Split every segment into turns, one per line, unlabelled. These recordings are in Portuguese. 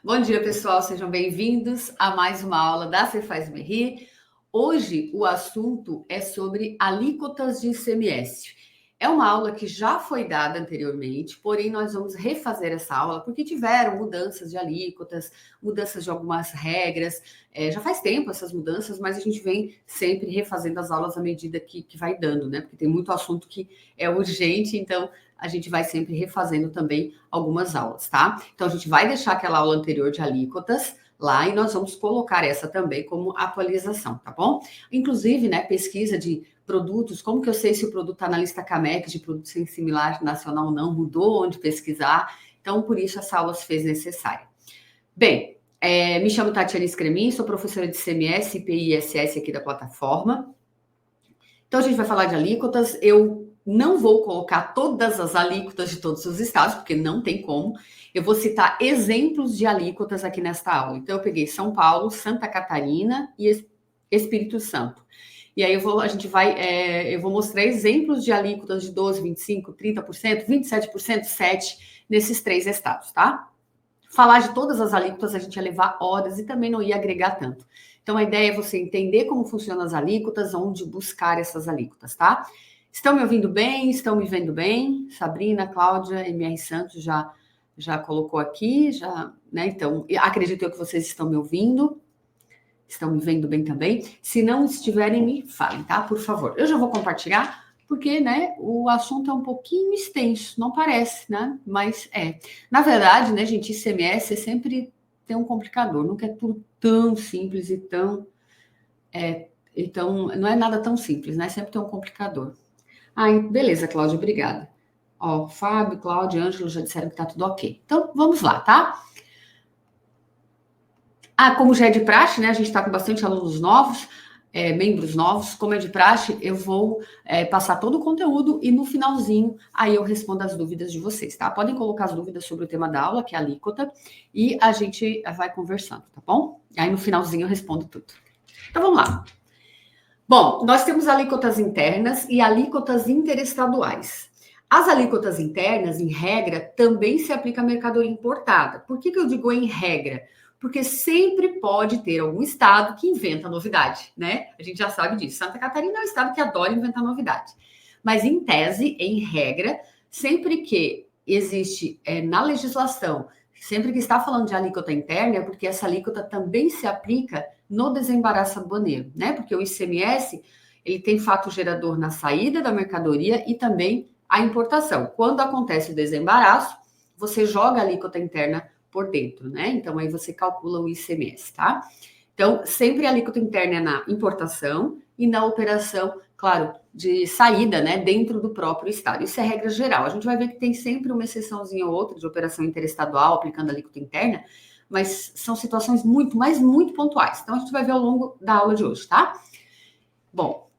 Bom dia, pessoal. Sejam bem-vindos a mais uma aula da Cefaz Berri. Hoje o assunto é sobre alíquotas de ICMS. É uma aula que já foi dada anteriormente, porém nós vamos refazer essa aula porque tiveram mudanças de alíquotas, mudanças de algumas regras. Já faz tempo essas mudanças, mas a gente vem sempre refazendo as aulas à medida que vai dando, né? Porque tem muito assunto que é urgente, então a gente vai sempre refazendo também algumas aulas, tá? Então a gente vai deixar aquela aula anterior de alíquotas lá e nós vamos colocar essa também como atualização, tá bom? Inclusive, né, pesquisa de produtos, como que eu sei se o produto está na lista CAMEX de produtos sem similar nacional ou não, mudou onde pesquisar, então por isso essa aula se fez necessária. Bem, me chamo Tatiana Scremin, sou professora de ICMS, IPI e ISS aqui da plataforma. Então a gente vai falar de alíquotas, eu não vou colocar todas as alíquotas de todos os estados, porque não tem como. Eu vou citar exemplos de alíquotas aqui nesta aula. Então, eu peguei São Paulo, Santa Catarina e Espírito Santo. E aí eu vou mostrar exemplos de alíquotas de 12%, 25%, 30%, 27%, 7% nesses 3 estados, tá? Falar de todas as alíquotas a gente ia levar horas e também não ia agregar tanto. Então, a ideia é você entender como funcionam as alíquotas, onde buscar essas alíquotas, tá? Estão me ouvindo bem? Estão me vendo bem? Sabrina, Cláudia, MR Santos já colocou aqui, né? Então, acredito eu que vocês estão me ouvindo. Estão me vendo bem também? Se não estiverem, me falem, tá? Por favor. Eu já vou compartilhar, porque, né, o assunto é um pouquinho extenso, não parece, né? Mas é. Na verdade, né, gente, ICMS sempre tem um complicador, nunca é tudo tão simples e tão... Então, não é nada tão simples, né? Sempre tem um complicador. Beleza, Cláudia, obrigada. Ó, Fábio, Cláudia, Ângelo já disseram que tá tudo ok. Então, vamos lá, tá? Como já é de praxe, né? A gente está com bastante alunos novos, membros novos. Como é de praxe, eu vou passar todo o conteúdo e no finalzinho aí eu respondo as dúvidas de vocês, tá? Podem colocar as dúvidas sobre o tema da aula, que é a alíquota, e a gente vai conversando, tá bom? Aí no finalzinho eu respondo tudo. Então vamos lá. Bom, nós temos alíquotas internas e alíquotas interestaduais. As alíquotas internas, em regra, também se aplica à mercadoria importada. Por que eu digo em regra? Porque sempre pode ter algum estado que inventa novidade, né? A gente já sabe disso. Santa Catarina é um estado que adora inventar novidade. Mas, em tese, em regra, sempre que existe na legislação, sempre que está falando de alíquota interna, é porque essa alíquota também se aplica no desembaraço aduaneiro, né? Porque o ICMS, ele tem fato gerador na saída da mercadoria e também a importação. Quando acontece o desembaraço, você joga a alíquota interna por dentro, né? Então, aí você calcula o ICMS, tá? Então, sempre a alíquota interna é na importação e na operação, claro, de saída, né, dentro do próprio estado. Isso é regra geral. A gente vai ver que tem sempre uma exceçãozinha ou outra de operação interestadual aplicando a alíquota interna, mas são situações muito, mas muito pontuais. Então, a gente vai ver ao longo da aula de hoje, tá? Bom,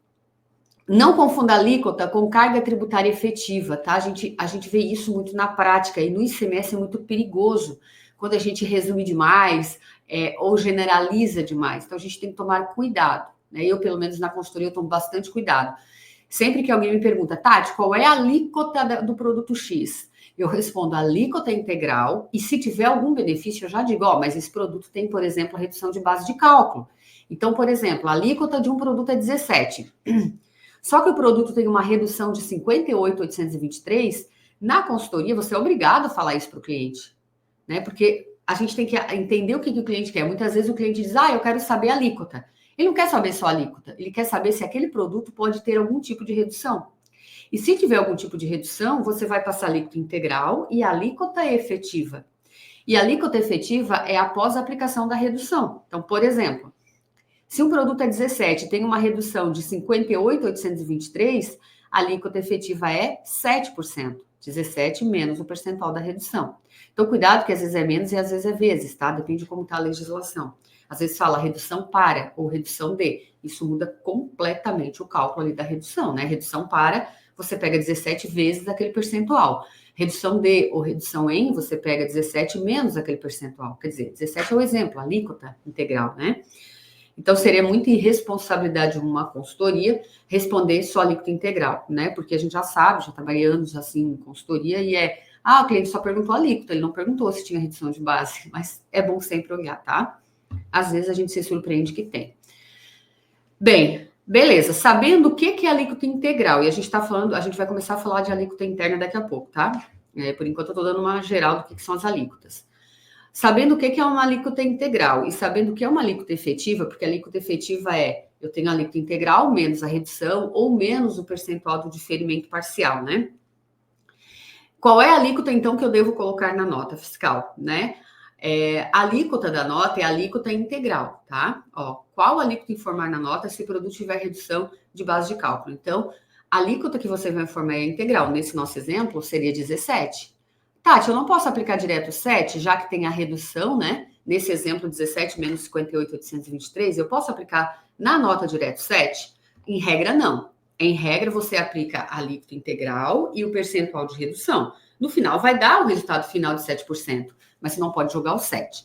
não confunda alíquota com carga tributária efetiva, tá? A gente vê isso muito na prática e no ICMS é muito perigoso quando a gente resume demais ou generaliza demais. Então, a gente tem que tomar cuidado, né? Eu, pelo menos na consultoria, eu tomo bastante cuidado. Sempre que alguém me pergunta, Tati, qual é a alíquota do produto X? Eu respondo alíquota integral e se tiver algum benefício, eu já digo, mas esse produto tem, por exemplo, a redução de base de cálculo. Então, por exemplo, a alíquota de um produto é 17. Só que o produto tem uma redução de 58.823, na consultoria você é obrigado a falar isso para o cliente, né? Porque a gente tem que entender o que o cliente quer. Muitas vezes o cliente diz, eu quero saber a alíquota. Ele não quer saber só a alíquota, ele quer saber se aquele produto pode ter algum tipo de redução. E se tiver algum tipo de redução, você vai passar a alíquota integral e a alíquota efetiva. E a alíquota efetiva é após a aplicação da redução. Então, por exemplo, se um produto é 17 e tem uma redução de 58.823, a alíquota efetiva é 7%. 17 menos o percentual da redução. Então, cuidado que às vezes é menos e às vezes é vezes, tá? Depende de como está a legislação. Às vezes fala redução para ou redução de. Isso muda completamente o cálculo ali da redução, né? Redução para, você pega 17 vezes aquele percentual. Redução de ou redução em, você pega 17 menos aquele percentual. Quer dizer, 17 é o exemplo, a alíquota integral, né? Então, seria muita irresponsabilidade de uma consultoria responder só a alíquota integral, né? Porque a gente já sabe, já trabalhei anos assim em consultoria e Ah, o cliente só perguntou a alíquota, ele não perguntou se tinha redução de base, mas é bom sempre olhar, tá? Às vezes a gente se surpreende que tem. Bem, beleza. Sabendo o que é alíquota integral, e a gente vai começar a falar de alíquota interna daqui a pouco, tá? Por enquanto eu tô dando uma geral do que são as alíquotas. Sabendo o que é uma alíquota integral e sabendo o que é uma alíquota efetiva, porque a alíquota efetiva eu tenho a alíquota integral menos a redução ou menos o percentual do diferimento parcial, né? Qual é a alíquota, então, que eu devo colocar na nota fiscal, né? A alíquota da nota é a alíquota integral, tá? Ó, qual alíquota informar na nota se o produto tiver redução de base de cálculo? Então, a alíquota que você vai informar é integral. Nesse nosso exemplo, seria 17. Tati, eu não posso aplicar direto 7, já que tem a redução, né? Nesse exemplo, 17 menos 58.823, eu posso aplicar na nota direto 7? Em regra, não. Em regra, você aplica a alíquota integral e o percentual de redução. No final, vai dar o resultado final de 7%, mas você não pode jogar o 7.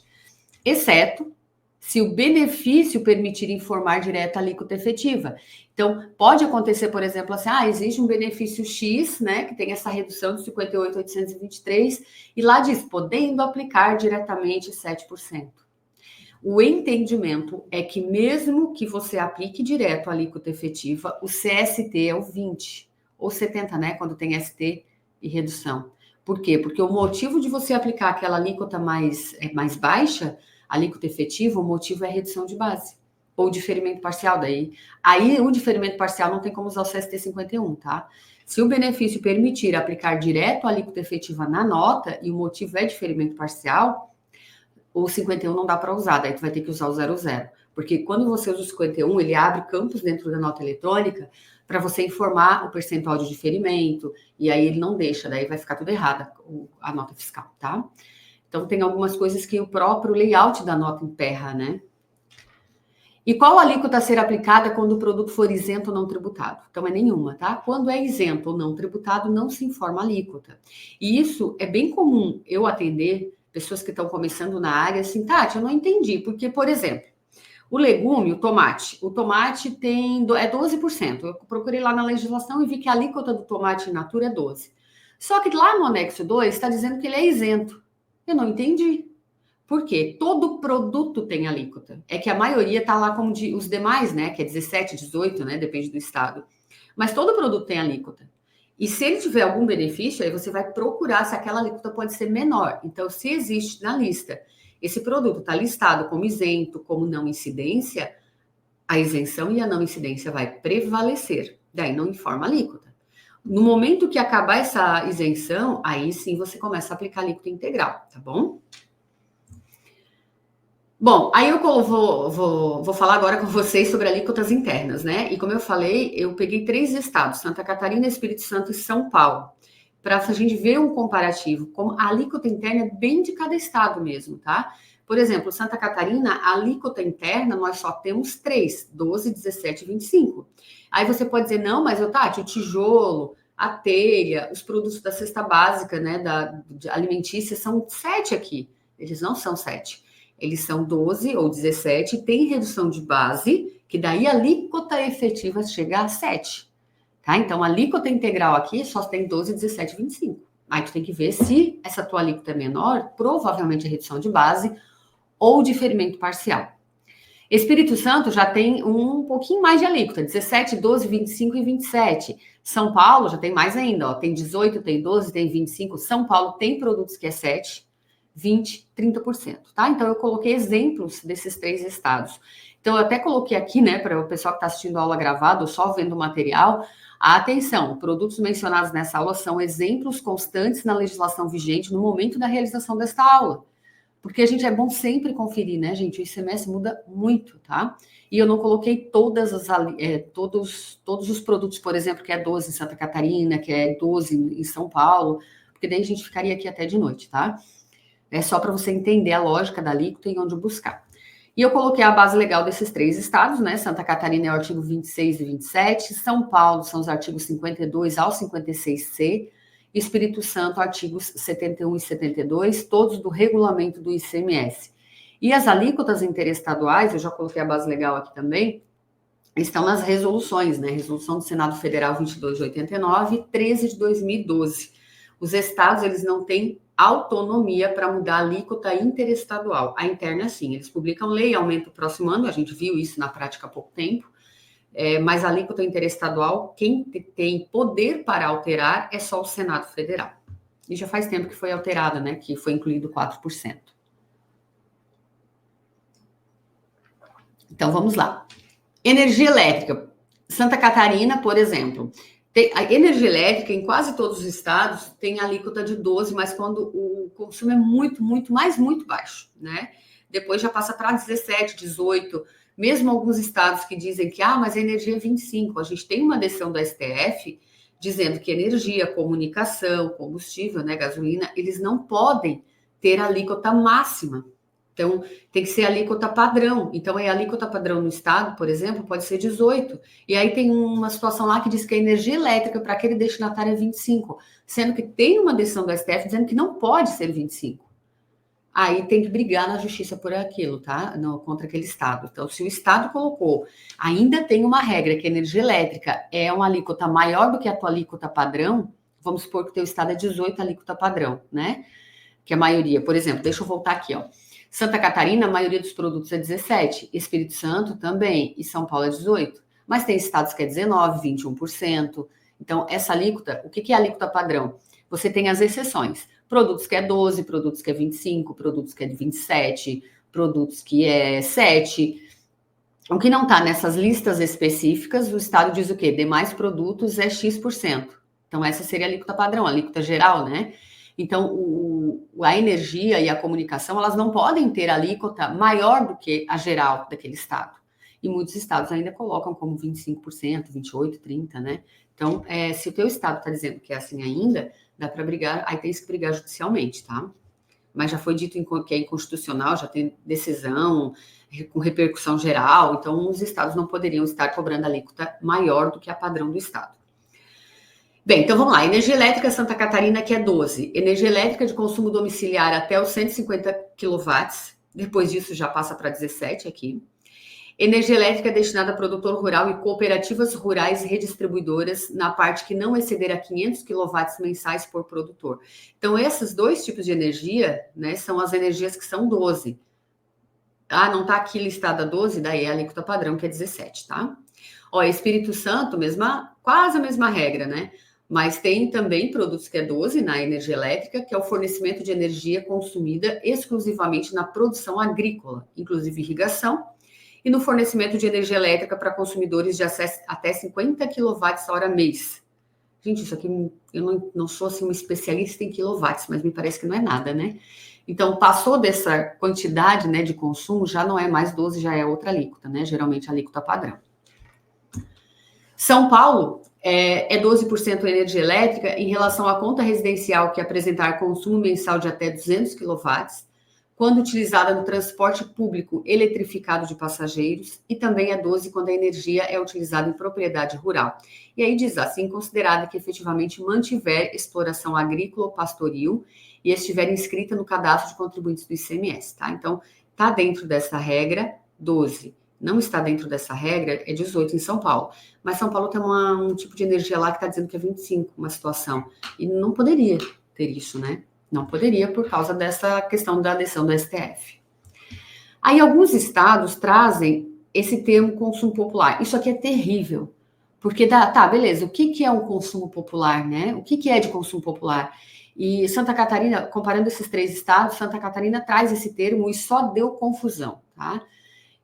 Exceto se o benefício permitir informar direto a alíquota efetiva. Então, pode acontecer, por exemplo, assim, existe um benefício X, né, que tem essa redução de 58.823, e lá diz, podendo aplicar diretamente 7%. O entendimento é que mesmo que você aplique direto a alíquota efetiva, o CST é o 20, ou 70, né, quando tem ST e redução. Por quê? Porque o motivo de você aplicar aquela alíquota mais baixa, alíquota efetiva, o motivo é redução de base, ou diferimento parcial. Aí o diferimento parcial não tem como usar o CST 51, tá? Se o benefício permitir aplicar direto a alíquota efetiva na nota, e o motivo é diferimento parcial, o 51 não dá para usar, daí tu vai ter que usar o 00. Porque quando você usa o 51, ele abre campos dentro da nota eletrônica para você informar o percentual de diferimento, e aí ele não deixa, daí vai ficar tudo errado a nota fiscal, tá? Então, tem algumas coisas que o próprio layout da nota emperra, né? E qual alíquota a ser aplicada quando o produto for isento ou não tributado? Então, é nenhuma, tá? Quando é isento ou não tributado, não se informa a alíquota. E isso é bem comum eu atender pessoas que estão começando na área, assim, Tati, eu não entendi, porque, por exemplo, o legume, o tomate tem 12%. Eu procurei lá na legislação e vi que a alíquota do tomate in natura é 12%. Só que lá no anexo 2 está dizendo que ele é isento. Eu não entendi. Por quê? Todo produto tem alíquota. É que a maioria está lá como os demais, né? Que é 17, 18, né? Depende do estado. Mas todo produto tem alíquota. E se ele tiver algum benefício, aí você vai procurar se aquela alíquota pode ser menor. Então, se existe na lista, esse produto está listado como isento, como não incidência, a isenção e a não incidência vai prevalecer. Daí não informa a alíquota. No momento que acabar essa isenção, aí sim você começa a aplicar a alíquota integral, tá bom? Bom, aí eu vou falar agora com vocês sobre alíquotas internas, né? E como eu falei, eu peguei 3 estados, Santa Catarina, Espírito Santo e São Paulo, para a gente ver um comparativo. Como a alíquota interna é bem de cada estado mesmo, tá? Por exemplo, Santa Catarina, a alíquota interna, nós só temos 3, 12, 17 e 25. Aí você pode dizer, não, mas Tati, o tijolo, a telha, os produtos da cesta básica, né, alimentícia, são 7 aqui. Eles não são 7. Eles são 12 ou 17, tem redução de base, que daí a alíquota efetiva chega a 7. Tá? Então, a alíquota integral aqui só tem 12, 17 e 25. Aí tu tem que ver se essa tua alíquota é menor, provavelmente é redução de base ou diferimento parcial. Espírito Santo já tem um pouquinho mais de alíquota, 17, 12, 25 e 27. São Paulo já tem mais ainda, ó, tem 18, tem 12, tem 25. São Paulo tem produtos que é 7, 20, 30%, tá? Então, eu coloquei exemplos desses 3 estados. Então, eu até coloquei aqui, né, para o pessoal que está assistindo a aula gravada ou só vendo o material, atenção, produtos mencionados nessa aula são exemplos constantes na legislação vigente no momento da realização desta aula. Porque a gente é bom sempre conferir, né, gente? O ICMS muda muito, tá? E eu não coloquei todos os produtos, por exemplo, que é 12 em Santa Catarina, que é 12 em São Paulo, porque daí a gente ficaria aqui até de noite, tá? É só para você entender a lógica da alíquota e onde buscar. E eu coloquei a base legal desses 3 estados, né? Santa Catarina é o artigo 26 e 27, São Paulo são os artigos 52 ao 56C, Espírito Santo, artigos 71 e 72, todos do regulamento do ICMS. E as alíquotas interestaduais, eu já coloquei a base legal aqui também, estão nas resoluções, né? Resolução do Senado Federal 22 de 89 e 13 de 2012. Os estados, eles não têm autonomia para mudar a alíquota interestadual. A interna, sim, eles publicam lei, aumenta o próximo ano, a gente viu isso na prática há pouco tempo, mas a alíquota interestadual, quem tem poder para alterar é só o Senado Federal. E já faz tempo que foi alterada, né, que foi incluído 4%. Então, vamos lá. Energia elétrica. Santa Catarina, por exemplo, a energia elétrica em quase todos os estados tem alíquota de 12%, mas quando o consumo é muito baixo, né? Depois já passa para 17%, 18%. Mesmo alguns estados que dizem que, mas a energia é 25%. A gente tem uma decisão do STF dizendo que energia, comunicação, combustível, né, gasolina, eles não podem ter alíquota máxima. Então, tem que ser alíquota padrão. Então, a alíquota padrão no estado, por exemplo, pode ser 18%. E aí tem uma situação lá que diz que a energia elétrica para aquele destinatário é 25%, sendo que tem uma decisão do STF dizendo que não pode ser 25%. Aí tem que brigar na justiça por aquilo, tá? Contra aquele estado. Então, se o estado colocou, ainda tem uma regra que a energia elétrica é uma alíquota maior do que a tua alíquota padrão, vamos supor que o teu estado é 18% alíquota padrão, né? Que a maioria, por exemplo, deixa eu voltar aqui, ó. Santa Catarina, a maioria dos produtos é 17%, Espírito Santo também, e São Paulo é 18%. Mas tem estados que é 19%, 21%. Então, essa alíquota, o que é a alíquota padrão? Você tem as exceções. Produtos que é 12%, produtos que é 25%, produtos que é 27%, produtos que é 7%. O que não está nessas listas específicas, o estado diz o quê? Demais produtos é X%. Então, essa seria a alíquota padrão, a alíquota geral, né? Então, a energia e a comunicação, elas não podem ter alíquota maior do que a geral daquele estado. E muitos estados ainda colocam como 25%, 28%, 30%, né? Então, se o teu estado está dizendo que é assim ainda, dá para brigar, aí tem que brigar judicialmente, tá? Mas já foi dito que é inconstitucional, já tem decisão com repercussão geral, então os estados não poderiam estar cobrando alíquota maior do que a padrão do estado. Bem, então vamos lá. Energia elétrica Santa Catarina, que é 12%. Energia elétrica de consumo domiciliar até os 150 kW. Depois disso já passa para 17% aqui. Energia elétrica destinada a produtor rural e cooperativas rurais redistribuidoras na parte que não exceder a 500 kW mensais por produtor. Então, esses dois tipos de energia, né, são as energias que são 12%. Não está aqui listada 12%, daí é a alíquota padrão, que é 17%, tá? Ó, Espírito Santo, quase a mesma regra, né? Mas tem também produtos que é 12% na energia elétrica, que é o fornecimento de energia consumida exclusivamente na produção agrícola, inclusive irrigação, e no fornecimento de energia elétrica para consumidores de até 50 kWh mês. Gente, isso aqui, eu não sou assim, um especialista em quilowatts, mas me parece que não é nada, né? Então, passou dessa quantidade, né, de consumo, já não é mais 12%, já é outra alíquota, né? Geralmente a alíquota padrão. São Paulo é 12% energia elétrica em relação à conta residencial que apresentar consumo mensal de até 200 kW, quando utilizada no transporte público eletrificado de passageiros, e também é 12% quando a energia é utilizada em propriedade rural. E aí diz assim, considerada que efetivamente mantiver exploração agrícola ou pastoril e estiver inscrita no cadastro de contribuintes do ICMS, tá? Então, está dentro dessa regra, 12%. Não está dentro dessa regra, é 18% em São Paulo. Mas São Paulo tem um tipo de energia lá que está dizendo que é 25%, uma situação. E não poderia ter isso, né? Não poderia por causa dessa questão da decisão do STF. Aí alguns estados trazem esse termo consumo popular. Isso aqui é terrível. Porque beleza, o que é um consumo popular, né? O que é de consumo popular? E Santa Catarina, comparando esses três estados, Santa Catarina traz esse termo e só deu confusão, tá?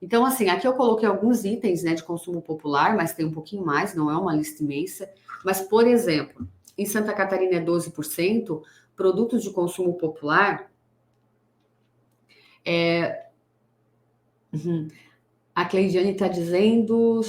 Então, assim, aqui eu coloquei alguns itens, né, de consumo popular, mas tem um pouquinho mais, não é uma lista imensa. Mas, por exemplo, em Santa Catarina é 12%, produtos de consumo popular A Cleidiane está dizendo,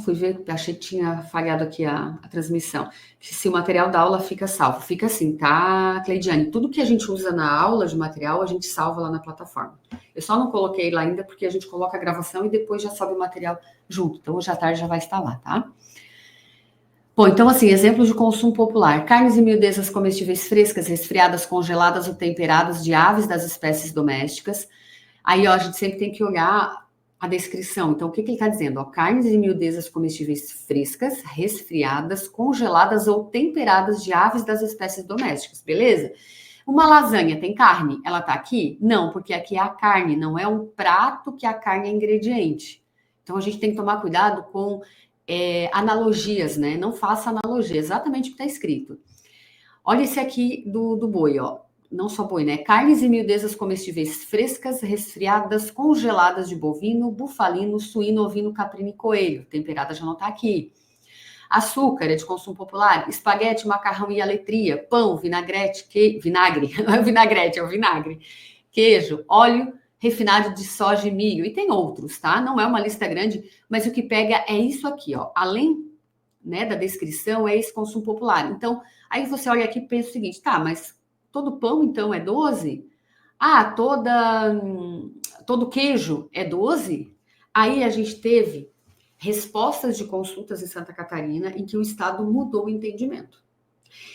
fui ver, achei que tinha falhado aqui a transmissão, que se o material da aula fica salvo. Fica assim, tá, Cleidiane? Tudo que a gente usa na aula de material, a gente salva lá na plataforma. Eu só não coloquei lá ainda, porque a gente coloca a gravação e depois já sobe o material junto. Então, hoje à tarde já vai estar lá, tá? Bom, então assim, exemplos de consumo popular. Carnes e miudezas comestíveis frescas, resfriadas, congeladas ou temperadas de aves das espécies domésticas. Aí, ó, a gente sempre tem que olhar a descrição. Então, o que ele está dizendo? Ó, carnes e miudezas comestíveis frescas, resfriadas, congeladas ou temperadas de aves das espécies domésticas, beleza? Uma lasanha tem carne? Ela está aqui? Não, porque aqui é a carne, não é um prato que a carne é ingrediente. Então, a gente tem que tomar cuidado com analogias, né? Não faça analogia, exatamente o que está escrito. Olha esse aqui do boi, ó. Não só boi, né? Carnes e miudezas comestíveis frescas, resfriadas, congeladas de bovino, bufalino, suíno, ovino, caprino e coelho. Temperada já não tá aqui. Açúcar é de consumo popular, espaguete, macarrão e aletria, pão, vinagrete, vinagre, não é vinagrete, é o vinagre, queijo, óleo, refinado de soja e milho. E tem outros, tá? Não é uma lista grande, mas o que pega é isso aqui, ó. Além, né, da descrição, é esse consumo popular. Então, aí você olha aqui e pensa o seguinte, tá, mas todo pão, então, é 12? Ah, todo queijo é 12? Aí a gente teve respostas de consultas em Santa Catarina em que o Estado mudou o entendimento.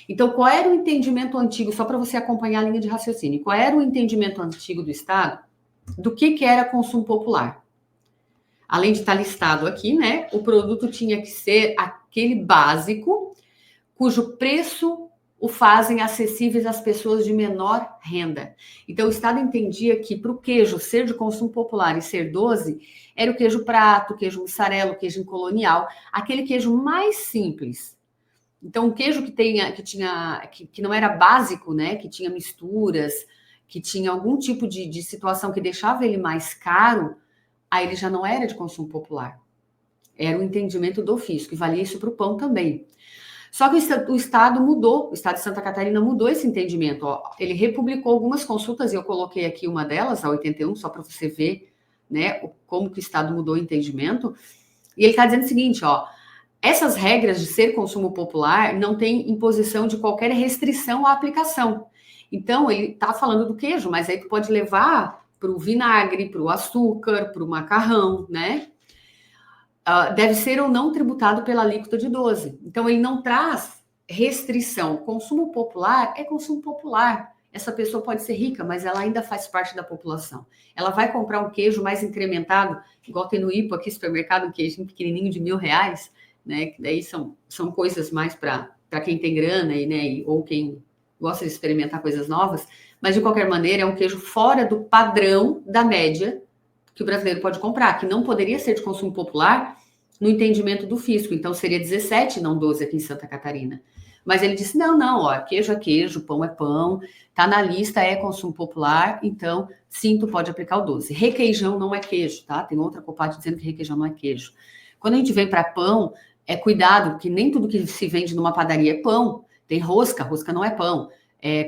Então, qual era o entendimento antigo, só para você acompanhar a linha de raciocínio, qual era o entendimento antigo do Estado do que era consumo popular? Além de estar listado aqui, né, o produto tinha que ser aquele básico cujo preço o fazem acessíveis às pessoas de menor renda. Então, o Estado entendia que para o queijo ser de consumo popular e ser 12, era o queijo prato, o queijo mussarela, o queijo colonial, aquele queijo mais simples. Então, o queijo que não era básico, né, que tinha misturas, que tinha algum tipo de situação que deixava ele mais caro, aí ele já não era de consumo popular. Era o entendimento do fisco, e valia isso para o pão também. Só que o Estado mudou, o Estado de Santa Catarina mudou esse entendimento. Ó. Ele republicou algumas consultas, e eu coloquei aqui uma delas, a 81, só para você ver, né, como que o Estado mudou o entendimento. E ele está dizendo o seguinte, ó, essas regras de ser consumo popular não tem imposição de qualquer restrição à aplicação. Então, ele está falando do queijo, mas aí tu pode levar para o vinagre, para o açúcar, para o macarrão, né? Deve ser ou não tributado pela alíquota de 12. Então, ele não traz restrição. Consumo popular é consumo popular. Essa pessoa pode ser rica, mas ela ainda faz parte da população. Ela vai comprar um queijo mais incrementado, igual tem no IPA aqui, supermercado, um queijinho pequenininho de R$1.000, né? Que daí são coisas mais para quem tem grana, né? Ou quem gosta de experimentar coisas novas. Mas, de qualquer maneira, é um queijo fora do padrão da média que o brasileiro pode comprar, que não poderia ser de consumo popular no entendimento do fisco. Então, seria 17, não 12 aqui em Santa Catarina. Mas ele disse, não, ó, queijo é queijo, pão é pão, tá na lista, é consumo popular, então, sim, tu pode aplicar o 12. Requeijão não é queijo, tá? Tem outra COPAT dizendo que requeijão não é queijo. Quando a gente vem para pão, cuidado, porque nem tudo que se vende numa padaria é pão. Tem rosca não é pão.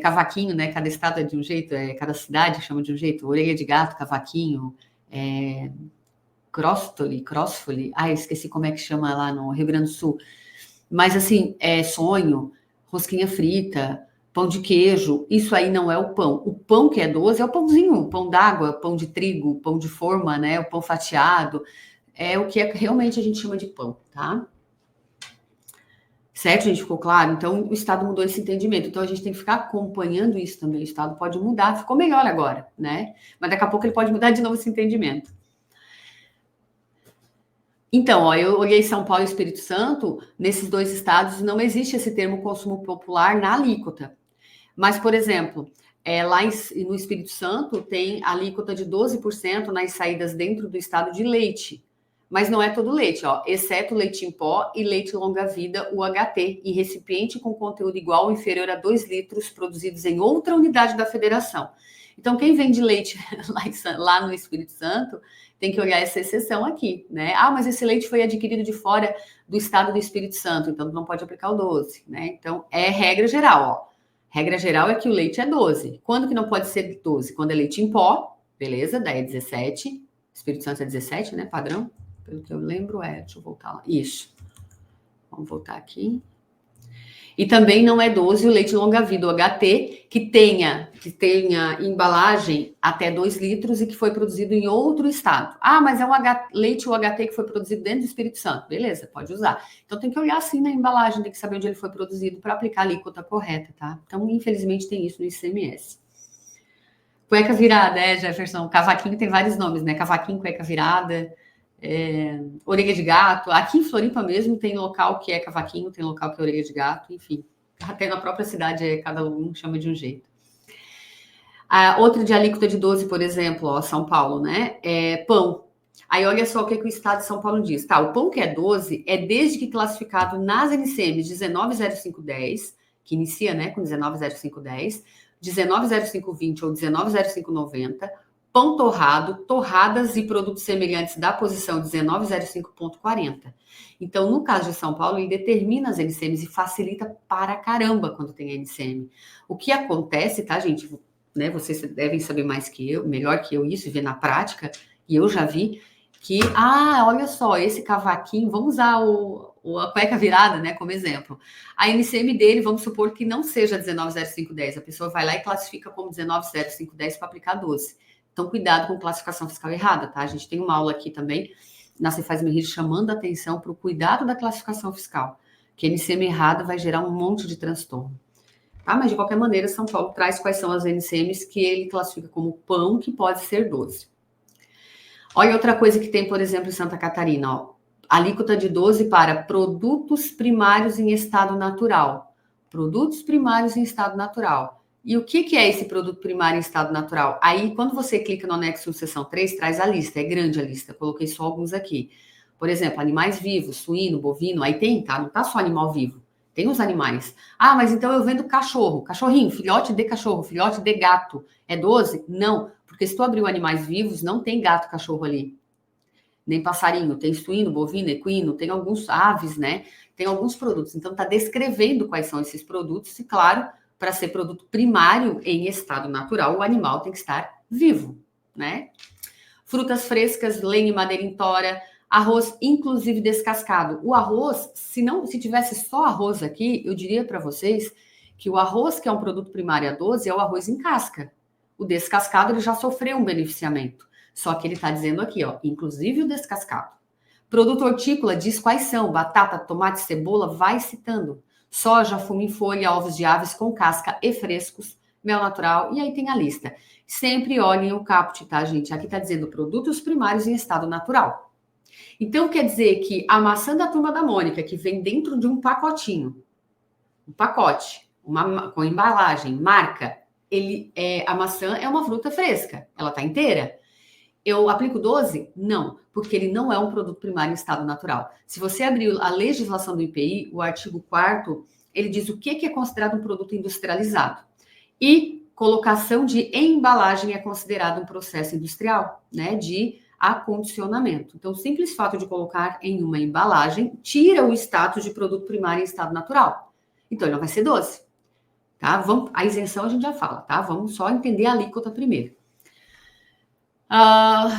Cavaquinho, né? Cada estado é de um jeito, cada cidade chama de um jeito. Orelha de gato, cavaquinho, crossfole, esqueci como é que chama lá no Rio Grande do Sul. Mas assim, sonho, rosquinha frita, pão de queijo, isso aí não é o pão. O pão que é 12 é o pãozinho, pão d'água, pão de trigo, pão de forma, né? O pão fatiado, é o que realmente a gente chama de pão, tá? Certo, gente? Ficou claro? Então, o Estado mudou esse entendimento. Então, a gente tem que ficar acompanhando isso também. O Estado pode mudar. Ficou melhor agora, né? Mas daqui a pouco ele pode mudar de novo esse entendimento. Então, ó, eu olhei São Paulo e Espírito Santo. Nesses dois estados não existe esse termo consumo popular na alíquota. Mas, por exemplo, lá no Espírito Santo tem alíquota de 12% nas saídas dentro do estado de leite. Mas não é todo leite, ó, exceto leite em pó e leite longa-vida, UHT, em recipiente com conteúdo igual ou inferior a 2 litros, produzidos em outra unidade da federação. Então, quem vende leite lá no Espírito Santo tem que olhar essa exceção aqui, né? Ah, mas esse leite foi adquirido de fora do estado do Espírito Santo, então não pode aplicar o 12, né? Então, é regra geral, ó. Regra geral é que o leite é 12. Quando que não pode ser 12? Quando é leite em pó, beleza, daí é 17. Espírito Santo é 17, né, padrão? Pelo que eu lembro, deixa eu voltar lá. Isso. Vamos voltar aqui. E também não é 12 o leite longa-vida, o HT, que tenha embalagem até 2 litros e que foi produzido em outro estado. Ah, mas é um leite UHT que foi produzido dentro do Espírito Santo. Beleza, pode usar. Então tem que olhar assim na embalagem, tem que saber onde ele foi produzido para aplicar a alíquota correta, tá? Então, infelizmente, tem isso no ICMS. Cueca virada, Jefferson. Cavaquinho tem vários nomes, né? Cavaquinho, cueca virada, orelha de gato. Aqui em Floripa mesmo tem local que é cavaquinho, tem local que é orelha de gato, enfim. Até na própria cidade, cada um chama de um jeito. Outra de alíquota de 12, por exemplo, ó, São Paulo, né? Pão. Aí olha só o que o Estado de São Paulo diz. Tá, o pão que é 12 é desde que classificado nas NCMs 190510, que inicia, né, com 190510, 190520 ou 190590, pão torrado, torradas e produtos semelhantes da posição 1905.40. Então, no caso de São Paulo, ele determina as NCMs e facilita para caramba quando tem NCM. O que acontece, tá, gente? Né, vocês devem saber mais que eu, melhor que eu isso, e ver na prática, e eu já vi que, olha só, esse cavaquinho, vamos usar a cueca virada, né, como exemplo. A NCM dele, vamos supor que não seja 190510, a pessoa vai lá e classifica como 190510 para aplicar 12. Então, cuidado com classificação fiscal errada, tá? A gente tem uma aula aqui também, na Cefaz Merri, chamando a atenção para o cuidado da classificação fiscal, que a NCM errada vai gerar um monte de transtorno. Tá? Mas, de qualquer maneira, São Paulo traz quais são as NCMs que ele classifica como pão, que pode ser 12. Olha outra coisa que tem, por exemplo, em Santa Catarina, ó, alíquota de 12 para produtos primários em estado natural. Produtos primários em estado natural. E o que é esse produto primário em estado natural? Aí, quando você clica no anexo seção 3, traz a lista, é grande a lista, coloquei só alguns aqui. Por exemplo, animais vivos, suíno, bovino, aí tem, tá? Não tá só animal vivo. Tem os animais. Mas então eu vendo cachorro, cachorrinho, filhote de cachorro, filhote de gato. É 12? Não, porque se tu abriu animais vivos, não tem gato, cachorro ali. Nem passarinho, tem suíno, bovino, equino, tem alguns aves, né? Tem alguns produtos. Então tá descrevendo quais são esses produtos e, claro, para ser produto primário em estado natural, o animal tem que estar vivo, né? Frutas frescas, lenha e madeira em tora, arroz, inclusive descascado. O arroz, se tivesse só arroz aqui, eu diria para vocês que o arroz, que é um produto primário a 12, é o arroz em casca. O descascado, ele já sofreu um beneficiamento. Só que ele está dizendo aqui, ó, inclusive o descascado. Produto hortícola diz quais são: batata, tomate, cebola, vai citando. Soja, fumo em folha, ovos de aves com casca e frescos, mel natural, e aí tem a lista. Sempre olhem o caput, tá, gente? Aqui está dizendo produtos primários em estado natural. Então, quer dizer que a maçã da Turma da Mônica, que vem dentro de um pacotinho, um pacote, com embalagem, marca, a maçã é uma fruta fresca, ela está inteira. Eu aplico 12? Não, porque ele não é um produto primário em estado natural. Se você abrir a legislação do IPI, o artigo 4º, ele diz o que é considerado um produto industrializado. E colocação de embalagem é considerado um processo industrial, né, de acondicionamento. Então, o simples fato de colocar em uma embalagem tira o status de produto primário em estado natural. Então, ele não vai ser 12. Tá? A isenção a gente já fala, tá? Vamos só entender a alíquota primeiro.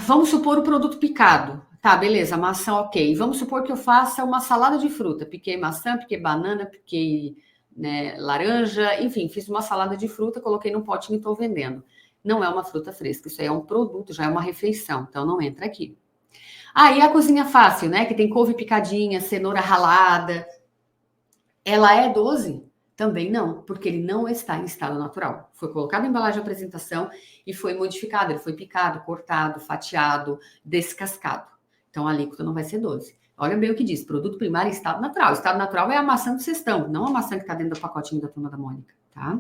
Vamos supor o produto picado. Tá, beleza, maçã, ok. Vamos supor que eu faça uma salada de fruta. Piquei maçã, piquei banana, piquei, né, laranja, enfim, fiz uma salada de fruta, coloquei num potinho e estou vendendo. Não é uma fruta fresca, isso aí é um produto, já é uma refeição, então não entra aqui. E a cozinha fácil, né, que tem couve picadinha, cenoura ralada, ela é 12? Também não, porque ele não está em estado natural. Foi colocado em embalagem de apresentação e foi modificado, ele foi picado, cortado, fatiado, descascado. Então a alíquota não vai ser 12. Olha bem o que diz, produto primário em estado natural. Estado natural é a maçã do cestão, não a maçã que está dentro do pacotinho da Turma da Mônica, tá?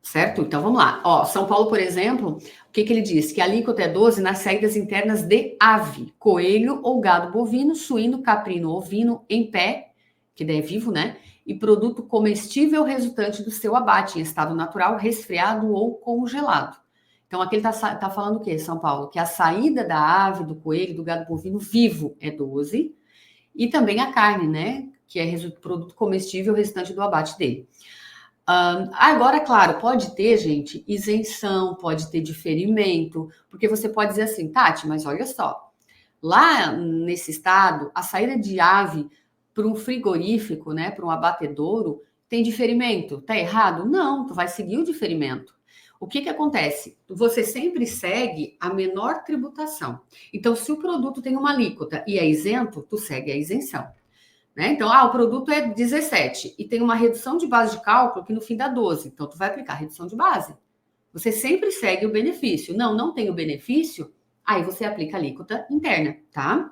Certo? Então, vamos lá. São Paulo, por exemplo, o que ele diz? Que a alíquota é 12 nas saídas internas de ave, coelho ou gado bovino, suíno, caprino, ovino, em pé, que daí é vivo, né? E produto comestível resultante do seu abate em estado natural, resfriado ou congelado. Então, aqui ele tá falando o quê, São Paulo? Que a saída da ave, do coelho, do gado bovino vivo é 12, e também a carne, né? Que é produto comestível resultante do abate dele. Agora, claro, pode ter, gente, isenção, pode ter diferimento, porque você pode dizer assim, Tati, mas olha só, lá nesse estado, a saída de ave para um frigorífico, né, para um abatedouro, tem diferimento. Tá errado? Não, tu vai seguir o diferimento. O que acontece? Você sempre segue a menor tributação. Então, se o produto tem uma alíquota e é isento, tu segue a isenção. né? Então, o produto é 17 e tem uma redução de base de cálculo que no fim dá 12. Então, tu vai aplicar a redução de base. Você sempre segue o benefício. Não tem o benefício, aí você aplica a alíquota interna, tá?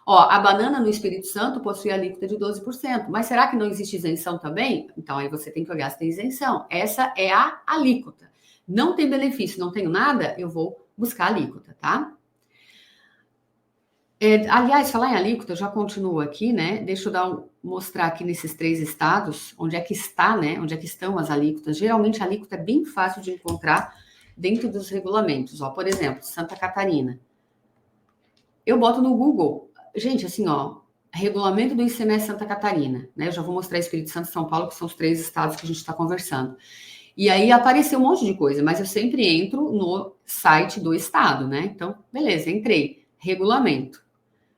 Ó, a banana no Espírito Santo possui alíquota de 12%, mas será que não existe isenção também? Então, aí você tem que olhar se tem isenção. Essa é a alíquota. Não tem benefício, não tenho nada, eu vou buscar a alíquota, tá? Aliás, falar em alíquota, eu já continuo aqui, né? Deixa eu mostrar aqui nesses 3 estados, onde é que está, né? Onde é que estão as alíquotas. Geralmente, a alíquota é bem fácil de encontrar dentro dos regulamentos. Ó, por exemplo, Santa Catarina. Eu boto no Google. Gente, assim, ó, regulamento do ICMS Santa Catarina, né? Eu já vou mostrar Espírito Santo e São Paulo, que são os 3 estados que a gente está conversando. E aí apareceu um monte de coisa, mas eu sempre entro no site do estado, né? Então, beleza, entrei. Regulamento.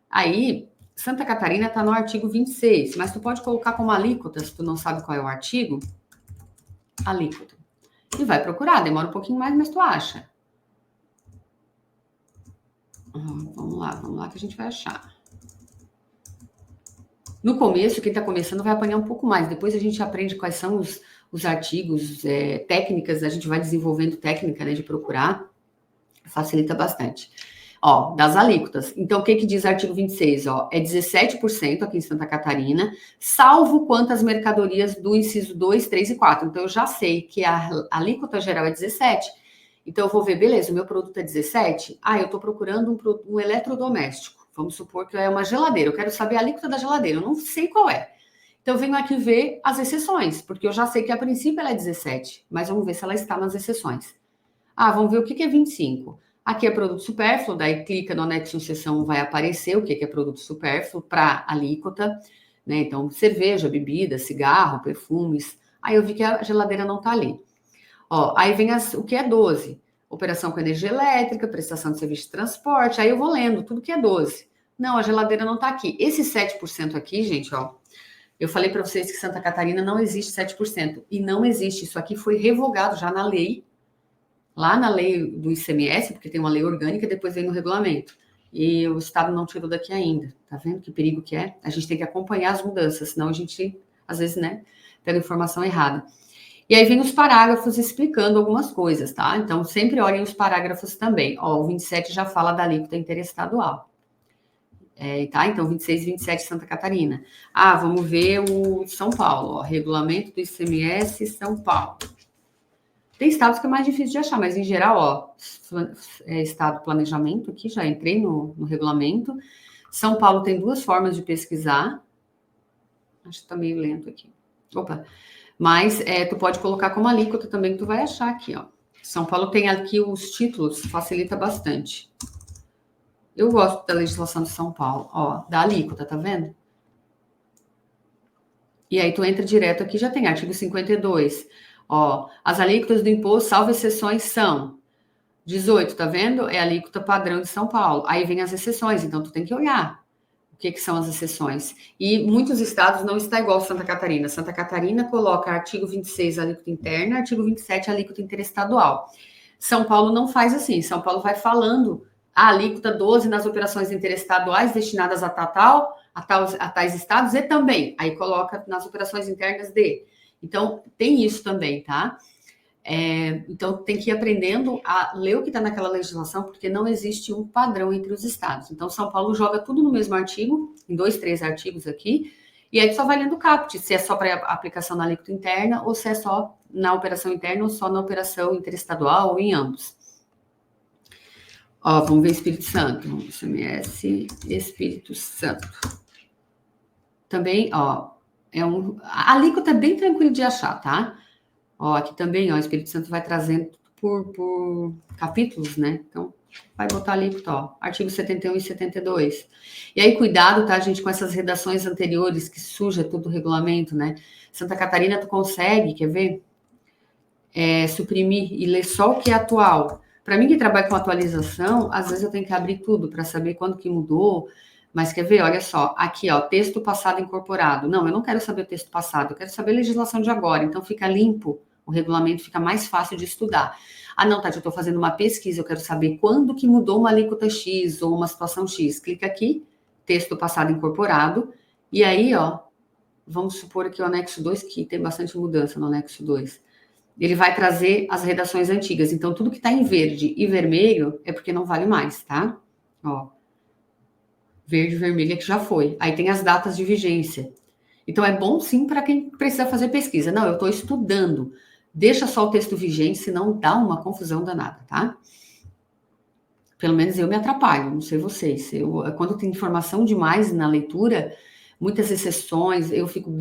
Aí, Santa Catarina está no artigo 26, mas tu pode colocar como alíquota, se tu não sabe qual é o artigo, alíquota. E vai procurar, demora um pouquinho mais, mas tu acha. Vamos lá que a gente vai achar. No começo, quem está começando vai apanhar um pouco mais, depois a gente aprende quais são os artigos, técnicas, a gente vai desenvolvendo técnica, né, de procurar, facilita bastante. Ó, das alíquotas. Então, o que diz o artigo 26? Ó, é 17% aqui em Santa Catarina, salvo quantas mercadorias do inciso 2, 3 e 4. Então, eu já sei que a alíquota geral é 17. Então, eu vou ver, beleza, o meu produto é 17? Eu estou procurando um eletrodoméstico. Vamos supor que é uma geladeira. Eu quero saber a alíquota da geladeira. Eu não sei qual é. Então, eu venho aqui ver as exceções, porque eu já sei que a princípio ela é 17, mas vamos ver se ela está nas exceções. Vamos ver o que é 25. Aqui é produto supérfluo, daí clica no anexo em seção, vai aparecer o que é produto supérfluo para alíquota, né? Então, cerveja, bebida, cigarro, perfumes. Aí eu vi que a geladeira não está ali. Ó, aí vem o que é 12. Operação com energia elétrica, prestação de serviço de transporte. Aí eu vou lendo tudo que é 12. Não, a geladeira não está aqui. Esse 7% aqui, gente, ó. Eu falei para vocês que Santa Catarina não existe 7%. E não existe. Isso aqui foi revogado já na lei. Lá na lei do ICMS, porque tem uma lei orgânica, depois vem no regulamento. E o Estado não tirou daqui ainda. Tá vendo que perigo que é? A gente tem que acompanhar as mudanças, senão a gente, às vezes, né, pega informação errada. E aí vem os parágrafos explicando algumas coisas, tá? Então, sempre olhem os parágrafos também. Ó, o 27 já fala da alíquota interestadual. Tá? Então, 26 e 27 Santa Catarina. Vamos ver o São Paulo, ó, regulamento do ICMS São Paulo. Tem estados que é mais difícil de achar, mas em geral, ó, estado planejamento aqui, já entrei no regulamento. São Paulo tem 2 formas de pesquisar. Acho que tá meio lento aqui. Opa! Mas tu pode colocar como alíquota também, que tu vai achar aqui, ó. São Paulo tem aqui os títulos, facilita bastante. Eu gosto da legislação de São Paulo, ó, da alíquota, tá vendo? E aí tu entra direto aqui, já tem artigo 52. Ó, as alíquotas do imposto, salvo exceções, são 18, tá vendo? É a alíquota padrão de São Paulo. Aí vem as exceções, então tu tem que olhar o que são as exceções. E muitos estados não está igual Santa Catarina. Santa Catarina coloca artigo 26, alíquota interna, artigo 27, alíquota interestadual. São Paulo não faz assim. São Paulo vai falando a alíquota 12 nas operações interestaduais destinadas a tais estados e também. Aí coloca nas operações internas de. Então, tem isso também, tá? Então, tem que ir aprendendo a ler o que está naquela legislação, porque não existe um padrão entre os estados. Então, São Paulo joga tudo no mesmo artigo, em 2, 3 artigos aqui, e aí tu só vai lendo o caput, se é só para aplicação na alíquota interna, ou se é só na operação interna, ou só na operação interestadual, ou em ambos. Ó, vamos ver Espírito Santo. ICMS, Espírito Santo. Também, ó, a alíquota é bem tranquilo de achar, tá? Ó, aqui também, ó, o Espírito Santo vai trazendo por capítulos, né? Então, vai botar alíquota, ó, artigo 71 e 72. E aí, cuidado, tá, gente, com essas redações anteriores, que suja todo o regulamento, né? Santa Catarina, tu consegue, quer ver? Suprimir e ler só o que é atual. Para mim, que trabalha com atualização, às vezes eu tenho que abrir tudo para saber quando que mudou. Mas quer ver? Olha só, aqui, ó, texto passado incorporado. Não, eu não quero saber o texto passado, eu quero saber a legislação de agora. Então, fica limpo, o regulamento fica mais fácil de estudar. Não, Tati, eu estou fazendo uma pesquisa, eu quero saber quando que mudou uma alíquota X ou uma situação X. Clica aqui, texto passado incorporado, E aí, ó, vamos supor aqui o anexo 2, que tem bastante mudança no anexo 2. Ele vai trazer as redações antigas. Então, tudo que está em verde e vermelho é porque não vale mais, tá? Ó, verde e vermelho é que já foi. Aí tem as datas de vigência. Então, é bom sim para quem precisa fazer pesquisa. Não, eu estou estudando. Deixa só o texto vigente, senão dá uma confusão danada, tá? Pelo menos eu me atrapalho, não sei vocês. Quando tem informação demais na leitura, muitas exceções, eu fico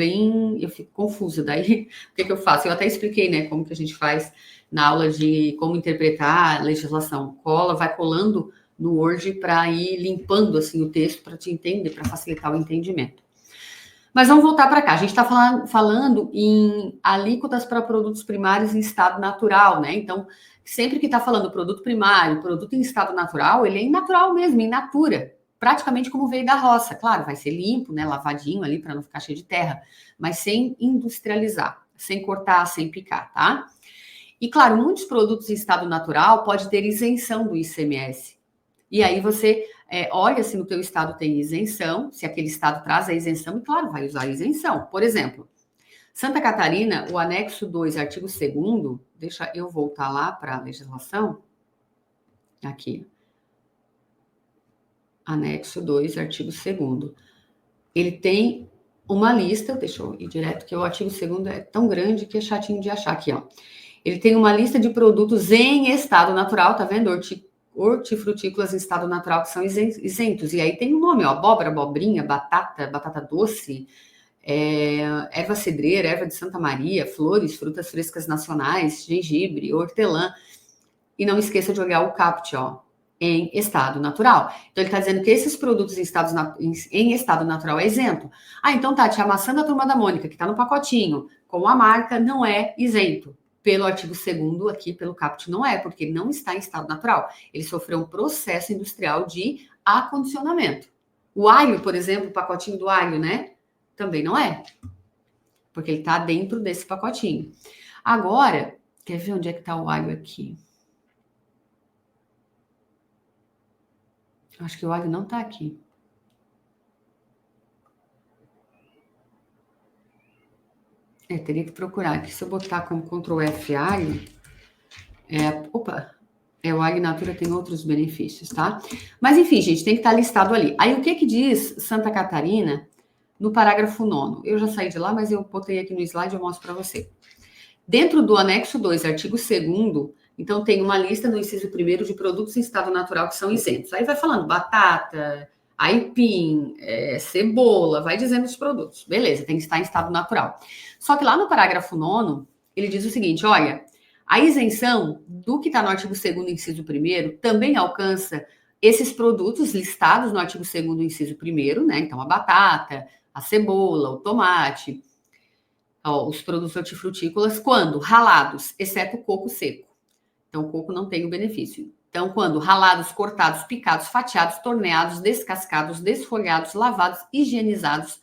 confusa. Daí, o que eu faço? Eu até expliquei, né, como que a gente faz na aula de como interpretar a legislação. Vai colando no Word para ir limpando assim o texto para te entender, para facilitar o entendimento. Mas vamos voltar para cá. A gente está falando em alíquotas para produtos primários em estado natural, né? Então, sempre que está falando produto primário, produto em estado natural, ele é in natural mesmo, in natura. Praticamente como veio da roça. Claro, vai ser limpo, né? Lavadinho ali para não ficar cheio de terra, mas sem industrializar, sem cortar, sem picar, tá? E claro, muitos produtos em estado natural pode ter isenção do ICMS. E aí você olha se no teu estado tem isenção, se aquele estado traz a isenção, e claro, vai usar a isenção. Por exemplo, Santa Catarina, o anexo 2, artigo 2º, deixa eu voltar lá para a legislação. Aqui. Anexo 2, artigo 2º. Ele tem uma lista, deixa eu ir direto, que o artigo 2º é tão grande que é chatinho de achar aqui, ó. Ele tem uma lista de produtos em estado natural, tá vendo? Hortifrutícolas em estado natural que são isentos. E aí tem um nome, ó, abóbora, abobrinha, batata doce, erva cedreira, erva de Santa Maria, flores, frutas frescas nacionais, gengibre, hortelã. E não esqueça de olhar o CAPT, ó, em estado natural. Então, ele está dizendo que esses produtos em estado natural é isento. Ah, então, Tati, a maçã da Turma da Mônica, que está no pacotinho, com a marca, não é isento. Pelo artigo 2º aqui, pelo CAPT, não é, porque ele não está em estado natural. Ele sofreu um processo industrial de acondicionamento. O alho, por exemplo, o pacotinho do alho, né? Também não é, porque ele está dentro desse pacotinho. Agora, quer ver onde é que está o alho aqui? Acho que o alho não está aqui. Teria que procurar aqui. Se eu botar como Ctrl F alho, o alho natura tem outros benefícios, tá? Mas enfim, gente, tem que estar listado ali. Aí o que diz Santa Catarina no parágrafo 9º? Eu já saí de lá, mas eu botei aqui no slide e eu mostro para você. Dentro do anexo 2, artigo 2º, então tem uma lista no inciso 1º de produtos em estado natural que são isentos. Aí vai falando batata, aipim, cebola, vai dizendo os produtos. Beleza, tem que estar em estado natural. Só que lá no parágrafo 9º, ele diz o seguinte, olha, a isenção do que está no artigo 2º, inciso 1º, também alcança esses produtos listados no artigo 2º, inciso 1º, né? Então, a batata, a cebola, o tomate, os produtos hortifrutícolas, quando ralados, exceto o coco seco. Então, o coco não tem o benefício. Então, quando ralados, cortados, picados, fatiados, torneados, descascados, desfolhados, lavados, higienizados,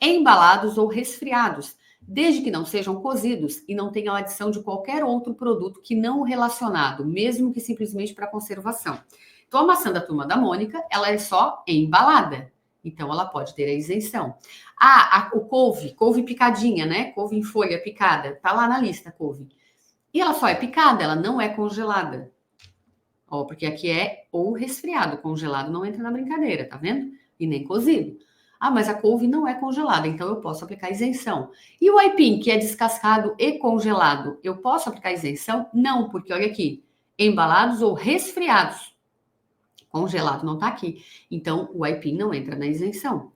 embalados ou resfriados, desde que não sejam cozidos e não tenham adição de qualquer outro produto que não o relacionado, mesmo que simplesmente para conservação. Então, a maçã da Turma da Mônica, ela é só embalada. Então, ela pode ter a isenção. O couve picadinha, né? Couve em folha picada, tá lá na lista, couve. E ela só é picada, ela não é congelada. Ó, porque aqui é ou resfriado, congelado não entra na brincadeira, tá vendo? E nem cozido. Ah, mas a couve não é congelada, então eu posso aplicar isenção. E o aipim, que é descascado e congelado, eu posso aplicar isenção? Não, porque olha aqui, embalados ou resfriados. Congelado não tá aqui. Então, o aipim não entra na isenção.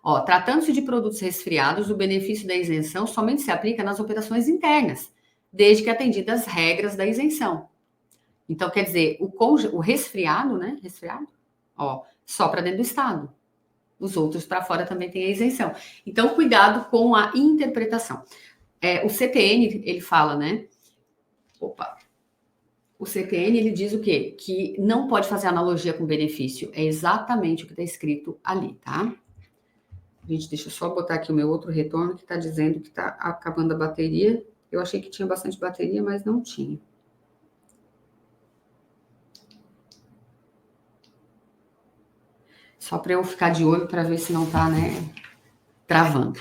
Ó, tratando-se de produtos resfriados, o benefício da isenção somente se aplica nas operações internas, desde que atendidas as regras da isenção. Então, quer dizer, o resfriado, né? Resfriado, ó, só para dentro do estado. Os outros para fora também tem a isenção. Então, cuidado com a interpretação. O CTN, ele fala, né? O CTN, ele diz o quê? Que não pode fazer analogia com benefício. É exatamente o que está escrito ali, tá? Gente, deixa eu só botar aqui o meu outro retorno que está dizendo que está acabando a bateria. Eu achei que tinha bastante bateria, mas não tinha. Só para eu ficar de olho para ver se não tá, né? Travando.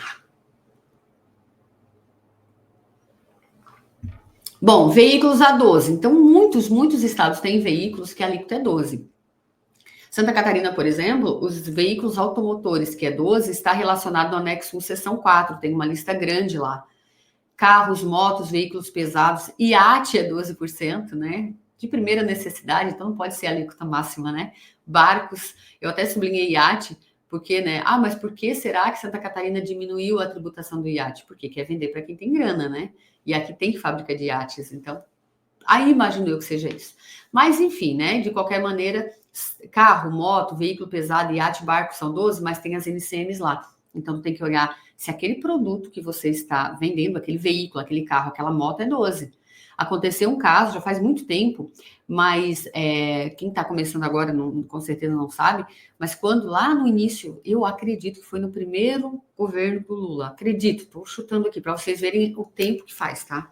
Bom, veículos a 12. Então, muitos estados têm veículos que a alíquota é 12. Santa Catarina, por exemplo, os veículos automotores, que é 12, está relacionado no anexo 1, seção 4, tem uma lista grande lá. Carros, motos, veículos pesados, iate é 12%, né? De primeira necessidade, então não pode ser a alíquota máxima, né? Barcos, eu até sublinhei iate, porque, né? Ah, mas por que será que Santa Catarina diminuiu a tributação do iate? Porque quer vender para quem tem grana, né? E aqui tem fábrica de iates, então aí imagino eu que seja isso. Mas, enfim, né? De qualquer maneira, carro, moto, veículo pesado, iate, barco são 12, mas tem as NCMs lá. Então, tem que olhar se aquele produto que você está vendendo, aquele veículo, aquele carro, aquela moto é 12. Aconteceu um caso, já faz muito tempo, mas quem está começando agora com certeza não sabe, mas quando lá no início, eu acredito que foi no primeiro governo do Lula, acredito, estou chutando aqui para vocês verem o tempo que faz, tá?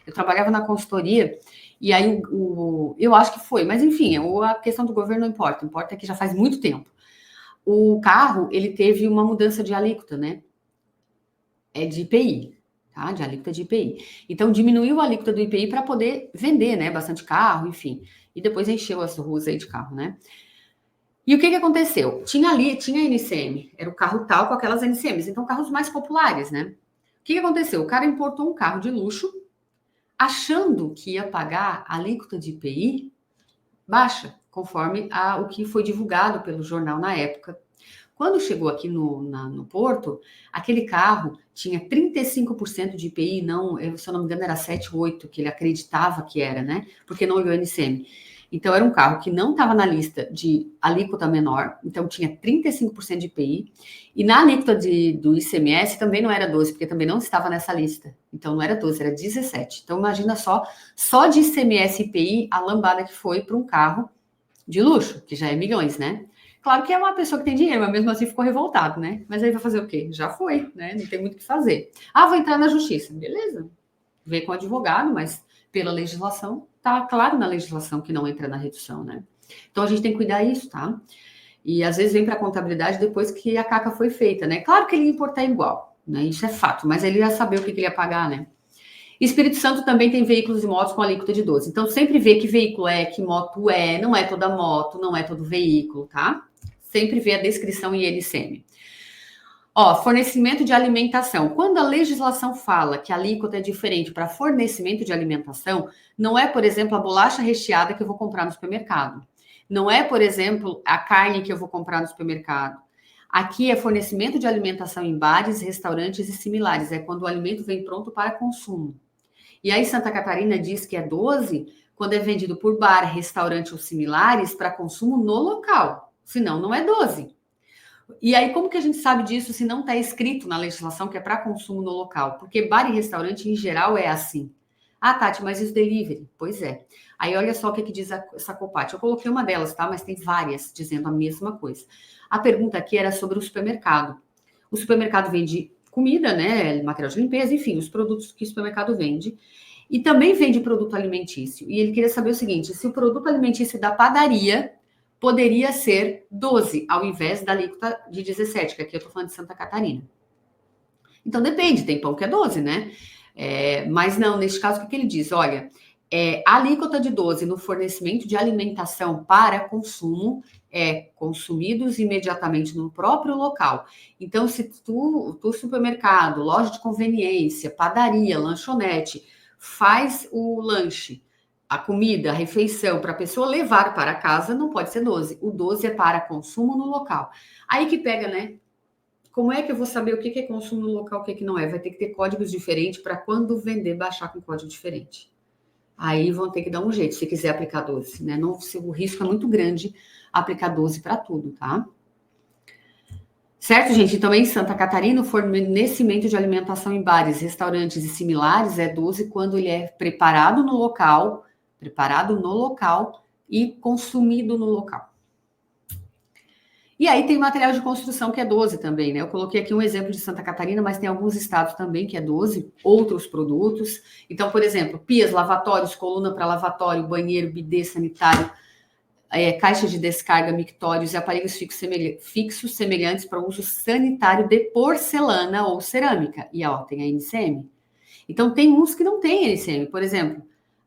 Eu trabalhava na consultoria e aí eu acho que foi, mas enfim, a questão do governo não importa, importa que já faz muito tempo. O carro, ele teve uma mudança de alíquota, né? É de IPI, tá? De alíquota de IPI. Então, diminuiu a alíquota do IPI para poder vender, né? Bastante carro, enfim. E depois encheu as ruas aí de carro, né? E o que aconteceu? Tinha NCM, era o carro tal com aquelas NCMs, então carros mais populares, né? O que aconteceu? O cara importou um carro de luxo, achando que ia pagar a alíquota de IPI baixa, conforme o que foi divulgado pelo jornal na época. Quando chegou aqui no Porto, aquele carro tinha 35% de IPI, não, se eu não me engano era 7, 8, que ele acreditava que era, né? Porque não olhou NCM. Então, era um carro que não estava na lista de alíquota menor, então tinha 35% de IPI, e na alíquota do ICMS também não era 12, porque também não estava nessa lista. Então, não era 12, era 17. Então, imagina só de ICMS e IPI, a lambada que foi para um carro de luxo, que já é milhões, né? Claro que é uma pessoa que tem dinheiro, mas mesmo assim ficou revoltado, né? Mas aí vai fazer o quê? Já foi, né? Não tem muito o que fazer. Ah, vou entrar na justiça. Beleza. Vê com o advogado, mas pela legislação, tá claro na legislação que não entra na redução, né? Então a gente tem que cuidar disso, tá? E às vezes vem para a contabilidade depois que a caca foi feita, né? Claro que ele ia importar igual, né? Isso é fato, mas ele ia saber o que ele ia pagar, né? Espírito Santo também tem veículos e motos com alíquota de 12. Então sempre vê que veículo é, que moto é, não é toda moto, não é todo veículo, tá? Sempre vê a descrição em NCM. Ó, fornecimento de alimentação. Quando a legislação fala que a alíquota é diferente para fornecimento de alimentação, não é, por exemplo, a bolacha recheada que eu vou comprar no supermercado. Não é, por exemplo, a carne que eu vou comprar no supermercado. Aqui é fornecimento de alimentação em bares, restaurantes e similares. É quando o alimento vem pronto para consumo. E aí Santa Catarina diz que é 12 quando é vendido por bar, restaurante ou similares para consumo no local. Senão, não é 12. E aí, como que a gente sabe disso se não está escrito na legislação que é para consumo no local? Porque bar e restaurante, em geral, é assim. Ah, Tati, mas isso delivery? Pois é. Aí, olha só o que diz essa Copat. Eu coloquei uma delas, tá? Mas tem várias dizendo a mesma coisa. A pergunta aqui era sobre o supermercado. O supermercado vende comida, né? Material de limpeza, enfim, os produtos que o supermercado vende. E também vende produto alimentício. E ele queria saber o seguinte, se o produto alimentício da padaria poderia ser 12, ao invés da alíquota de 17, que aqui eu estou falando de Santa Catarina. Então, depende, tem pão que é 12, né? Mas não, neste caso, o que ele diz? Olha, a alíquota de 12 no fornecimento de alimentação para consumo é consumidos imediatamente no próprio local. Então, se tu supermercado, loja de conveniência, padaria, lanchonete, faz o lanche, a comida, a refeição para a pessoa levar para casa, não pode ser 12. O 12 é para consumo no local. Aí que pega, né? Como é que eu vou saber o que é consumo no local, o que não é? Vai ter que ter códigos diferentes para quando vender, baixar com código diferente. Aí vão ter que dar um jeito, se quiser aplicar 12, né? Não, o risco é muito grande aplicar 12 para tudo, tá? Certo, gente? Então, em Santa Catarina, o fornecimento de alimentação em bares, restaurantes e similares é 12 quando ele é preparado no local e consumido no local. E aí tem material de construção que é 12 também, né? Eu coloquei aqui um exemplo de Santa Catarina, mas tem alguns estados também que é 12, outros produtos. Então, por exemplo, pias, lavatórios, coluna para lavatório, banheiro, bidê sanitário, caixa de descarga, mictórios e aparelhos fixos semelhantes para uso sanitário de porcelana ou cerâmica. E ó, tem a NCM. Então, tem uns que não tem NCM. Por exemplo,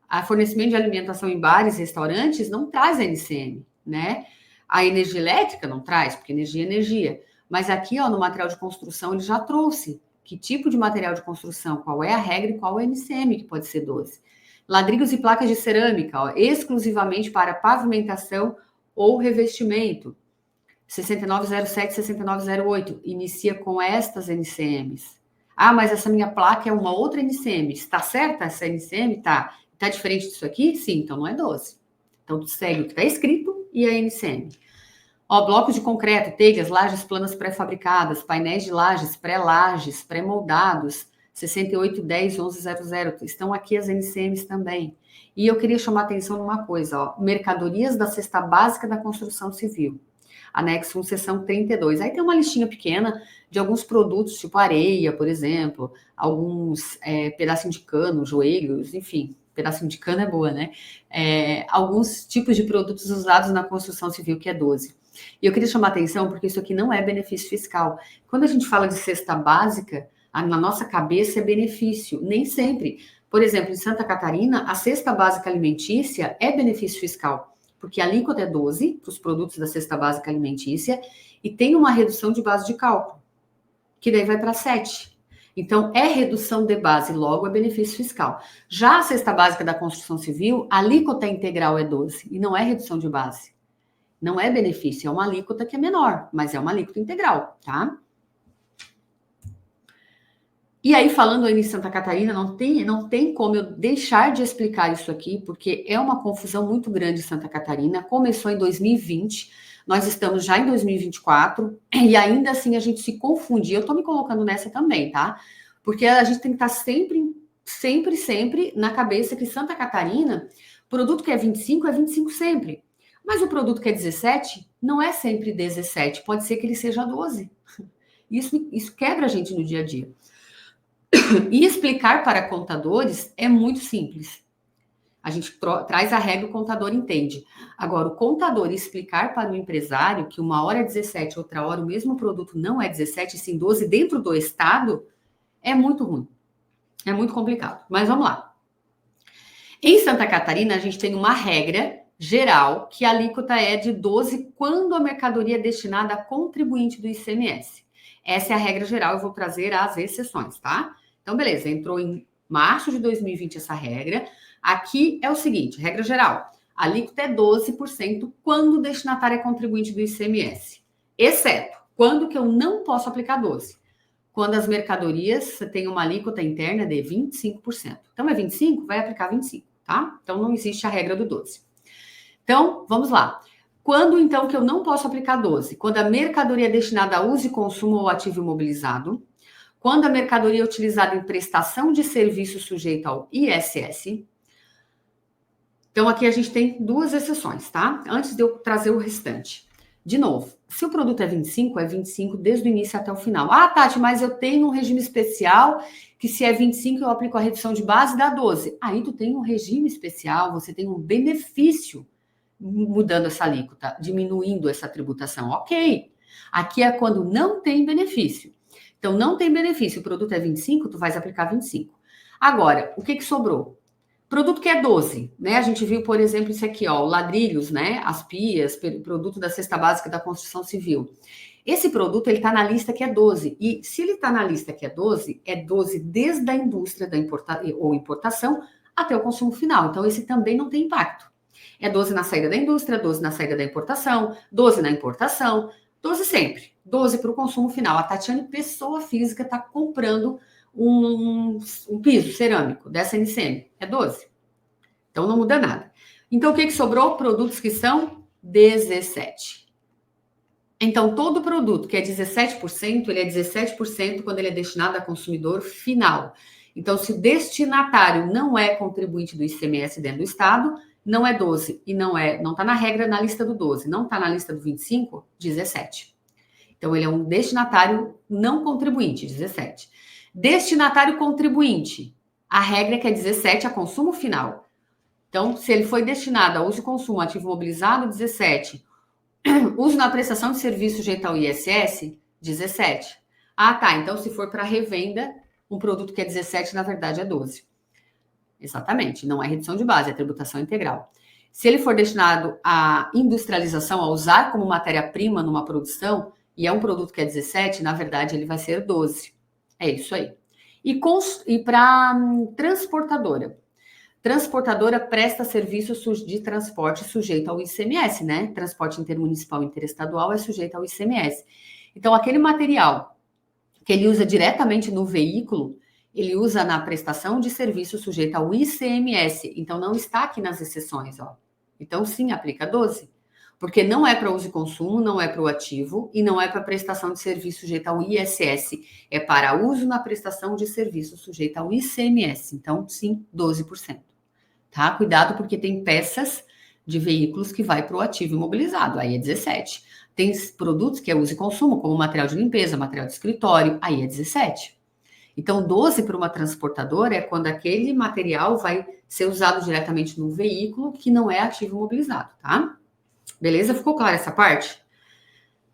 a fornecimento de alimentação em bares e restaurantes não traz NCM, né? A energia elétrica não traz, porque energia é energia. Mas aqui, ó, no material de construção, ele já trouxe que tipo de material de construção, qual é a regra e qual é a NCM, que pode ser 12. Ladrilhos e placas de cerâmica, ó, exclusivamente para pavimentação ou revestimento. 6907, 6908, inicia com estas NCMs. Ah, mas essa minha placa é uma outra NCM. Está certa essa NCM? Tá. Está diferente disso aqui? Sim, então não é 12. Então, tu segue o que está escrito e a NCM. Ó, blocos de concreto, telhas, lajes planas pré-fabricadas, painéis de lajes, pré-lajes, pré-moldados, 6810-1100. Estão aqui as NCMs também. E eu queria chamar a atenção numa coisa, ó, mercadorias da cesta básica da construção civil. Anexo 1, seção 32. Aí tem uma listinha pequena de alguns produtos, tipo areia, por exemplo, alguns pedacinhos de cano, joelhos, enfim, pedacinho de cano é boa, né? Alguns tipos de produtos usados na construção civil, que é 12. E eu queria chamar a atenção porque isso aqui não é benefício fiscal. Quando a gente fala de cesta básica, na nossa cabeça é benefício, nem sempre. Por exemplo, em Santa Catarina, a cesta básica alimentícia é benefício fiscal, porque a alíquota é 12 para os produtos da cesta básica alimentícia e tem uma redução de base de cálculo, que daí vai para 7. Então, é redução de base, logo é benefício fiscal. Já a cesta básica da construção civil, a alíquota integral é 12 e não é redução de base. Não é benefício, é uma alíquota que é menor, mas é uma alíquota integral, tá? E aí, falando aí em Santa Catarina, não tem como eu deixar de explicar isso aqui, porque é uma confusão muito grande em Santa Catarina. Começou em 2020, nós estamos já em 2024, e ainda assim a gente se confunde. Eu tô me colocando nessa também, tá? Porque a gente tem que estar sempre na cabeça que Santa Catarina, produto que é 25 é 25 sempre. Mas o produto que é 17 não é sempre 17, pode ser que ele seja 12. Isso quebra a gente no dia a dia. E explicar para contadores é muito simples. A gente traz a regra, o contador entende. Agora, o contador explicar para o empresário que uma hora é 17, outra hora o mesmo produto não é 17, sim 12 dentro do estado, é muito ruim. É muito complicado. Mas vamos lá. Em Santa Catarina, a gente tem uma regra geral que a alíquota é de 12 quando a mercadoria é destinada a contribuinte do ICMS. Essa é a regra geral, eu vou trazer as exceções, tá? Então, beleza, entrou em março de 2020 essa regra. Aqui é o seguinte, regra geral, a alíquota é 12% quando o destinatário é contribuinte do ICMS, exceto quando que eu não posso aplicar 12%. Quando as mercadorias têm uma alíquota interna de 25%. Então, é 25%, vai aplicar 25%, tá? Então, não existe a regra do 12%. Então, vamos lá. Quando, então, que eu não posso aplicar 12%? Quando a mercadoria é destinada a uso e consumo ou ativo imobilizado, quando a mercadoria é utilizada em prestação de serviço sujeito ao ISS. Então, aqui a gente tem duas exceções, tá? Antes de eu trazer o restante. De novo, se o produto é 25 desde o início até o final. Ah, Tati, mas eu tenho um regime especial que se é 25 eu aplico a redução de base, dá 12. Aí tu tem um regime especial, você tem um benefício mudando essa alíquota, diminuindo essa tributação. Ok. Aqui é quando não tem benefício. Então, não tem benefício, o produto é 25, tu vais aplicar 25. Agora, o que sobrou? Produto que é 12, né? A gente viu, por exemplo, isso aqui, ó, ladrilhos, né? As pias, produto da cesta básica da construção civil. Esse produto, ele tá na lista que é 12. E se ele tá na lista que é 12 desde a indústria da importação até o consumo final. Então, esse também não tem impacto. É 12 na saída da indústria, 12 na saída da importação, 12 na importação, 12 sempre. 12 para o consumo final. A Tatiane, pessoa física, está comprando um piso cerâmico dessa NCM. É 12. Então, não muda nada. Então, o que sobrou? Produtos que são 17. Então, todo produto que é 17%, ele é 17% quando ele é destinado a consumidor final. Então, se o destinatário não é contribuinte do ICMS dentro do estado, não é 12 e não está na regra na lista do 12, não está na lista do 25, 17. Então, ele é um destinatário não contribuinte, 17. Destinatário contribuinte, a regra é que é 17 a consumo final. Então, se ele foi destinado a uso e consumo, ativo mobilizado, 17. Uso na prestação de serviço sujeito ao ISS, 17. Ah, tá. Então, se for para revenda, um produto que é 17, na verdade, é 12. Exatamente. Não é redução de base, é tributação integral. Se ele for destinado à industrialização, a usar como matéria-prima numa produção, e é um produto que é 17, na verdade, ele vai ser 12. É isso aí. E para transportadora. Transportadora presta serviço de transporte sujeito ao ICMS, né? Transporte intermunicipal e interestadual é sujeito ao ICMS. Então, aquele material que ele usa diretamente no veículo, ele usa na prestação de serviço sujeito ao ICMS. Então, não está aqui nas exceções, ó. Então, sim, aplica 12. Porque não é para uso e consumo, não é para o ativo e não é para prestação de serviço sujeito ao ISS. É para uso na prestação de serviço sujeito ao ICMS. Então, sim, 12%. Tá? Cuidado, porque tem peças de veículos que vai para o ativo imobilizado, aí é 17. Tem produtos que é uso e consumo, como material de limpeza, material de escritório, aí é 17. Então, 12 para uma transportadora é quando aquele material vai ser usado diretamente no veículo que não é ativo imobilizado, tá? Beleza? Ficou clara essa parte?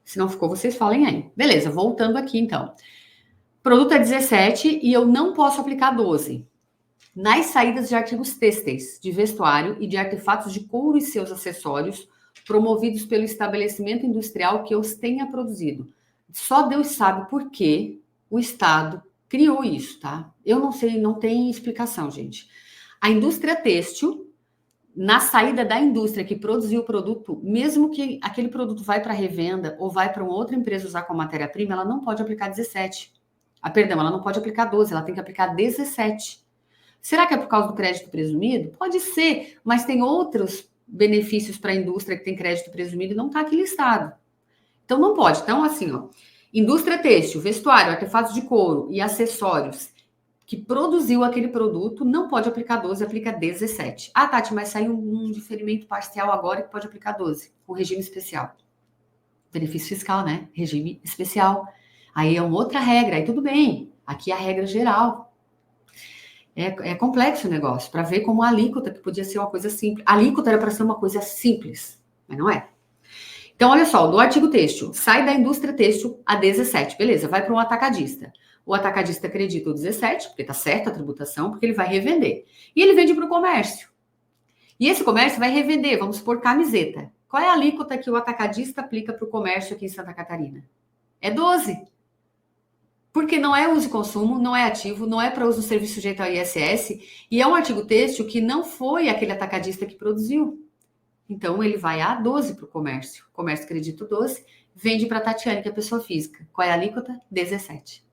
Se não ficou, vocês falem aí. Beleza, voltando aqui então. Produto é 17 e eu não posso aplicar 12. Nas saídas de artigos têxteis, de vestuário e de artefatos de couro e seus acessórios, promovidos pelo estabelecimento industrial que os tenha produzido. Só Deus sabe por que o Estado criou isso, tá? Eu não sei, não tem explicação, gente. A indústria têxtil, na saída da indústria que produziu o produto, mesmo que aquele produto vai para revenda ou vai para uma outra empresa usar como matéria-prima, ela não pode aplicar 17. Perdão, ela não pode aplicar 12, ela tem que aplicar 17. Será que é por causa do crédito presumido? Pode ser, mas tem outros benefícios para a indústria que tem crédito presumido e não está aqui listado. Então, não pode. Então, assim, ó, indústria têxtil, vestuário, artefatos de couro e acessórios que produziu aquele produto, não pode aplicar 12, aplica 17. Ah, Tati, mas saiu um diferimento parcial agora que pode aplicar 12, com regime especial. Benefício fiscal, né? Regime especial. Aí é uma outra regra, aí tudo bem. Aqui é a regra geral. É complexo o negócio, para ver como a alíquota, que podia ser uma coisa simples. A alíquota era para ser uma coisa simples, mas não é. Então, olha só, do artigo têxtil, sai da indústria têxtil a 17, beleza, vai para um atacadista. O atacadista acredita o 17, porque está certa a tributação, porque ele vai revender. E ele vende para o comércio. E esse comércio vai revender, vamos supor, camiseta. Qual é a alíquota que o atacadista aplica para o comércio aqui em Santa Catarina? É 12. Porque não é uso e consumo, não é ativo, não é para uso do serviço sujeito ao ISS, e é um artigo têxtil que não foi aquele atacadista que produziu. Então, ele vai a 12 para o comércio. O comércio acredita 12, vende para a Tatiane, que é pessoa física. Qual é a alíquota? 17.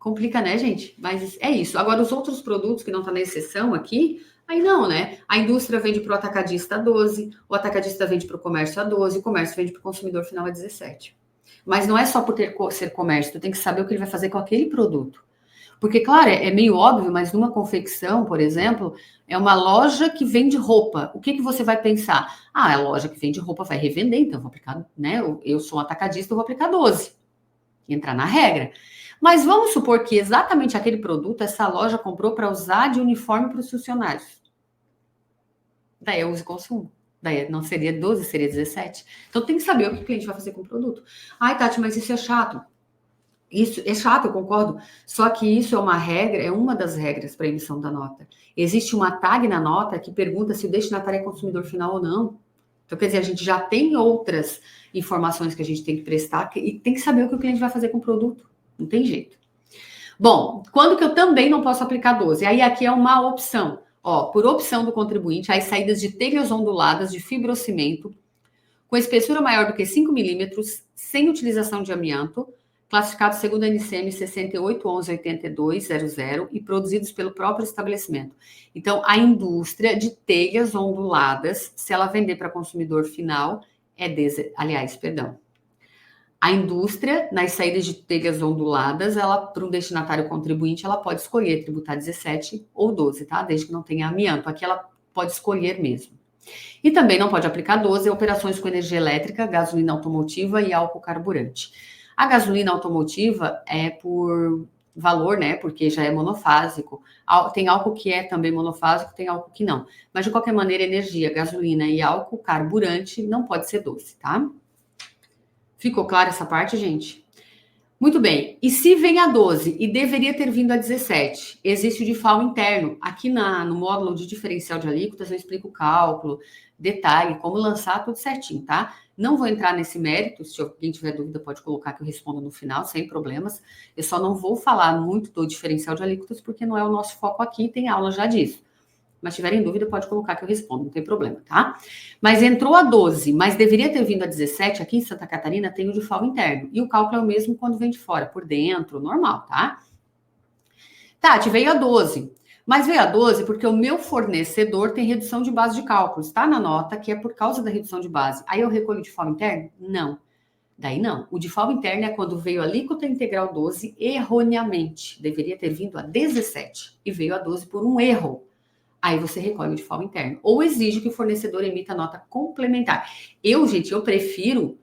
Complica, né, gente? Mas é isso. Agora, os outros produtos que não estão na exceção aqui, aí não, né? A indústria vende para o atacadista a 12, o atacadista vende para o comércio a 12, o comércio vende para o consumidor final a 17. Mas não é só por ser comércio, tu tem que saber o que ele vai fazer com aquele produto. Porque, claro, é meio óbvio, mas numa confecção, por exemplo, é uma loja que vende roupa. O que você vai pensar? Ah, a loja que vende roupa vai revender, então vou aplicar, né? Eu sou um atacadista, eu vou aplicar 12. Entrar na regra. Mas vamos supor que exatamente aquele produto essa loja comprou para usar de uniforme para os funcionários. Daí é uso e consumo. Daí não seria 12, seria 17. Então tem que saber o que o cliente vai fazer com o produto. Ai, Tati, mas isso é chato. Isso é chato, eu concordo. Só que isso é uma regra, é uma das regras para a emissão da nota. Existe uma tag na nota que pergunta se o destinatário é consumidor final ou não. Então, quer dizer, a gente já tem outras informações que a gente tem que prestar e tem que saber o que o cliente vai fazer com o produto. Não tem jeito. Bom, quando que eu também não posso aplicar 12? Aí aqui é uma opção. Ó, por opção do contribuinte, as saídas de telhas onduladas de fibrocimento com espessura maior do que 5 milímetros, sem utilização de amianto, classificados segundo a NCM 68118200 e produzidos pelo próprio estabelecimento. Então, a indústria de telhas onduladas, se ela vender para consumidor final, a indústria, nas saídas de telhas onduladas, ela, para um destinatário contribuinte, ela pode escolher tributar 17 ou 12, tá? Desde que não tenha amianto. Aqui ela pode escolher mesmo. E também não pode aplicar 12 operações com energia elétrica, gasolina automotiva e álcool carburante. A gasolina automotiva é por valor, né? Porque já é monofásico. Tem álcool que é também monofásico, tem álcool que não. Mas, de qualquer maneira, energia, gasolina e álcool carburante não pode ser doce, tá? Ficou claro essa parte, gente? Muito bem. E se vem a 12 e deveria ter vindo a 17? Existe o DIFAL interno. Aqui no módulo de diferencial de alíquotas eu explico o cálculo, detalhe, como lançar tudo certinho, tá? Não vou entrar nesse mérito, se alguém tiver dúvida pode colocar que eu respondo no final, sem problemas. Eu só não vou falar muito do diferencial de alíquotas porque não é o nosso foco aqui, tem aula já disso. Mas se tiverem dúvida, pode colocar que eu respondo, não tem problema, tá? Mas entrou a 12, mas deveria ter vindo a 17, aqui em Santa Catarina tem o DIFAL interno. E o cálculo é o mesmo quando vem de fora, por dentro, normal, tá? Tati, veio a 12. Mas veio a 12 porque o meu fornecedor tem redução de base de cálculos. Está na nota que é por causa da redução de base. Aí eu recolho o DIFAL interno? Não. Daí não. O DIFAL interno é quando veio a alíquota integral 12 erroneamente. Deveria ter vindo a 17 e veio a 12 por um erro. Aí você recolhe o DIFAL interno. Ou exige que o fornecedor emita nota complementar. Gente, eu prefiro,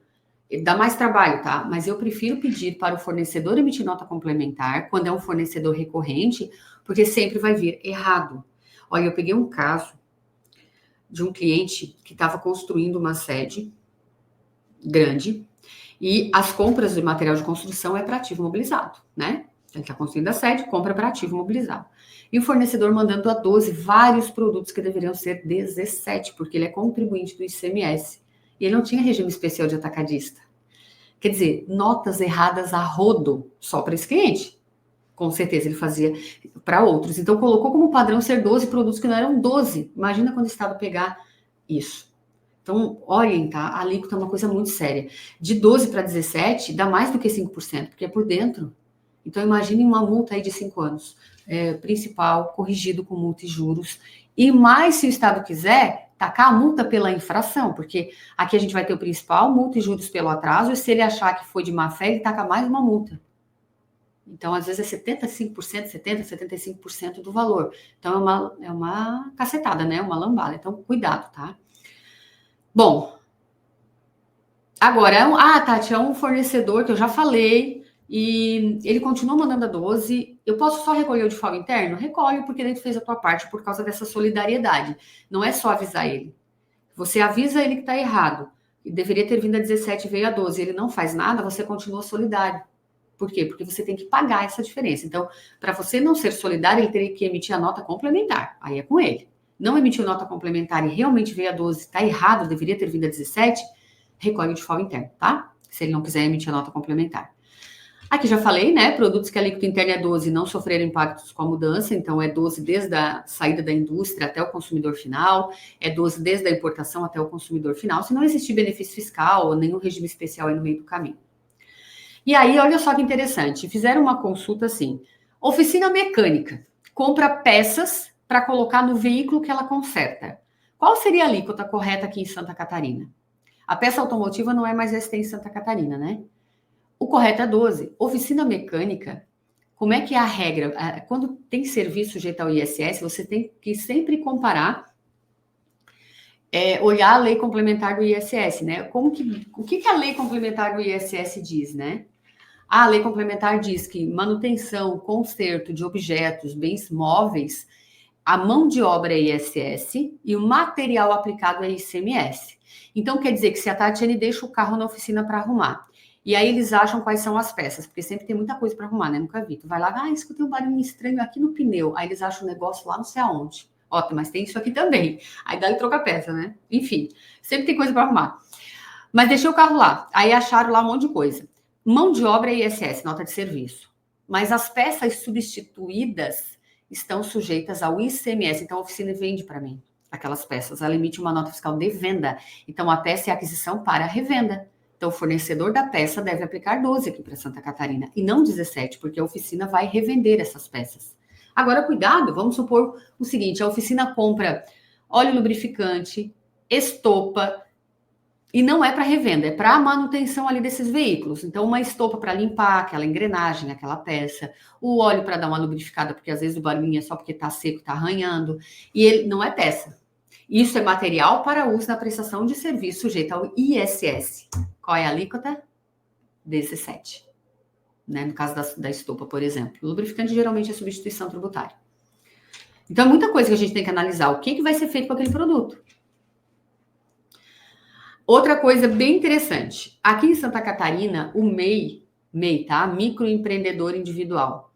dá mais trabalho, tá? Mas eu prefiro pedir para o fornecedor emitir nota complementar quando é um fornecedor recorrente, porque sempre vai vir errado. Olha, eu peguei um caso de um cliente que estava construindo uma sede grande e as compras de material de construção é para ativo mobilizado, né? Ele está construindo a sede, compra para ativo mobilizado. E o fornecedor mandando a 12 vários produtos que deveriam ser 17, porque ele é contribuinte do ICMS. E ele não tinha regime especial de atacadista. Quer dizer, notas erradas a rodo só para esse cliente. Com certeza ele fazia para outros. Então colocou como padrão ser 12 produtos que não eram 12. Imagina quando o Estado pegar isso. Então, olhem, tá? A alíquota é uma coisa muito séria. De 12 para 17 dá mais do que 5%, porque é por dentro. Então, imagine uma multa aí de 5 anos. Principal, corrigido com multa e juros. E mais, se o Estado quiser, tacar a multa pela infração, porque aqui a gente vai ter o principal, multa e juros pelo atraso, e se ele achar que foi de má fé, ele taca mais uma multa. Então, às vezes é 75%, 70%, 75% do valor. Então, é uma cacetada, né? Uma lambada. Então, cuidado, tá? Bom, agora, Tati, é um fornecedor que eu já falei, e ele continua mandando a 12. Eu posso só recolher o DIFAL interno? Recolhe, porque daí tu fez a tua parte por causa dessa solidariedade. Não é só avisar ele. Você avisa ele que está errado. E deveria ter vindo a 17 e veio a 12. Ele não faz nada, você continua solidário. Por quê? Porque você tem que pagar essa diferença. Então, para você não ser solidário, ele teria que emitir a nota complementar. Aí é com ele. Não emitiu nota complementar e realmente veio a 12, está errado, deveria ter vindo a 17, recolhe o DIFAL interno, tá? Se ele não quiser emitir a nota complementar. Aqui já falei, né? Produtos que a alíquota interna é 12 não sofreram impactos com a mudança, então é 12 desde a saída da indústria até o consumidor final, é 12 desde a importação até o consumidor final, se não existir benefício fiscal ou nenhum regime especial aí no meio do caminho. E aí, olha só que interessante, fizeram uma consulta assim, oficina mecânica, compra peças para colocar no veículo que ela conserta. Qual seria a alíquota correta aqui em Santa Catarina? A peça automotiva não é mais ST em Santa Catarina, né? O correto é 12. Oficina mecânica, como é que é a regra? Quando tem serviço sujeito ao ISS, você tem que sempre comparar, olhar a lei complementar do ISS, né? O que a lei complementar do ISS diz, né? A lei complementar diz que manutenção, conserto de objetos, bens móveis, a mão de obra é ISS e o material aplicado é ICMS. Então, quer dizer que se a Tatiane deixa o carro na oficina para arrumar, e aí eles acham quais são as peças, porque sempre tem muita coisa para arrumar, né? Nunca vi. Tu vai lá, escutei um barulho estranho aqui no pneu. Aí eles acham um negócio lá não sei aonde. Ó, mas tem isso aqui também. Aí dá e troca a peça, né? Enfim, sempre tem coisa para arrumar. Mas deixei o carro lá. Aí acharam lá um monte de coisa. Mão de obra é ISS, nota de serviço. Mas as peças substituídas estão sujeitas ao ICMS. Então a oficina vende para mim aquelas peças. Ela emite uma nota fiscal de venda. Então a peça é aquisição para revenda. Então, o fornecedor da peça deve aplicar 12 aqui para Santa Catarina e não 17, porque a oficina vai revender essas peças. Agora, cuidado, vamos supor o seguinte, a oficina compra óleo lubrificante, estopa, e não é para revenda, é para a manutenção ali desses veículos. Então, uma estopa para limpar aquela engrenagem, aquela peça, o óleo para dar uma lubrificada, porque às vezes o barulhinho é só porque está seco, está arranhando, e ele não é peça. Isso é material para uso na prestação de serviço sujeito ao ISS. Qual é a alíquota? 17. né? No caso da estopa, por exemplo. O lubrificante geralmente é substituição tributária. Então, é muita coisa que a gente tem que analisar. O que vai ser feito com aquele produto? Outra coisa bem interessante. Aqui em Santa Catarina, o MEI, tá? Microempreendedor individual.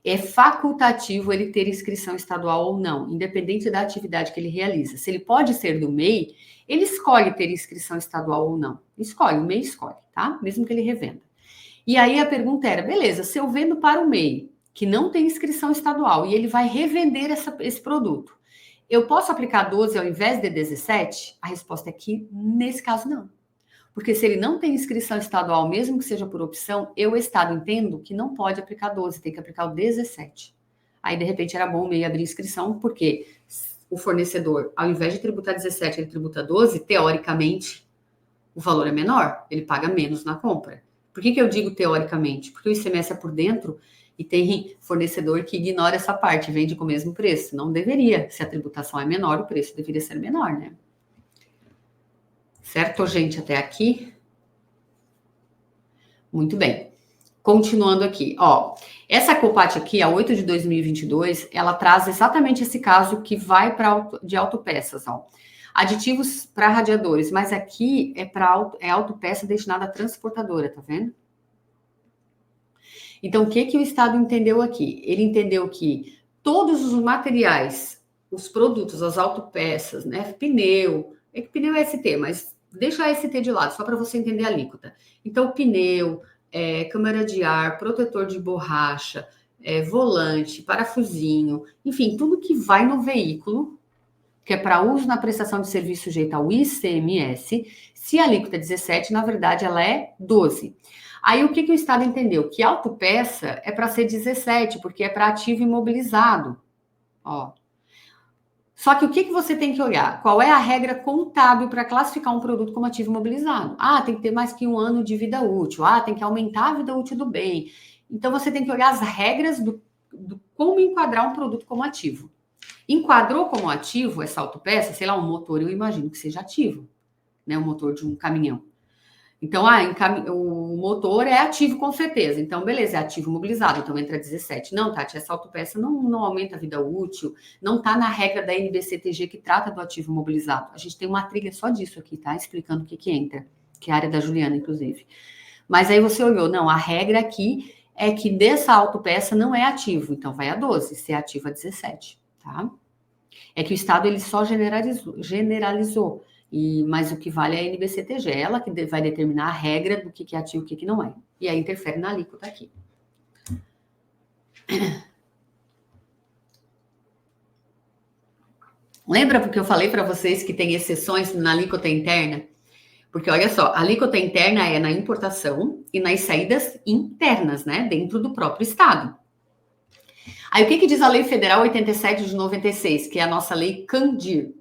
É facultativo ele ter inscrição estadual ou não, independente da atividade que ele realiza. Se ele pode ser do MEI, ele escolhe ter inscrição estadual ou não. Escolhe, o MEI escolhe, tá? Mesmo que ele revenda. E aí a pergunta era, beleza, se eu vendo para o MEI, que não tem inscrição estadual, e ele vai revender esse produto, eu posso aplicar 12 ao invés de 17? A resposta é que, nesse caso, não. Porque se ele não tem inscrição estadual, mesmo que seja por opção, eu, Estado, entendo que não pode aplicar 12, tem que aplicar o 17. Aí, de repente, era bom o MEI abrir inscrição, porque o fornecedor, ao invés de tributar 17, ele tributa 12, teoricamente, o valor é menor, ele paga menos na compra. Por que eu digo teoricamente? Porque o ICMS é por dentro e tem fornecedor que ignora essa parte, vende com o mesmo preço. Não deveria. Se a tributação é menor, o preço deveria ser menor, né? Certo, gente? Até aqui? Muito bem. Continuando aqui, ó. Essa COPAT aqui, a 8 de 2022, ela traz exatamente esse caso que vai para de autopeças, ó. Aditivos para radiadores, mas aqui é autopeça destinada à transportadora, tá vendo? Então, o que o Estado entendeu aqui? Ele entendeu que todos os materiais, os produtos, as autopeças, né? Pneu, é que pneu é ST, mas deixa a ST de lado, só para você entender a alíquota. Então, pneu, câmara de ar, protetor de borracha, volante, parafusinho, enfim, tudo que vai no veículo, que é para uso na prestação de serviço sujeita ao ICMS, se a alíquota é 17, na verdade, ela é 12. Aí, o que o Estado entendeu? Que autopeça é para ser 17, porque é para ativo imobilizado. Ó. Só que o que você tem que olhar? Qual é a regra contábil para classificar um produto como ativo imobilizado? Ah, tem que ter mais que 1 ano de vida útil. Ah, tem que aumentar a vida útil do bem. Então, você tem que olhar as regras do como enquadrar um produto como ativo. Enquadrou como ativo essa autopeça, sei lá, um motor, eu imagino que seja ativo, né? Um motor de um caminhão. Então, o motor é ativo com certeza. Então, beleza, é ativo mobilizado, então entra 17. Não, Tati, essa autopeça não aumenta a vida útil, não está na regra da NBCTG que trata do ativo mobilizado. A gente tem uma trilha só disso aqui, tá? Explicando o que entra, que é a área da Juliana, inclusive. Mas aí você olhou, não, a regra aqui é que dessa autopeça não é ativo, então vai a 12, se é ativo a 17, tá? É que o Estado, ele só generalizou. Mas o que vale é a NBCTG, ela que vai determinar a regra do que é ativo e o que não é. E aí interfere na alíquota aqui. Lembra porque eu falei para vocês que tem exceções na alíquota interna? Porque olha só, a alíquota interna é na importação e nas saídas internas, né? Dentro do próprio Estado. Aí o que diz a Lei Federal 87 de 96, que é a nossa lei Candir?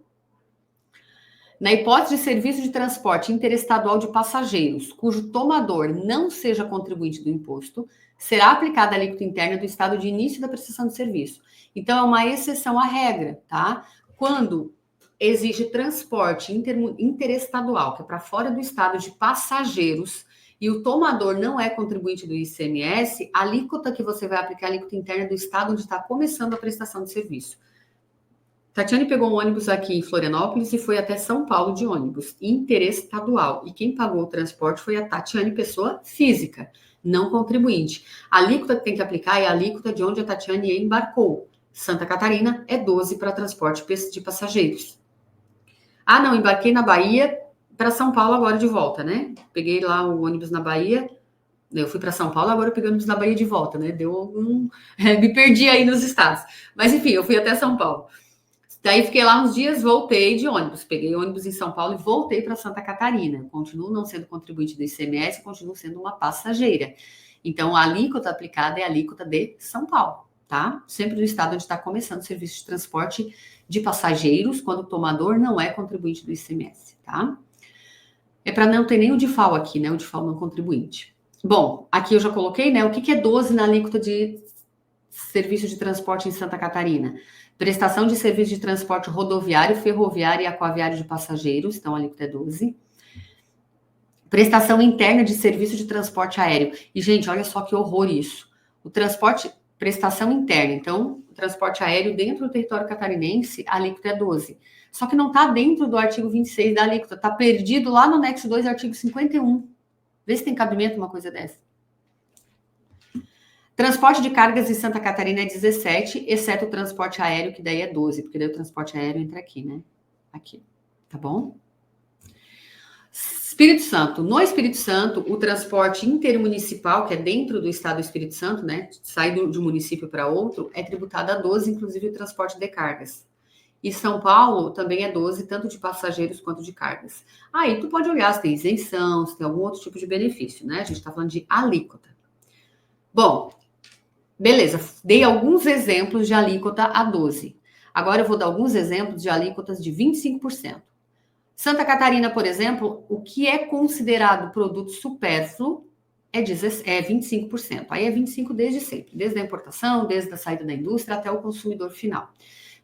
Na hipótese de serviço de transporte interestadual de passageiros, cujo tomador não seja contribuinte do imposto, será aplicada a alíquota interna do estado de início da prestação de serviço. Então, é uma exceção à regra, tá? Quando exige transporte interestadual, que é para fora do estado de passageiros, e o tomador não é contribuinte do ICMS, a alíquota que você vai aplicar é a alíquota interna do estado onde está começando a prestação de serviço. Tatiane pegou um ônibus aqui em Florianópolis e foi até São Paulo de ônibus, interestadual. E quem pagou o transporte foi a Tatiane, pessoa física, não contribuinte. A alíquota que tem que aplicar é a alíquota de onde a Tatiane embarcou. Santa Catarina é 12 para transporte de passageiros. Ah, não, embarquei na Bahia para São Paulo agora de volta, né? Peguei lá o ônibus na Bahia. Eu fui para São Paulo, agora eu peguei o ônibus na Bahia de volta, né? Me perdi aí nos estados. Mas enfim, eu fui até São Paulo. Daí fiquei lá uns dias, voltei de ônibus. Peguei ônibus em São Paulo e voltei para Santa Catarina. Continuo não sendo contribuinte do ICMS, continuo sendo uma passageira. Então, a alíquota aplicada é a alíquota de São Paulo, tá? Sempre no estado onde está começando o serviço de transporte de passageiros, quando o tomador não é contribuinte do ICMS, tá? É para não ter nem o DIFAL aqui, né? O DIFAL não contribuinte. Bom, aqui eu já coloquei, né? O que é 12 na alíquota de serviço de transporte em Santa Catarina? Prestação de serviço de transporte rodoviário, ferroviário e aquaviário de passageiros, então a alíquota é 12. Prestação interna de serviço de transporte aéreo. E, gente, olha só que horror isso. O transporte, prestação interna. Então, o transporte aéreo dentro do território catarinense, a alíquota é 12. Só que não está dentro do artigo 26 da alíquota, está perdido lá no anexo 2, artigo 51. Vê se tem cabimento uma coisa dessa. Transporte de cargas em Santa Catarina é 17, exceto o transporte aéreo, que daí é 12, porque daí o transporte aéreo entra aqui, né? Aqui, tá bom? Espírito Santo. No Espírito Santo, o transporte intermunicipal, que é dentro do estado do Espírito Santo, né? Sai de um município para outro, é tributado a 12, inclusive o transporte de cargas. E São Paulo também é 12, tanto de passageiros quanto de cargas. Aí tu pode olhar se tem isenção, se tem algum outro tipo de benefício, né? A gente está falando de alíquota. Bom, beleza, dei alguns exemplos de alíquota a 12. Agora eu vou dar alguns exemplos de alíquotas de 25%. Santa Catarina, por exemplo, o que é considerado produto supérfluo é 25%. Aí é 25% desde sempre, desde a importação, desde a saída da indústria até o consumidor final.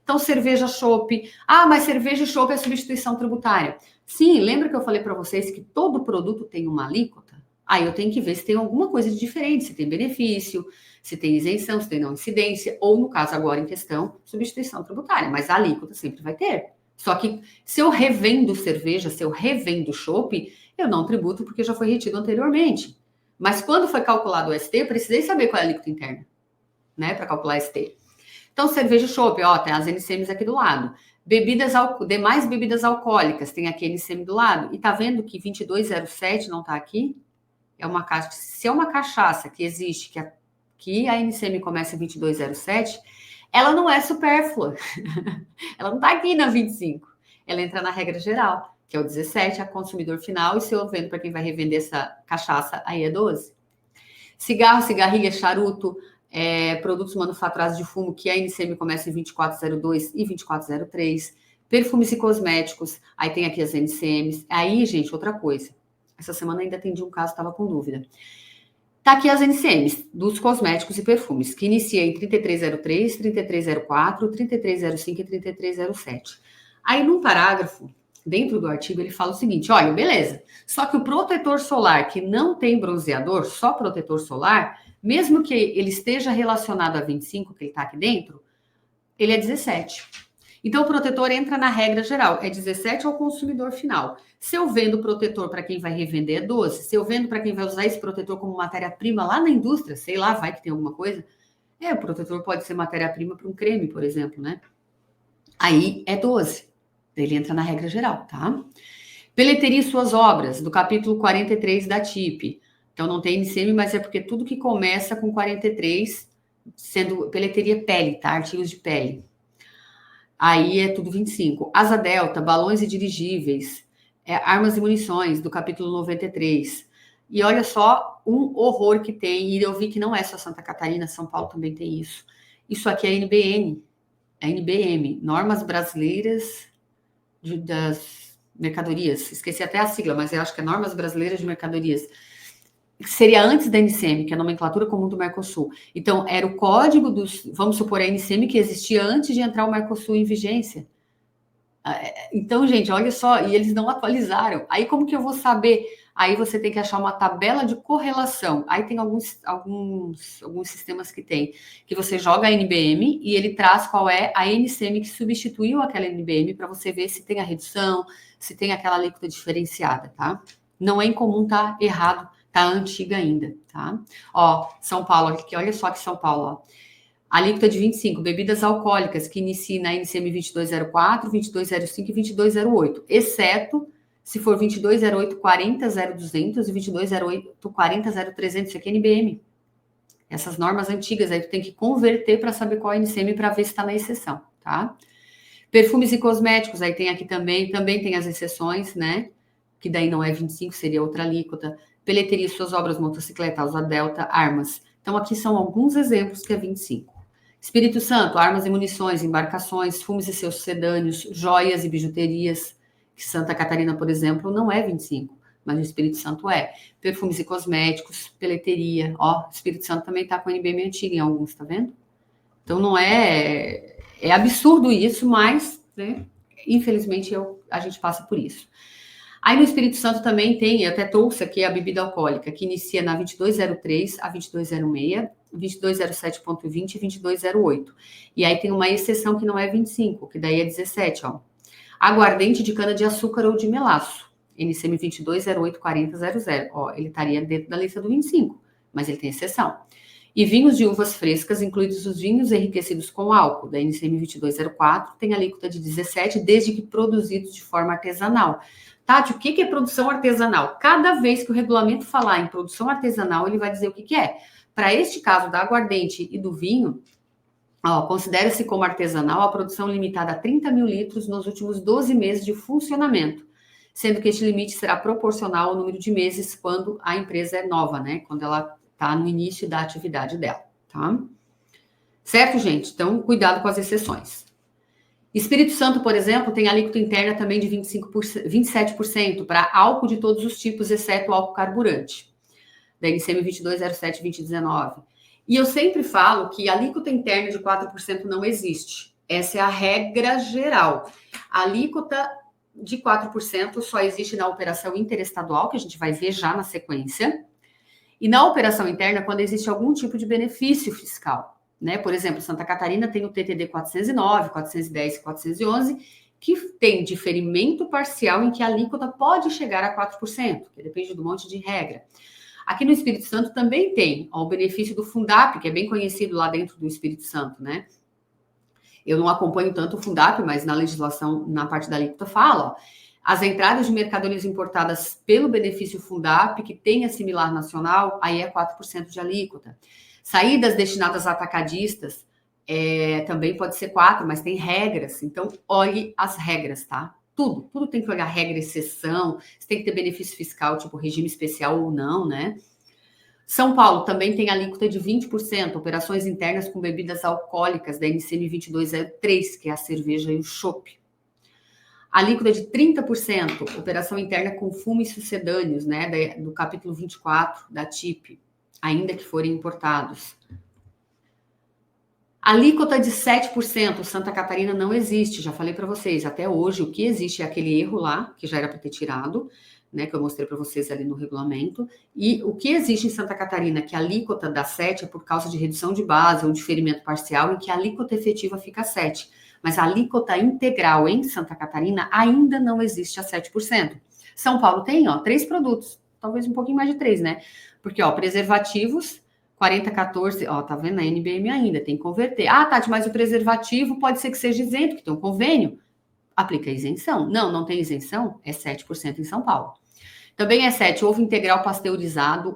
Então, cerveja chopp. Ah, mas cerveja e chopp é substituição tributária. Sim, lembra que eu falei para vocês que todo produto tem uma alíquota? Aí eu tenho que ver se tem alguma coisa de diferente, se tem benefício, se tem isenção, se tem não incidência, ou no caso agora em questão, substituição tributária. Mas a alíquota sempre vai ter. Só que se eu revendo cerveja, se eu revendo chopp, eu não tributo porque já foi retido anteriormente. Mas quando foi calculado o ST, eu precisei saber qual é a alíquota interna, né, para calcular ST. Então, cerveja chopp, ó, tem as NCMs aqui do lado. Demais bebidas alcoólicas, tem aqui NCM do lado. E tá vendo que 2207 não tá aqui? Se é uma cachaça que existe, que a NCM começa em 2207, ela não é supérflua. Ela não tá aqui na 25. Ela entra na regra geral, que é o 17, a consumidor final, e se eu vendo para quem vai revender essa cachaça, aí é 12. Cigarro, cigarrilha, charuto, produtos manufaturados de fumo, que a NCM começa em 2402 e 2403, perfumes e cosméticos, aí tem aqui as NCMs. Aí, gente, outra coisa. Essa semana ainda atendi um caso, estava com dúvida. Tá aqui as NCMs dos cosméticos e perfumes, que inicia em 3303, 3304, 3305 e 3307. Aí, num parágrafo, dentro do artigo, ele fala o seguinte, olha, beleza, só que o protetor solar que não tem bronzeador, só protetor solar, mesmo que ele esteja relacionado a 25, que ele está aqui dentro, ele é 17. Então, o protetor entra na regra geral, é 17 ao consumidor final. Se eu vendo protetor para quem vai revender, é 12. Se eu vendo para quem vai usar esse protetor como matéria-prima lá na indústria, sei lá, vai que tem alguma coisa, o protetor pode ser matéria-prima para um creme, por exemplo, né? Aí é 12. Ele entra na regra geral, tá? Peleteria e suas obras, do capítulo 43 da TIP. Então, não tem NCM, mas é porque tudo que começa com 43, sendo peleteria pele, tá? Artigos de pele. Aí é tudo 25. Asa delta, balões e dirigíveis, armas e munições, do capítulo 93. E olha só um horror que tem, e eu vi que não é só Santa Catarina, São Paulo também tem isso. Isso aqui é NBM, Normas Brasileiras das Mercadorias. Esqueci até a sigla, mas eu acho que é Normas Brasileiras de Mercadorias. Seria antes da NCM, que é a nomenclatura comum do Mercosul. Então, era o código vamos supor, a NCM que existia antes de entrar o Mercosul em vigência. Então, gente, olha só, e eles não atualizaram. Aí, como que eu vou saber? Aí você tem que achar uma tabela de correlação. Aí tem alguns sistemas que você joga a NBM e ele traz qual é a NCM que substituiu aquela NBM para você ver se tem a redução, se tem aquela alíquota diferenciada, tá? Não é incomum tá errado, tá antiga ainda, tá? Ó, São Paulo, aqui, olha só que São Paulo, ó. Alíquota de 25, bebidas alcoólicas, que inicia na NCM 2204, 2205 e 2208, exceto se for 2208, 40.0200 e 2208, 40.0300, isso aqui é NBM. Essas normas antigas aí tu tem que converter para saber qual é a NCM para ver se está na exceção, tá? Perfumes e cosméticos, aí tem aqui também tem as exceções, né? Que daí não é 25, seria outra alíquota. Peleteria, suas obras, motocicleta, asa delta, armas. Então aqui são alguns exemplos que é 25. Espírito Santo, armas e munições, embarcações, fumes e seus sedâneos, joias e bijuterias, que Santa Catarina, por exemplo, não é 25, mas o Espírito Santo é. Perfumes e cosméticos, peleteria, ó, o Espírito Santo também tá com NBM antiga em alguns, tá vendo? Então não é absurdo isso, mas, né, infelizmente a gente passa por isso. Aí no Espírito Santo também tem, eu até trouxe aqui a bebida alcoólica, que inicia na 2203 a 2206, 2207.20 e 2208. E aí tem uma exceção que não é 25, que daí é 17, ó. Aguardente de cana-de-açúcar ou de melaço, NCM 22084000. Ó, ele estaria dentro da lista do 25, mas ele tem exceção. E vinhos de uvas frescas, incluídos os vinhos enriquecidos com álcool, da NCM 2204, tem alíquota de 17, desde que produzidos de forma artesanal. Tati, o que é produção artesanal? Cada vez que o regulamento falar em produção artesanal, ele vai dizer o que é. Para este caso da aguardente e do vinho, considera-se como artesanal a produção limitada a 30 mil litros nos últimos 12 meses de funcionamento, sendo que este limite será proporcional ao número de meses quando a empresa é nova, né? Quando ela está no início da atividade dela, tá? Certo, gente? Então, cuidado com as exceções. Espírito Santo, por exemplo, tem alíquota interna também de 27% para álcool de todos os tipos, exceto álcool carburante, da NCM 2207-2019. E eu sempre falo que a alíquota interna de 4% não existe. Essa é a regra geral. A alíquota de 4% só existe na operação interestadual, que a gente vai ver já na sequência, e na operação interna, quando existe algum tipo de benefício fiscal. Né? Por exemplo, Santa Catarina tem o TTD 409, 410 e 411, que tem diferimento parcial em que a alíquota pode chegar a 4%, que depende de um monte de regra. Aqui no Espírito Santo também tem o benefício do Fundap, que é bem conhecido lá dentro do Espírito Santo, né? Eu não acompanho tanto o Fundap, mas na legislação, na parte da alíquota fala, as entradas de mercadorias importadas pelo benefício Fundap, que tem a similar nacional, aí é 4% de alíquota. Saídas destinadas a atacadistas, também pode ser 4%, mas tem regras. Então, olhe as regras, tá? Tudo tem que olhar regra, exceção, se tem que ter benefício fiscal, tipo regime especial ou não, né? São Paulo também tem alíquota de 20%, operações internas com bebidas alcoólicas, da NCM 2203, que é a cerveja e o chopp. Alíquota de 30%, operação interna com fumo e sucedâneos, né, do capítulo 24 da TIP, ainda que forem importados. Alíquota de 7%, Santa Catarina não existe, já falei para vocês, até hoje o que existe é aquele erro lá, que já era para ter tirado, né, que eu mostrei para vocês ali no regulamento, e o que existe em Santa Catarina, que a alíquota dá 7 é por causa de redução de base ou diferimento parcial, em que a alíquota efetiva fica 7, mas a alíquota integral em Santa Catarina ainda não existe a 7%. São Paulo tem, 3 produtos, talvez um pouquinho mais de 3, né, porque, preservativos, 4014, tá vendo? A NBM ainda tem que converter. Ah, Tati, mas o preservativo pode ser que seja isento, que tem um convênio. Aplica isenção. Não tem isenção, é 7% em São Paulo. Também é 7, ovo integral pasteurizado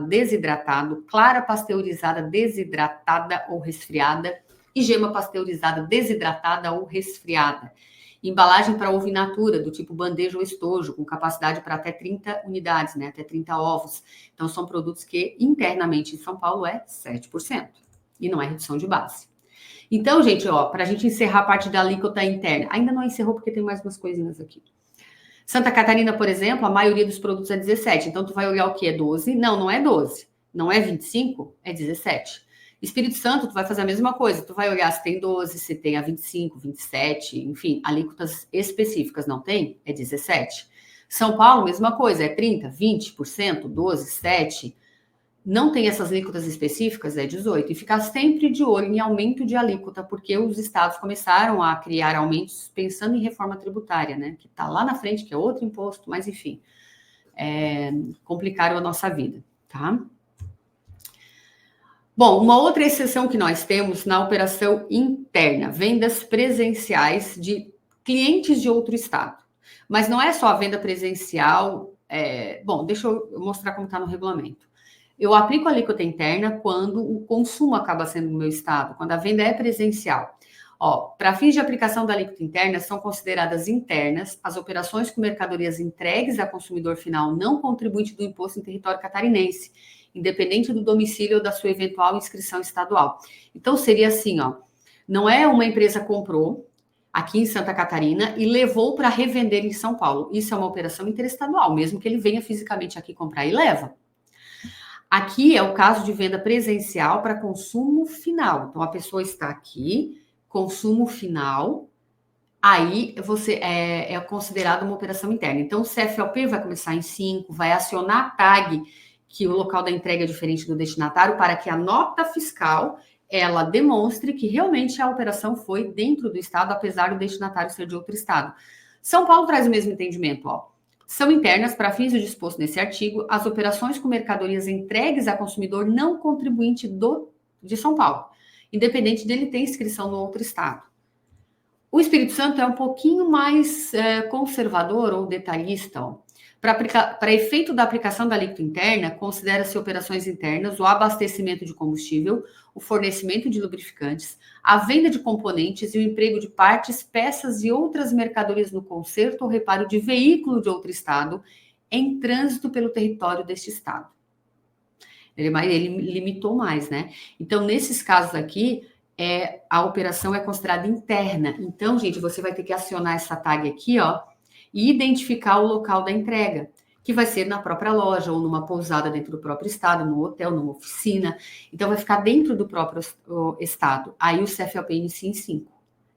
desidratado, clara pasteurizada desidratada ou resfriada e gema pasteurizada desidratada ou resfriada. Embalagem para ovo in natura, do tipo bandeja ou estojo, com capacidade para até 30 unidades, né? Até 30 ovos. Então, são produtos que internamente em São Paulo é 7%. E não é redução de base. Então, gente, para a gente encerrar a parte da alíquota interna, ainda não encerrou porque tem mais umas coisinhas aqui. Santa Catarina, por exemplo, a maioria dos produtos é 17. Então, tu vai olhar o que é 12? Não é 12. Não é 25? É 17. Espírito Santo, tu vai fazer a mesma coisa. Tu vai olhar se tem 12, se tem a 25, 27, enfim, alíquotas específicas. Não tem? É 17. São Paulo, mesma coisa. É 30, 20%, 12, 7%. Não tem essas alíquotas específicas, é 18%. E ficar sempre de olho em aumento de alíquota, porque os estados começaram a criar aumentos pensando em reforma tributária, né? Que está lá na frente, que é outro imposto, mas enfim, complicaram a nossa vida, tá? Bom, uma outra exceção que nós temos na operação interna, vendas presenciais de clientes de outro estado. Mas não é só a venda presencial. Bom, deixa eu mostrar como está no regulamento. Eu aplico a alíquota interna quando o consumo acaba sendo no meu estado, quando a venda é presencial. Para fins de aplicação da alíquota interna, são consideradas internas as operações com mercadorias entregues a consumidor final não contribuinte do imposto em território catarinense, independente do domicílio ou da sua eventual inscrição estadual. Então, seria assim, não é uma empresa comprou aqui em Santa Catarina e levou para revender em São Paulo. Isso é uma operação interestadual, mesmo que ele venha fisicamente aqui comprar e leva. Aqui é o caso de venda presencial para consumo final. Então, a pessoa está aqui, consumo final, aí você é considerado uma operação interna. Então, o CFOP vai começar em 5, vai acionar a tag, que o local da entrega é diferente do destinatário, para que a nota fiscal ela demonstre que realmente a operação foi dentro do estado, apesar do destinatário ser de outro estado. São Paulo traz o mesmo entendimento, ó. São internas, para fins do disposto nesse artigo, as operações com mercadorias entregues a consumidor não contribuinte de São Paulo, independente dele ter inscrição no outro estado. O Espírito Santo é um pouquinho mais conservador ou detalhista. Para efeito da aplicação da alíquota interna, considera-se operações internas o abastecimento de combustível, o fornecimento de lubrificantes, a venda de componentes e o emprego de partes, peças e outras mercadorias no conserto ou reparo de veículo de outro estado em trânsito pelo território deste estado. Ele limitou mais, né? Então, nesses casos aqui, a operação é considerada interna. Então, gente, você vai ter que acionar essa tag aqui, ó, e identificar o local da entrega, que vai ser na própria loja ou numa pousada dentro do próprio estado, no hotel, numa oficina. Então, vai ficar dentro do próprio estado. Aí o CFOP inicia em 5.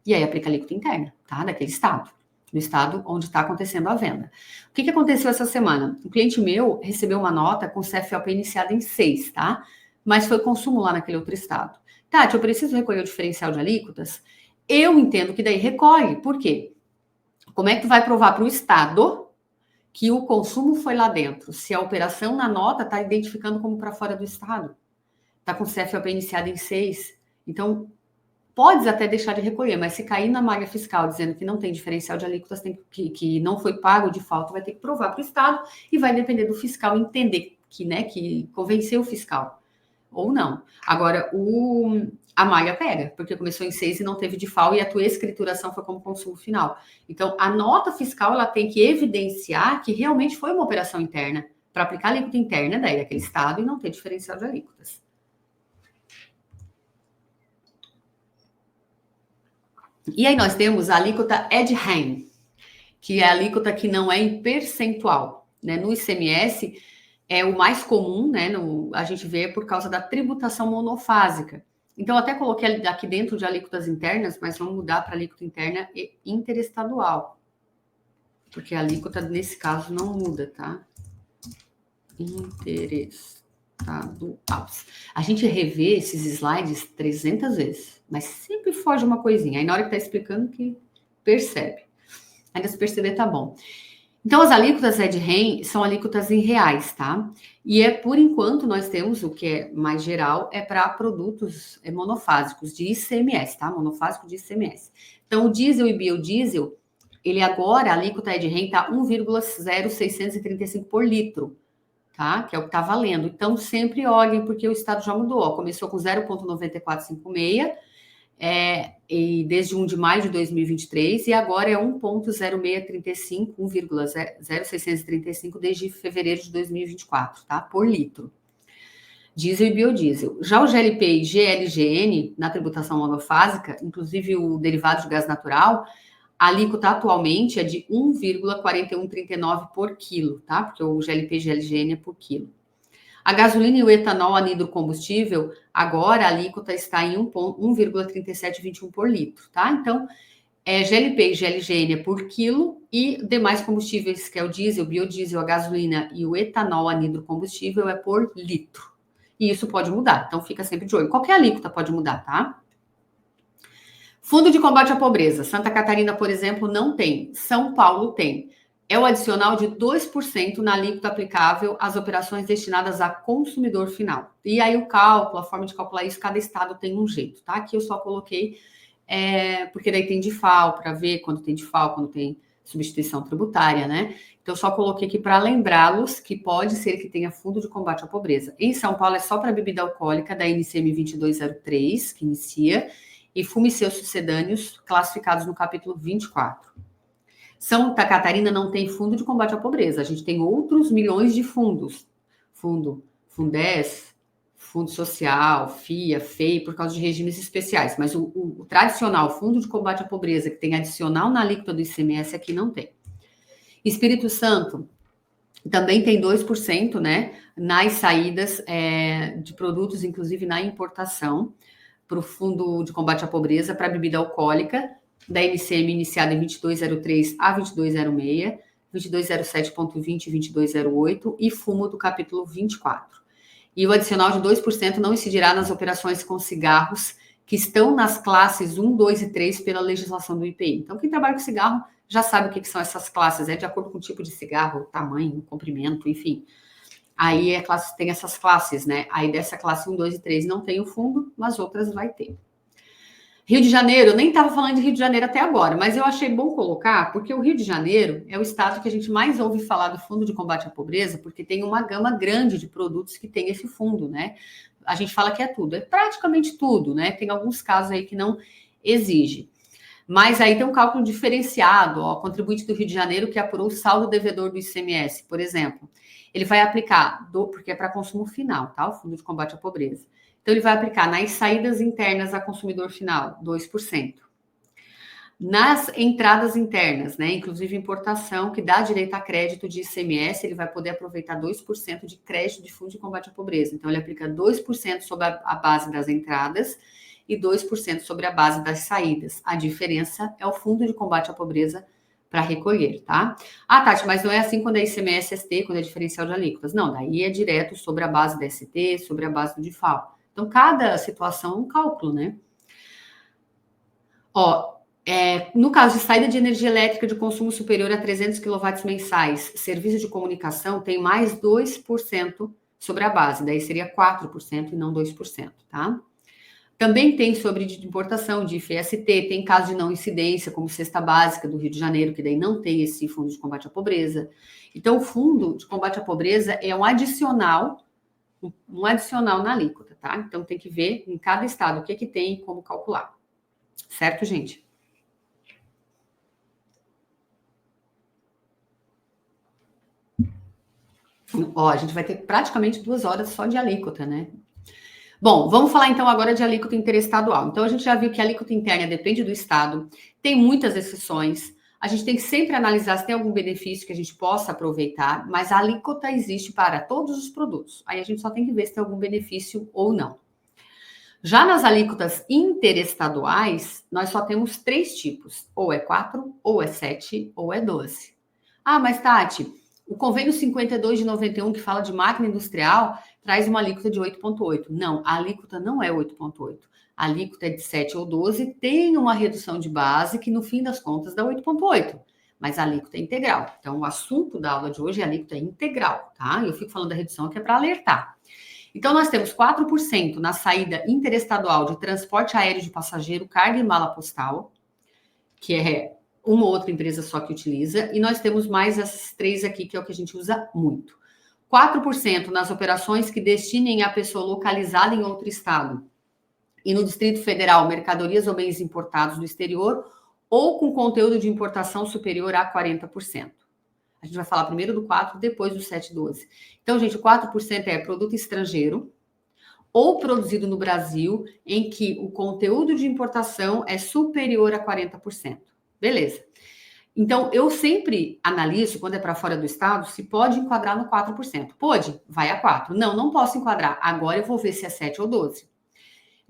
E aí aplica a alíquota interna, tá? Daquele estado, no estado onde está acontecendo a venda. O que aconteceu essa semana? Um cliente meu recebeu uma nota com CFOP iniciada em 6, tá? Mas foi consumo lá naquele outro estado. Tati, eu preciso recolher o diferencial de alíquotas? Eu entendo que daí recolhe. Por quê? Como é que tu vai provar para o Estado que o consumo foi lá dentro? Se a operação na nota está identificando como para fora do Estado. Está com CFOP iniciado em 6. Então, podes até deixar de recolher, mas se cair na malha fiscal dizendo que não tem diferencial de alíquotas, que não foi pago de falta, vai ter que provar para o Estado e vai depender do fiscal entender que convenceu o fiscal. Ou não. Agora, a malha pega, porque começou em 6 e não teve de FAO e a tua escrituração foi como consumo final. Então, a nota fiscal ela tem que evidenciar que realmente foi uma operação interna, para aplicar a alíquota interna daí daquele estado e não ter diferencial de alíquotas. E aí nós temos a alíquota Edheim, que é a alíquota que não é em percentual, né? No ICMS, é o mais comum, né? A gente vê por causa da tributação monofásica. Então, eu até coloquei aqui dentro de alíquotas internas, mas vamos mudar para alíquota interna e interestadual. Porque a alíquota, nesse caso, não muda, tá? Interestadual. A gente revê esses slides 300 vezes, mas sempre foge uma coisinha. Aí, na hora que tá explicando, que percebe. Ainda se perceber, tá bom. Então, as alíquotas Edheim são alíquotas em reais, tá? E por enquanto, nós temos o que é mais geral, para produtos monofásicos de ICMS, tá? Monofásico de ICMS. Então, o diesel e biodiesel, ele agora, a alíquota Edheim tá 1,0635 por litro, tá? Que é o que tá valendo. Então, sempre olhem, porque o estado já mudou, ó. Começou com 0,9456, e desde 1 de maio de 2023, e agora é 1,0635, 1,0635 desde fevereiro de 2024, tá? Por litro. Diesel e biodiesel. Já o GLP e GLGN, na tributação monofásica, inclusive o derivado de gás natural, a alíquota atualmente é de 1,4139 por quilo, tá? Porque o GLP e GLGN é por quilo. A gasolina e o etanol anidro combustível, agora a alíquota está em 1,3721 por litro, tá? Então, GLP e GLGN é por quilo e demais combustíveis, que é o diesel, biodiesel, a gasolina e o etanol anidro combustível é por litro. E isso pode mudar, então fica sempre de olho. Qualquer alíquota pode mudar, tá? Fundo de combate à pobreza. Santa Catarina, por exemplo, não tem. São Paulo tem. É o adicional de 2% na alíquota aplicável às operações destinadas a consumidor final. E aí o cálculo, a forma de calcular isso, cada estado tem um jeito, tá? Aqui eu só coloquei, porque daí tem DIFAL, para ver quando tem DIFAL, quando tem substituição tributária, né? Então, eu só coloquei aqui para lembrá-los que pode ser que tenha fundo de combate à pobreza. Em São Paulo é só para bebida alcoólica, da NCM 2203, que inicia, e fume seus sucedâneos, classificados no capítulo 24. Santa Catarina não tem fundo de combate à pobreza. A gente tem outros milhões de fundos. Fundez, Fundo Social, FIA, FEI, por causa de regimes especiais. Mas o tradicional Fundo de Combate à Pobreza, que tem adicional na alíquota do ICMS, aqui não tem. Espírito Santo também tem 2%, né? Nas saídas de produtos, inclusive na importação, para o Fundo de Combate à Pobreza, para bebida alcoólica, da NCM iniciada em 2203 a 2206, 2207.20 e 2208 e fumo do capítulo 24. E o adicional de 2% não incidirá nas operações com cigarros que estão nas classes 1, 2 e 3 pela legislação do IPI. Então, quem trabalha com cigarro já sabe o que são essas classes, de acordo com o tipo de cigarro, tamanho, comprimento, enfim. Aí tem essas classes, né? Aí dessa classe 1, 2 e 3 não tem o fundo, mas outras vai ter. Rio de Janeiro, eu nem estava falando de Rio de Janeiro até agora, mas eu achei bom colocar, porque o Rio de Janeiro é o estado que a gente mais ouve falar do Fundo de Combate à Pobreza, porque tem uma gama grande de produtos que tem esse fundo, né? A gente fala que é tudo, é praticamente tudo, né? Tem alguns casos aí que não exige. Mas aí tem um cálculo diferenciado, ó, contribuinte do Rio de Janeiro que apurou o saldo devedor do ICMS, por exemplo. Ele vai aplicar, porque é para consumo final, tá? O Fundo de Combate à Pobreza. Então, ele vai aplicar nas saídas internas a consumidor final, 2%. Nas entradas internas, né, inclusive importação, que dá direito a crédito de ICMS, ele vai poder aproveitar 2% de crédito de Fundo de Combate à Pobreza. Então, ele aplica 2% sobre a base das entradas e 2% sobre a base das saídas. A diferença é o Fundo de Combate à Pobreza para recolher, tá? Ah, Tati, mas não é assim quando é ICMS ST, quando é diferencial de alíquotas. Não, daí é direto sobre a base da ST, sobre a base do DIFAL. Então, cada situação é um cálculo, né? Ó, no caso de saída de energia elétrica de consumo superior a 300 kW mensais, serviço de comunicação tem mais 2% sobre a base, daí seria 4% e não 2%, tá? Também tem sobre de importação de IFST, tem caso de não incidência, como cesta básica do Rio de Janeiro, que daí não tem esse fundo de combate à pobreza. Então, o fundo de combate à pobreza é um adicional na alíquota, tá? Então, tem que ver em cada estado o que tem e como calcular. Certo, gente? Ó, a gente vai ter praticamente 2 horas só de alíquota, né? Bom, vamos falar então agora de alíquota interestadual. Então, a gente já viu que a alíquota interna depende do estado, tem muitas exceções, a gente tem que sempre analisar se tem algum benefício que a gente possa aproveitar, mas a alíquota existe para todos os produtos. Aí a gente só tem que ver se tem algum benefício ou não. Já nas alíquotas interestaduais, nós só temos 3 tipos, ou é 4, ou é 7, ou é 12. Ah, mas Tati, o convênio 52 de 91, que fala de máquina industrial, traz uma alíquota de 8,8. Não, a alíquota não é 8,8. A alíquota é de 7 ou 12, tem uma redução de base que, no fim das contas, dá 8,8. Mas a alíquota é integral. Então, o assunto da aula de hoje é a alíquota integral, tá? Eu fico falando da redução que é para alertar. Então, nós temos 4% na saída interestadual de transporte aéreo de passageiro, carga e mala postal, que é uma outra empresa só que utiliza, e nós temos mais essas 3 aqui, que é o que a gente usa muito. 4% nas operações que destinem a pessoa localizada em outro estado, e no Distrito Federal, mercadorias ou bens importados do exterior, ou com conteúdo de importação superior a 40%. A gente vai falar primeiro do 4, depois do 7, 12. Então, gente, o 4% é produto estrangeiro ou produzido no Brasil, em que o conteúdo de importação é superior a 40%. Beleza. Então, eu sempre analiso, quando é para fora do estado, se pode enquadrar no 4%. Pode? Vai a 4%. Não, não posso enquadrar. Agora eu vou ver se é 7 ou 12%.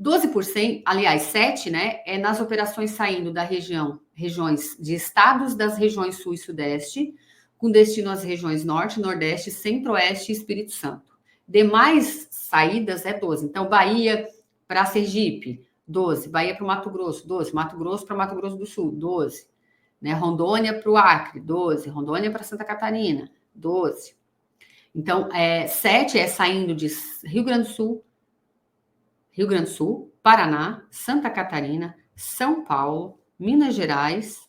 12%, aliás, 7%, né, é nas operações saindo da regiões de estados das regiões Sul e Sudeste, com destino às regiões Norte, Nordeste, Centro-Oeste e Espírito Santo. Demais saídas é 12%. Então, Bahia para Sergipe, 12%. Bahia para o Mato Grosso, 12%. Mato Grosso para Mato Grosso do Sul, 12%. Né? Rondônia para o Acre, 12%. Rondônia para Santa Catarina, 12%. Então, 7% é saindo de Rio Grande do Sul, Paraná, Santa Catarina, São Paulo, Minas Gerais,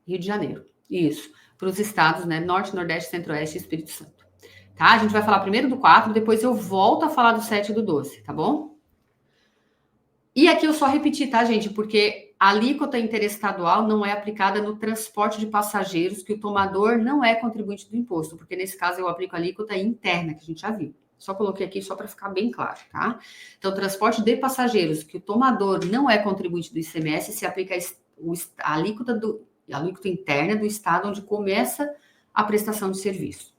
Rio de Janeiro. Isso, para os estados, né? Norte, Nordeste, Centro-Oeste e Espírito Santo. Tá? A gente vai falar primeiro do 4, depois eu volto a falar do 7 e do 12, tá bom? E aqui eu só repeti, tá, gente? Porque a alíquota interestadual não é aplicada no transporte de passageiros, que o tomador não é contribuinte do imposto, porque nesse caso eu aplico a alíquota interna, que a gente já viu. Só coloquei aqui só para ficar bem claro, tá? Então, transporte de passageiros, que o tomador não é contribuinte do ICMS, se aplica a alíquota interna do estado onde começa a prestação de serviço.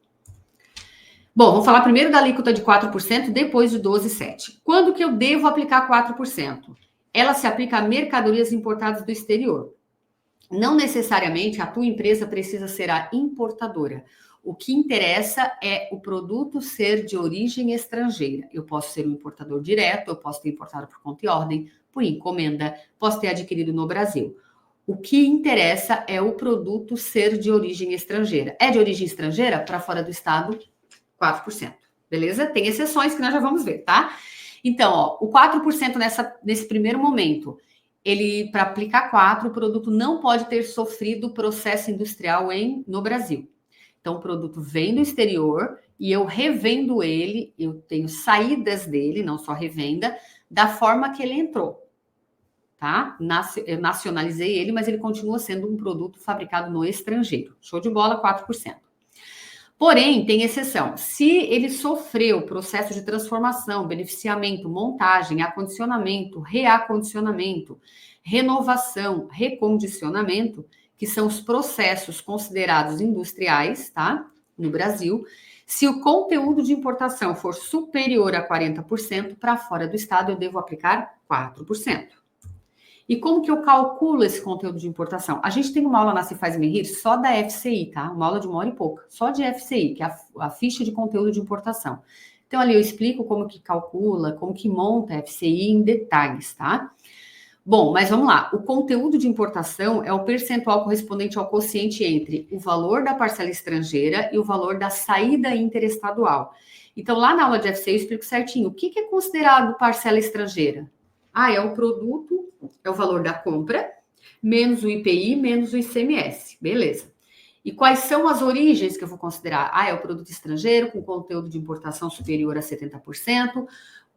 Bom, vamos falar primeiro da alíquota de 4%, depois de 12,7%. Quando que eu devo aplicar 4%? ela se aplica a mercadorias importadas do exterior. Não necessariamente a tua empresa precisa ser a importadora. O que interessa é o produto ser de origem estrangeira. Eu posso ser um importador direto, eu posso ter importado por conta e ordem, por encomenda, posso ter adquirido no Brasil. O que interessa é o produto ser de origem estrangeira. É de origem estrangeira? Para fora do estado, 4%. Beleza? Tem exceções que nós já vamos ver, tá? Então, ó, o 4% nesse primeiro momento, ele, para aplicar 4, o produto não pode ter sofrido processo industrial no Brasil. Então, o produto vem do exterior e eu revendo ele, eu tenho saídas dele, não só revenda, da forma que ele entrou. Tá? Eu nacionalizei ele, mas ele continua sendo um produto fabricado no estrangeiro. Show de bola, 4%. Porém, tem exceção. Se ele sofreu processo de transformação, beneficiamento, montagem, acondicionamento, reacondicionamento, renovação, recondicionamento, que são os processos considerados industriais, tá? No Brasil, se o conteúdo de importação for superior a 40%, para fora do estado eu devo aplicar 4%. E como que eu calculo esse conteúdo de importação? A gente tem uma aula na Cefaz Me Rir só da FCI, tá? Uma aula de 1 hora e pouca, só de FCI, que é a ficha de conteúdo de importação. Então, ali eu explico como que calcula, como que monta a FCI em detalhes, tá? Bom, mas vamos lá. O conteúdo de importação é o percentual correspondente ao quociente entre o valor da parcela estrangeira e o valor da saída interestadual. Então, lá na aula de FCI eu explico certinho o que é considerado parcela estrangeira. É o produto, é o valor da compra, menos o IPI, menos o ICMS. Beleza. E quais são as origens que eu vou considerar? É o produto estrangeiro com conteúdo de importação superior a 70%.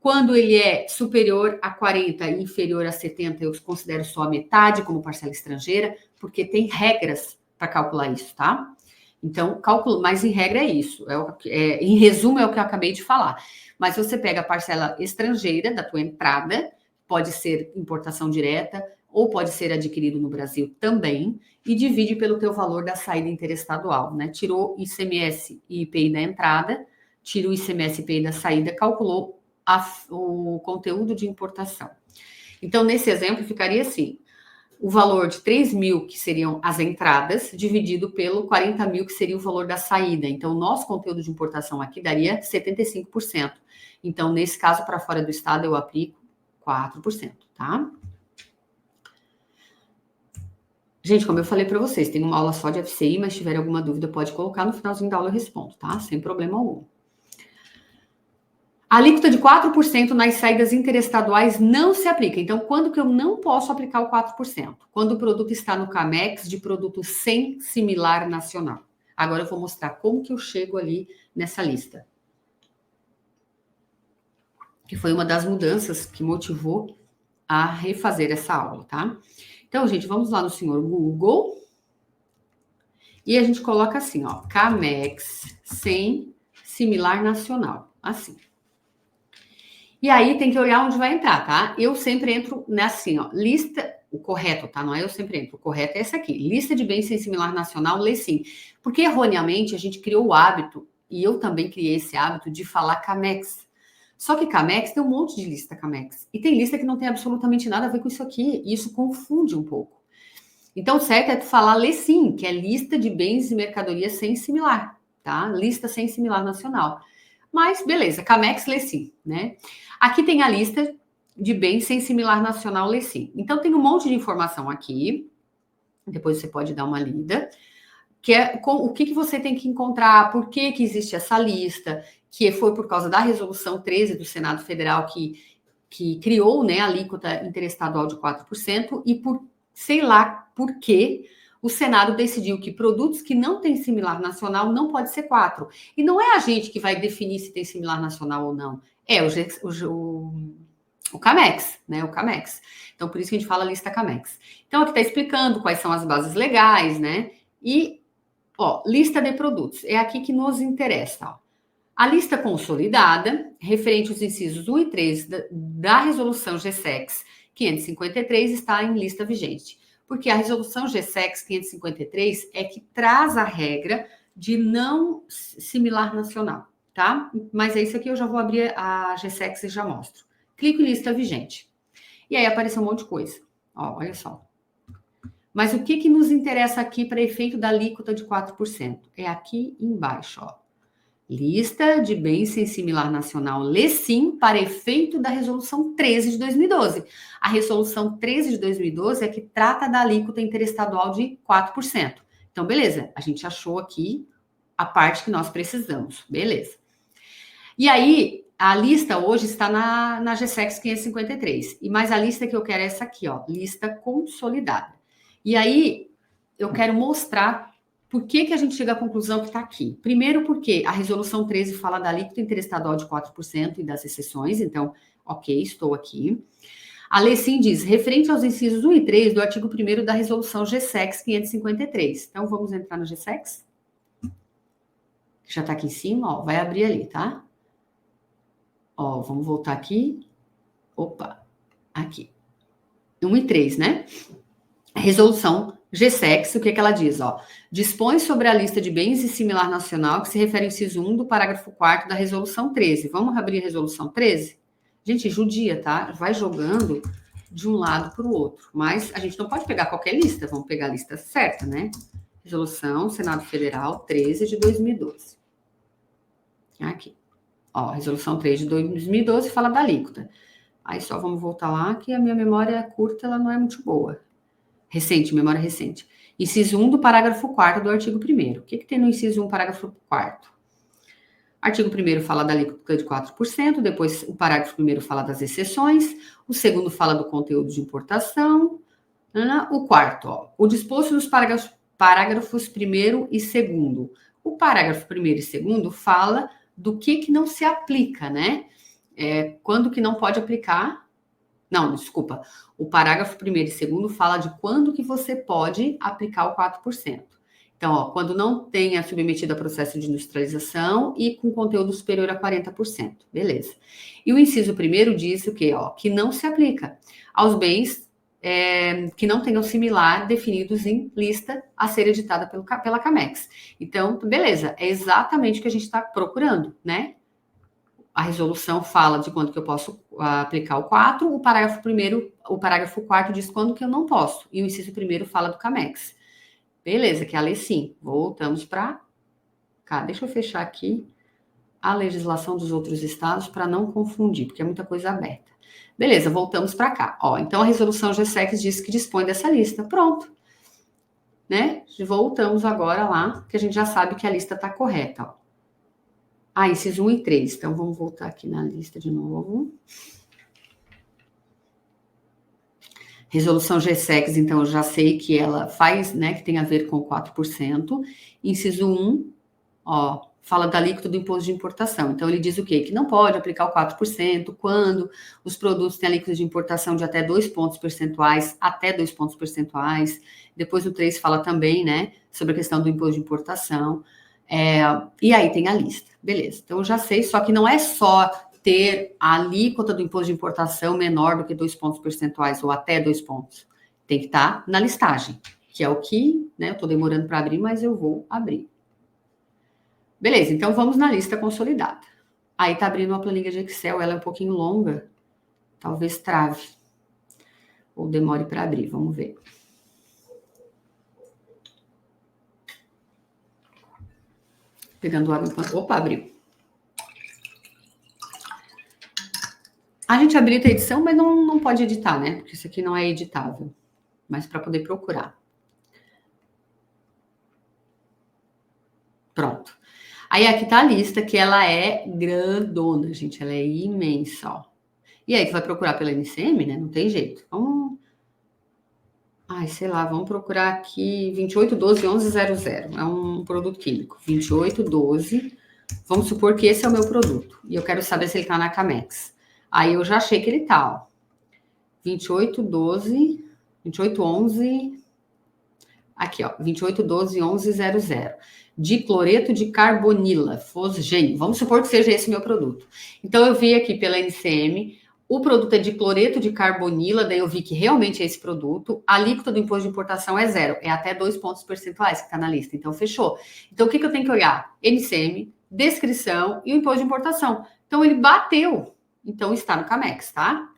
Quando ele é superior a 40% e inferior a 70%, eu considero só a metade como parcela estrangeira, porque tem regras para calcular isso, tá? Então, cálculo, mas em regra é isso. Em resumo, é o que eu acabei de falar. Mas você pega a parcela estrangeira da tua entrada, pode ser importação direta ou pode ser adquirido no Brasil também, e divide pelo teu valor da saída interestadual, né? Tirou ICMS e IPI da entrada, tira o ICMS e IPI da saída, calculou o conteúdo de importação. Então, nesse exemplo, ficaria assim, o valor de 3 mil, que seriam as entradas, dividido pelo 40 mil, que seria o valor da saída. Então, o nosso conteúdo de importação aqui daria 75%. Então, nesse caso, para fora do estado, eu aplico 4%, tá? Gente, como eu falei para vocês, tem uma aula só de FCI, mas se tiver alguma dúvida, pode colocar no finalzinho da aula eu respondo, tá? Sem problema algum. A alíquota de 4% nas saídas interestaduais não se aplica. Então, quando que eu não posso aplicar o 4%? Quando o produto está no CAMEX de produto sem similar nacional. Agora eu vou mostrar como que eu chego ali nessa lista. Que foi uma das mudanças que motivou a refazer essa aula, tá? Então, gente, vamos lá no senhor Google. E a gente coloca assim, ó, CAMEX sem similar nacional. Assim. E aí tem que olhar onde vai entrar, tá? Eu sempre entro assim, ó, lista, o correto, tá? Não é eu sempre entro, o correto é essa aqui, lista de bens sem similar nacional, lê sim. Porque erroneamente a gente criou o hábito, e eu também criei esse hábito de falar CAMEX. Só que CAMEX tem um monte de lista CAMEX. E tem lista que não tem absolutamente nada a ver com isso aqui. E isso confunde um pouco. Então, o certo é tu falar LECIM, que é lista de bens e mercadorias sem similar, tá? Lista sem similar nacional. Mas, beleza, CAMEX, LECIM, né? Aqui tem a lista de bens sem similar nacional, LECIM. Então, tem um monte de informação aqui. Depois você pode dar uma lida. Que é o que você tem que encontrar, por que existe essa lista, que foi por causa da resolução 13 do Senado Federal que criou, né, a alíquota interestadual de 4%, e por, sei lá por que, o Senado decidiu que produtos que não têm similar nacional não pode ser 4%. E não é a gente que vai definir se tem similar nacional ou não, é o CAMEX, né, o CAMEX. Então, por isso que a gente fala lista CAMEX. Então, aqui está explicando quais são as bases legais, né, e lista de produtos, é aqui que nos interessa. Ó. A lista consolidada, referente aos incisos 1 e 3 da resolução GSEX 553, está em lista vigente. Porque a resolução GSEX 553 é que traz a regra de não similar nacional, tá? Mas é isso aqui, eu já vou abrir a GSEX e já mostro. Clico em lista vigente. E aí apareceu um monte de coisa. Ó, olha só. Mas o que nos interessa aqui para efeito da alíquota de 4%? É aqui embaixo, ó. Lista de bens sem similar nacional, LECIM, para efeito da Resolução 13 de 2012. A Resolução 13 de 2012 é que trata da alíquota interestadual de 4%. Então, beleza, a gente achou aqui a parte que nós precisamos, beleza. E aí, a lista hoje está na GSEX 553, mas a lista que eu quero é essa aqui, ó, lista consolidada. E aí, eu quero mostrar por que a gente chega à conclusão que está aqui. Primeiro, porque a Resolução 13 fala da alíquota interestadual de 4% e das exceções, então, ok, estou aqui. A LECIM diz, referente aos incisos 1 e 3 do artigo 1º da Resolução GSEX 553. Então, vamos entrar no GSEX? Já está aqui em cima, ó, vai abrir ali, tá? Ó, vamos voltar aqui. Opa, aqui. 1 e 3, né? Resolução GSEX, o que ela diz? Ó, dispõe sobre a lista de bens e similar nacional que se refere ao inciso 1 do parágrafo 4º da Resolução 13. Vamos abrir a Resolução 13? Gente, judia, tá? Vai jogando de um lado para o outro. Mas a gente não pode pegar qualquer lista, vamos pegar a lista certa, né? Resolução Senado Federal 13 de 2012. Aqui. Ó, Resolução 3 de 2012 fala da alíquota. Aí só vamos voltar lá, que a minha memória curta, ela não é muito boa. Recente, memória recente. Inciso 1 do parágrafo 4º do artigo 1º. O que tem no inciso 1, parágrafo 4º? Artigo 1º fala da alíquota de 4%, depois o parágrafo 1º fala das exceções, o 2º fala do conteúdo de importação, o 4º, ó, o disposto nos parágrafos 1º e 2º. O parágrafo 1º e 2º fala do que não se aplica, né? Quando que não pode aplicar. Não, desculpa. O parágrafo 1º e 2º fala de quando que você pode aplicar o 4%. Então, ó, quando não tenha submetido a processo de industrialização e com conteúdo superior a 40%. Beleza. E o inciso 1º diz o quê? Ó, que não se aplica aos bens que não tenham similar definidos em lista a ser editada pela CAMEX. Então, beleza, é exatamente o que a gente está procurando, né? A resolução fala de quando que eu posso aplicar o 4, o parágrafo 4º diz quando que eu não posso, e o inciso 1º fala do CAMEX. Beleza, que é a LECIM. Voltamos para cá. Deixa eu fechar aqui a legislação dos outros estados para não confundir, porque é muita coisa aberta. Beleza, voltamos para cá. Ó, então, a resolução GSEX diz que dispõe dessa lista. Pronto. Né? Voltamos agora lá, que a gente já sabe que a lista está correta. Ó. Inciso 1 e 3. Então, vamos voltar aqui na lista de novo. Resolução GSEX, então, eu já sei que ela faz, né, que tem a ver com 4%. Inciso 1, ó, fala da alíquota do imposto de importação. Então, ele diz o quê? Que não pode aplicar o 4% quando os produtos têm alíquota de importação de até 2 pontos percentuais, até 2 pontos percentuais. Depois o 3 fala também, né, sobre a questão do imposto de importação. E aí tem a lista. Beleza. Então, eu já sei, só que não é só ter a alíquota do imposto de importação menor do que 2 pontos percentuais ou até 2 pontos. Tem que estar na listagem, que é o que, né, eu estou demorando para abrir, mas eu vou abrir. Beleza, então vamos na lista consolidada. Aí está abrindo uma planilha de Excel, ela é um pouquinho longa, talvez trave, ou demore para abrir, vamos ver. Pegando água enquanto... Opa, abriu. A gente habilita a edição, mas não pode editar, né? Porque isso aqui não é editável. Mas para poder procurar. Pronto. Aí aqui tá a lista, que ela é grandona, gente. Ela é imensa, ó. E aí, tu vai procurar pela NCM, né? Não tem jeito. Vamos... sei lá, vamos procurar aqui 2812-1100. É um produto químico. 2812. Vamos supor que esse é o meu produto. E eu quero saber se ele tá na CAMEX. Aí eu já achei que ele tá, ó. 2811. Aqui, ó. 2812-1100. Dicloreto de carbonila, fosgênio. Vamos supor que seja esse meu produto. Então, eu vi aqui pela NCM, o produto é dicloreto de carbonila, daí eu vi que realmente é esse produto. A alíquota do imposto de importação é 0, é até 2 pontos percentuais que está na lista. Então, fechou. Então, o que eu tenho que olhar? NCM, descrição e o imposto de importação. Então, ele bateu. Então, está no CAMEX, tá?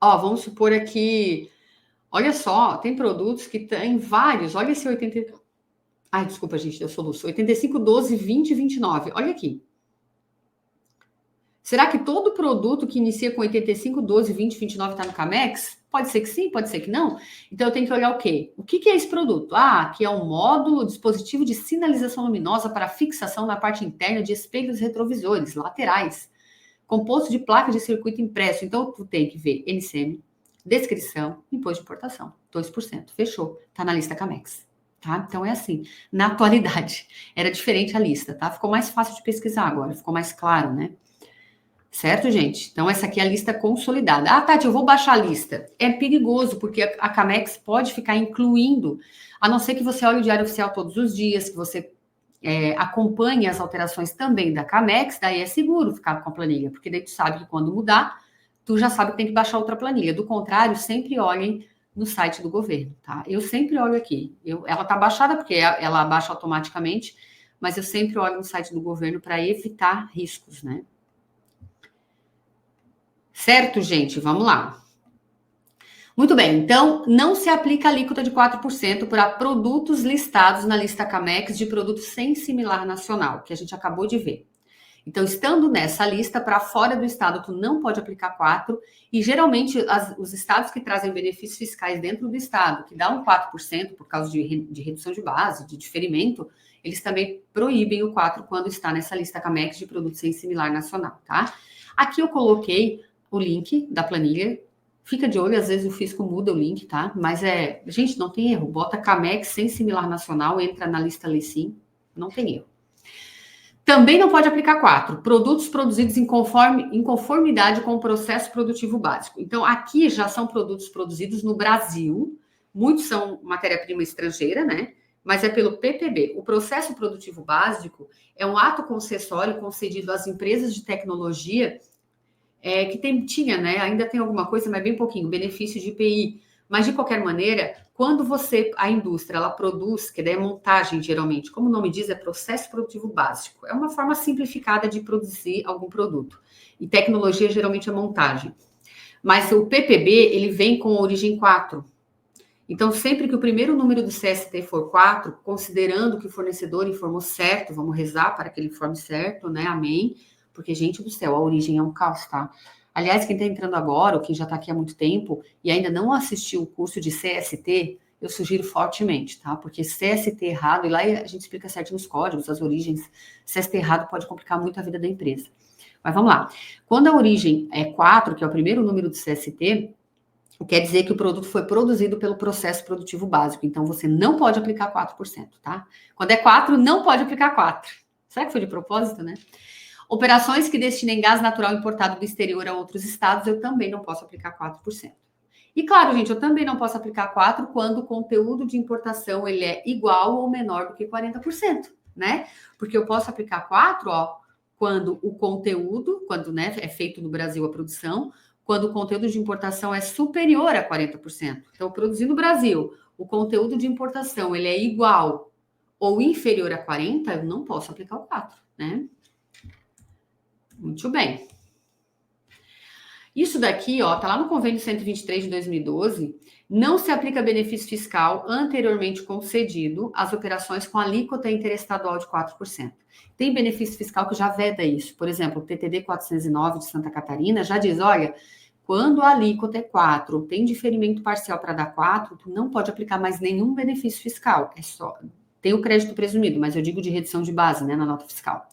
Ó, vamos supor aqui, olha só, tem produtos que tem vários, olha esse 80... Ai, desculpa, gente, deu soluço. 85, 12, 20, 29. Olha aqui. Será que todo produto que inicia com 85, 12, 20, 29 está no Camex? Pode ser que sim, pode ser que não. Então, eu tenho que olhar o quê? O que é esse produto? Ah, aqui é um módulo, dispositivo de sinalização luminosa para fixação na parte interna de espelhos retrovisores laterais, composto de placa de circuito impresso. Então, tu tem que ver NCM, descrição, imposto de importação, 2%. Fechou. Está na lista Camex. Tá? Então, é assim. Na atualidade, era diferente a lista, tá? Ficou mais fácil de pesquisar agora, ficou mais claro, né? Certo, gente? Então, essa aqui é a lista consolidada. Ah, Tati, eu vou baixar a lista. É perigoso, porque a Camex pode ficar incluindo, a não ser que você olhe o Diário Oficial todos os dias, que você acompanhe as alterações também da Camex, daí é seguro ficar com a planilha, porque daí tu sabe que quando mudar, tu já sabe que tem que baixar outra planilha. Do contrário, sempre olhem no site do governo, tá? Eu sempre olho aqui. Ela tá baixada porque ela baixa automaticamente, mas eu sempre olho no site do governo para evitar riscos, né? Certo, gente? Vamos lá. Muito bem, então não se aplica a alíquota de 4% para produtos listados na lista Camex de produtos sem similar nacional, que a gente acabou de ver. Então, estando nessa lista, para fora do estado, tu não pode aplicar 4%, e geralmente os estados que trazem benefícios fiscais dentro do estado, que dá um 4% por causa de redução de base, de diferimento, eles também proíbem o 4% quando está nessa lista Camex de produtos sem similar nacional, tá? Aqui eu coloquei o link da planilha. Fica de olho, às vezes o fisco muda o link, tá? Mas gente, não tem erro. Bota Camex sem similar nacional, entra na lista LECIM, não tem erro. Também não pode aplicar 4. Produtos produzidos em conformidade com o processo produtivo básico. Então, aqui já são produtos produzidos no Brasil. Muitos são matéria-prima estrangeira, né? Mas é pelo PPB. O processo produtivo básico é um ato concessório concedido às empresas de tecnologia que tinha, né? Ainda tem alguma coisa, mas bem pouquinho, benefício de IPI. Mas, de qualquer maneira, quando a indústria, ela produz, que daí é montagem, geralmente, como o nome diz, é processo produtivo básico. É uma forma simplificada de produzir algum produto. E tecnologia, geralmente, é montagem. Mas o PPB, ele vem com origem 4. Então, sempre que o primeiro número do CST for 4, considerando que o fornecedor informou certo, vamos rezar para que ele informe certo, né? Amém. Porque, gente do céu, a origem é um caos, tá? Aliás, quem está entrando agora, ou quem já está aqui há muito tempo, e ainda não assistiu o curso de CST, eu sugiro fortemente, tá? Porque CST errado, e lá a gente explica certinho os códigos, as origens, CST errado pode complicar muito a vida da empresa. Mas vamos lá. Quando a origem é 4, que é o primeiro número do CST, quer dizer que o produto foi produzido pelo processo produtivo básico. Então, você não pode aplicar 4%, tá? Quando é 4, não pode aplicar 4%. Será que foi de propósito, né? Operações que destinem gás natural importado do exterior a outros estados, eu também não posso aplicar 4%. E claro, gente, eu também não posso aplicar 4% quando o conteúdo de importação ele é igual ou menor do que 40%, né? Porque eu posso aplicar 4%, quando o conteúdo, né, é feito no Brasil a produção, quando o conteúdo de importação é superior a 40%. Então, produzir no Brasil, o conteúdo de importação ele é igual ou inferior a 40%, eu não posso aplicar o 4%, né? Muito bem. Isso daqui, ó, tá lá no convênio 123 de 2012, não se aplica benefício fiscal anteriormente concedido às operações com alíquota interestadual de 4%. Tem benefício fiscal que já veda isso. Por exemplo, o TTD 409 de Santa Catarina já diz, olha, quando a alíquota é 4, tem diferimento parcial para dar 4, tu não pode aplicar mais nenhum benefício fiscal. É só, tem o crédito presumido, mas eu digo de redução de base, né, na nota fiscal.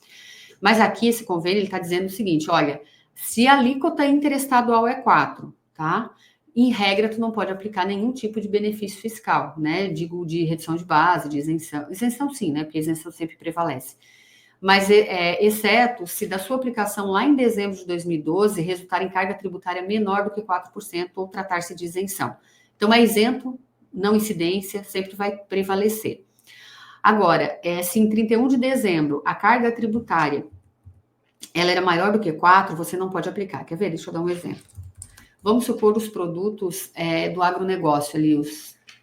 Mas aqui esse convênio ele está dizendo o seguinte, olha, se a alíquota interestadual é 4, tá? Em regra, tu não pode aplicar nenhum tipo de benefício fiscal, né? Digo de redução de base, de isenção. Isenção sim, né? Porque a isenção sempre prevalece. Mas, exceto se da sua aplicação lá em dezembro de 2012 resultar em carga tributária menor do que 4% ou tratar-se de isenção. Então, é isento, não incidência, sempre vai prevalecer. Agora, se em 31 de dezembro a carga tributária ela era maior do que 4, você não pode aplicar. Quer ver? Deixa eu dar um exemplo. Vamos supor os produtos do agronegócio ali,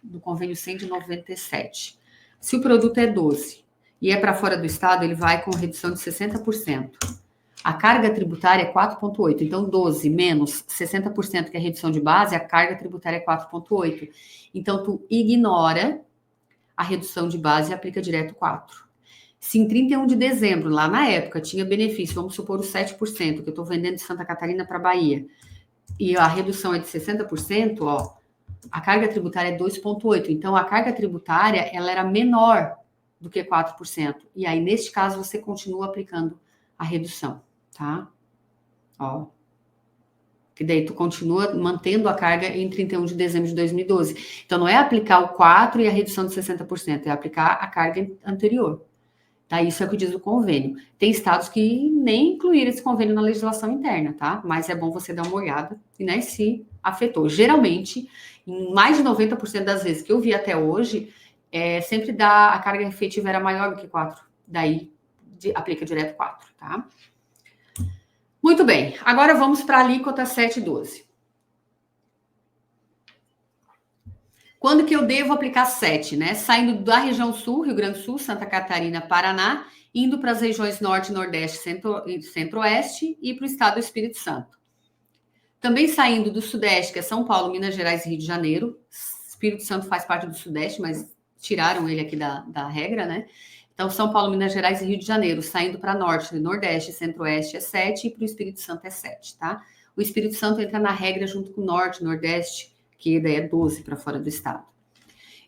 do convênio 100 de 97. Se o produto é 12 e é para fora do estado, ele vai com redução de 60%. A carga tributária é 4,8. Então, 12 menos 60%, que é a redução de base, a carga tributária é 4,8. Então, tu ignora a redução de base e aplica direto 4. Se em 31 de dezembro, lá na época, tinha benefício, vamos supor os 7%, que eu estou vendendo de Santa Catarina para Bahia, e a redução é de 60%, ó, a carga tributária é 2,8. Então, a carga tributária, ela era menor do que 4%. E aí, neste caso, você continua aplicando a redução, tá? Ó. Que daí tu continua mantendo a carga em 31 de dezembro de 2012. Então, não é aplicar o 4 e a redução de 60%, é aplicar a carga anterior. Tá? Isso é o que diz o convênio. Tem estados que nem incluíram esse convênio na legislação interna, tá? Mas é bom você dar uma olhada e, né, se afetou. Geralmente, em mais de 90% das vezes que eu vi até hoje, sempre a carga efetiva era maior do que 4. Daí, aplica direto 4, tá? Muito bem. Agora vamos para a alíquota 7,12. Quando que eu devo aplicar 7, né? Saindo da região sul, Rio Grande do Sul, Santa Catarina, Paraná, indo para as regiões norte, nordeste, centro-oeste e para o estado do Espírito Santo. Também saindo do sudeste, que é São Paulo, Minas Gerais e Rio de Janeiro. Espírito Santo faz parte do sudeste, mas tiraram ele aqui da regra, né? Então, São Paulo, Minas Gerais e Rio de Janeiro, saindo para norte, nordeste, centro-oeste é 7 e para o Espírito Santo é 7, tá? O Espírito Santo entra na regra junto com o norte, nordeste, que daí é 12 para fora do estado.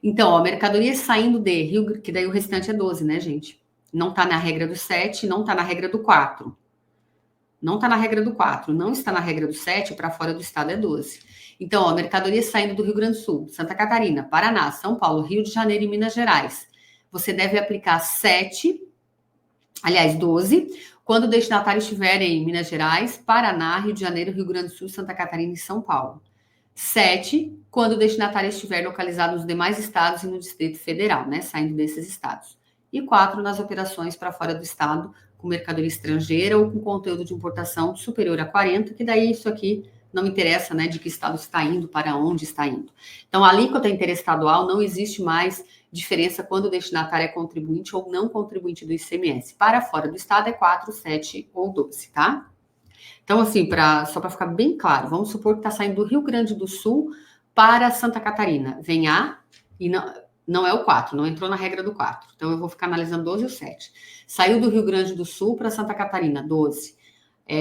Então, ó, mercadorias saindo de Rio, que daí o restante é 12, né, gente? Não está na regra do 7, não está na regra do 4. Não está na regra do 4, não está na regra do 7, para fora do estado é 12. Então, ó, mercadorias saindo do Rio Grande do Sul, Santa Catarina, Paraná, São Paulo, Rio de Janeiro e Minas Gerais. Você deve aplicar 7, aliás, 12, quando o destinatário estiver em Minas Gerais, Paraná, Rio de Janeiro, Rio Grande do Sul, Santa Catarina e São Paulo. 7, quando o destinatário estiver localizado nos demais estados e no Distrito Federal, né, saindo desses estados. E 4, nas operações para fora do estado, com mercadoria estrangeira ou com conteúdo de importação superior a 40, que daí isso aqui não interessa, né, de que estado está indo, para onde está indo. Então, a alíquota interestadual não existe mais diferença quando o destinatário é contribuinte ou não contribuinte do ICMS. Para fora do estado é 4, 7 ou 12, tá? Então, assim, só para ficar bem claro, vamos supor que está saindo do Rio Grande do Sul para Santa Catarina. Vem A e não é o 4, não entrou na regra do 4. Então, eu vou ficar analisando 12 ou 7. Saiu do Rio Grande do Sul para Santa Catarina, 12.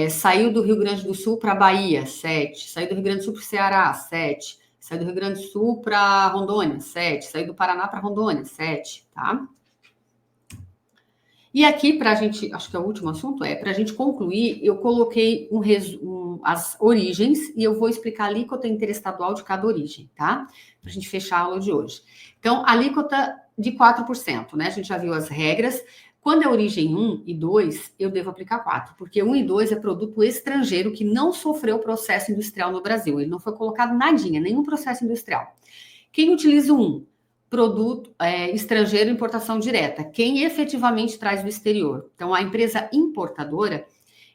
Saiu do Rio Grande do Sul para Bahia, 7. Saiu do Rio Grande do Sul para o Ceará, 7. Saiu do Rio Grande do Sul para Rondônia, 7. Saiu do Paraná para Rondônia, 7, tá? E aqui, para a gente, acho que é o último assunto, para a gente concluir, eu coloquei as origens e eu vou explicar a alíquota interestadual de cada origem, tá? Para a gente fechar a aula de hoje. Então, alíquota de 4%, né? A gente já viu as regras. Quando é origem 1 e 2, eu devo aplicar 4, porque 1 e 2 é produto estrangeiro que não sofreu processo industrial no Brasil. Ele não foi colocado nadinha, nenhum processo industrial. Quem utiliza o 1? Produto estrangeiro, importação direta. Quem efetivamente traz do exterior. Então, a empresa importadora,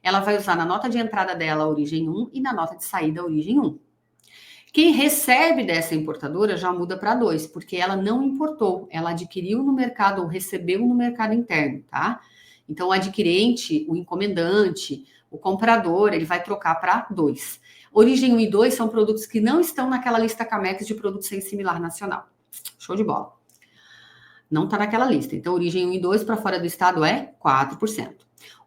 ela vai usar na nota de entrada dela a origem 1 e na nota de saída a origem 1. Quem recebe dessa importadora já muda para 2, porque ela não importou, ela adquiriu no mercado ou recebeu no mercado interno, tá? Então, o adquirente, o encomendante, o comprador, ele vai trocar para 2. Origem 1 e 2 são produtos que não estão naquela lista CAMEX de produtos sem similar nacional. Show de bola. Não está naquela lista. Então, origem 1 e 2 para fora do estado é 4%.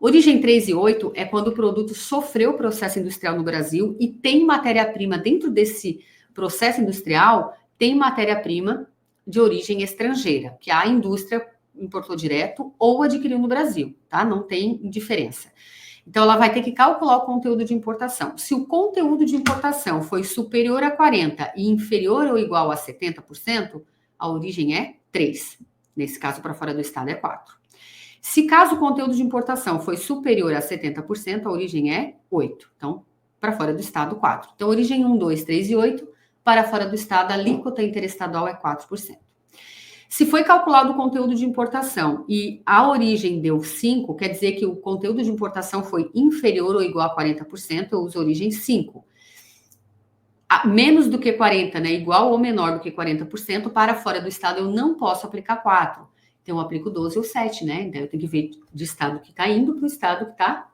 Origem 3 e 8 é quando o produto sofreu processo industrial no Brasil e tem matéria-prima dentro desse processo industrial, tem matéria-prima de origem estrangeira, que a indústria importou direto ou adquiriu no Brasil, tá? Não tem diferença. Então, ela vai ter que calcular o conteúdo de importação. Se o conteúdo de importação foi superior a 40% e inferior ou igual a 70%, a origem é 3%. Nesse caso, para fora do estado, é 4%. Se caso o conteúdo de importação foi superior a 70%, a origem é 8%. Então, para fora do estado, 4%. Então, origem 1, 2, 3 e 8%. Para fora do estado, a alíquota interestadual é 4%. Se foi calculado o conteúdo de importação e a origem deu 5, quer dizer que o conteúdo de importação foi inferior ou igual a 40%, eu uso origem 5. Menos do que 40%, né? Igual ou menor do que 40%, para fora do estado eu não posso aplicar 4. Então, eu aplico 12 ou 7, né? Então, eu tenho que ver de estado que está indo para o estado que está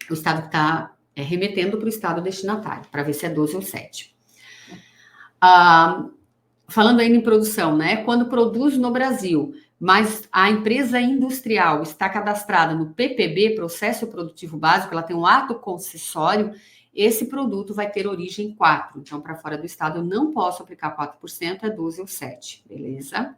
o estado que está remetendo para o estado destinatário, para ver se é 12 ou 7. Falando ainda em produção, né? Quando produz no Brasil, mas a empresa industrial está cadastrada no PPB, Processo Produtivo Básico, ela tem um ato concessório, esse produto vai ter origem 4. Então, para fora do estado, eu não posso aplicar 4%, é 12 ou 7, beleza?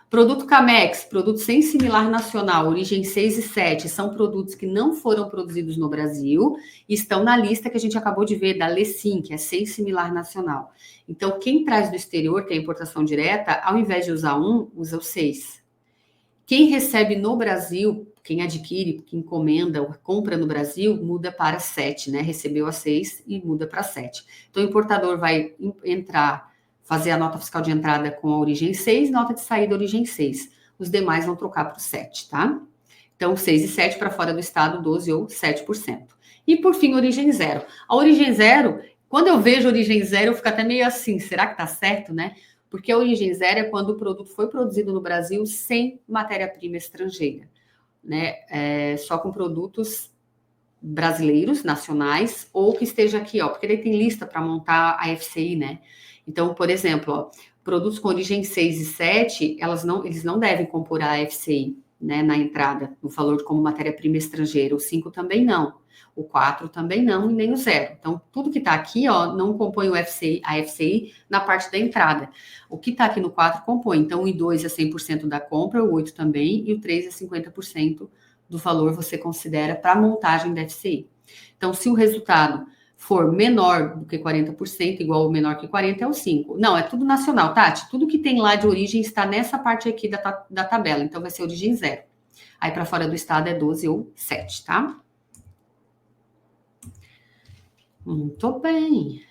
Produto Camex, produto sem similar nacional, origem 6 e 7, são produtos que não foram produzidos no Brasil e estão na lista que a gente acabou de ver, da LECIM, que é sem similar nacional. Então, quem traz do exterior, tem importação direta, ao invés de usar 1, usa o 6. Quem recebe no Brasil, quem adquire, quem encomenda ou compra no Brasil, muda para 7, né? Recebeu a 6 e muda para 7. Então, o importador vai fazer a nota fiscal de entrada com a origem 6, nota de saída origem 6. Os demais vão trocar para o 7, tá? Então, 6 e 7 para fora do estado, 12 ou 7%. E, por fim, origem 0. A origem 0, quando eu vejo origem 0, eu fico até meio assim, será que tá certo, né? Porque a origem 0 é quando o produto foi produzido no Brasil sem matéria-prima estrangeira, né? Só com produtos brasileiros, nacionais, ou que esteja aqui, ó, porque daí tem lista para montar a FCI, né? Então, por exemplo, ó, produtos com origem 6 e 7, eles não devem compor a FCI, né, na entrada, no valor como matéria-prima estrangeira. O 5 também não, o 4 também não, e nem o 0. Então, tudo que está aqui, ó, não compõe a FCI na parte da entrada. O que está aqui no 4 compõe. Então, o I2 é 100% da compra, o 8 também, e o 3 é 50% do valor você considera para a montagem da FCI. Então, se o resultado for menor do que 40%, igual ou menor que 40%, é o 5. Não, é tudo nacional, Tati. Tudo que tem lá de origem está nessa parte aqui da tabela. Então, vai ser origem 0. Aí, para fora do estado, é 12 ou 7, tá? Muito bem.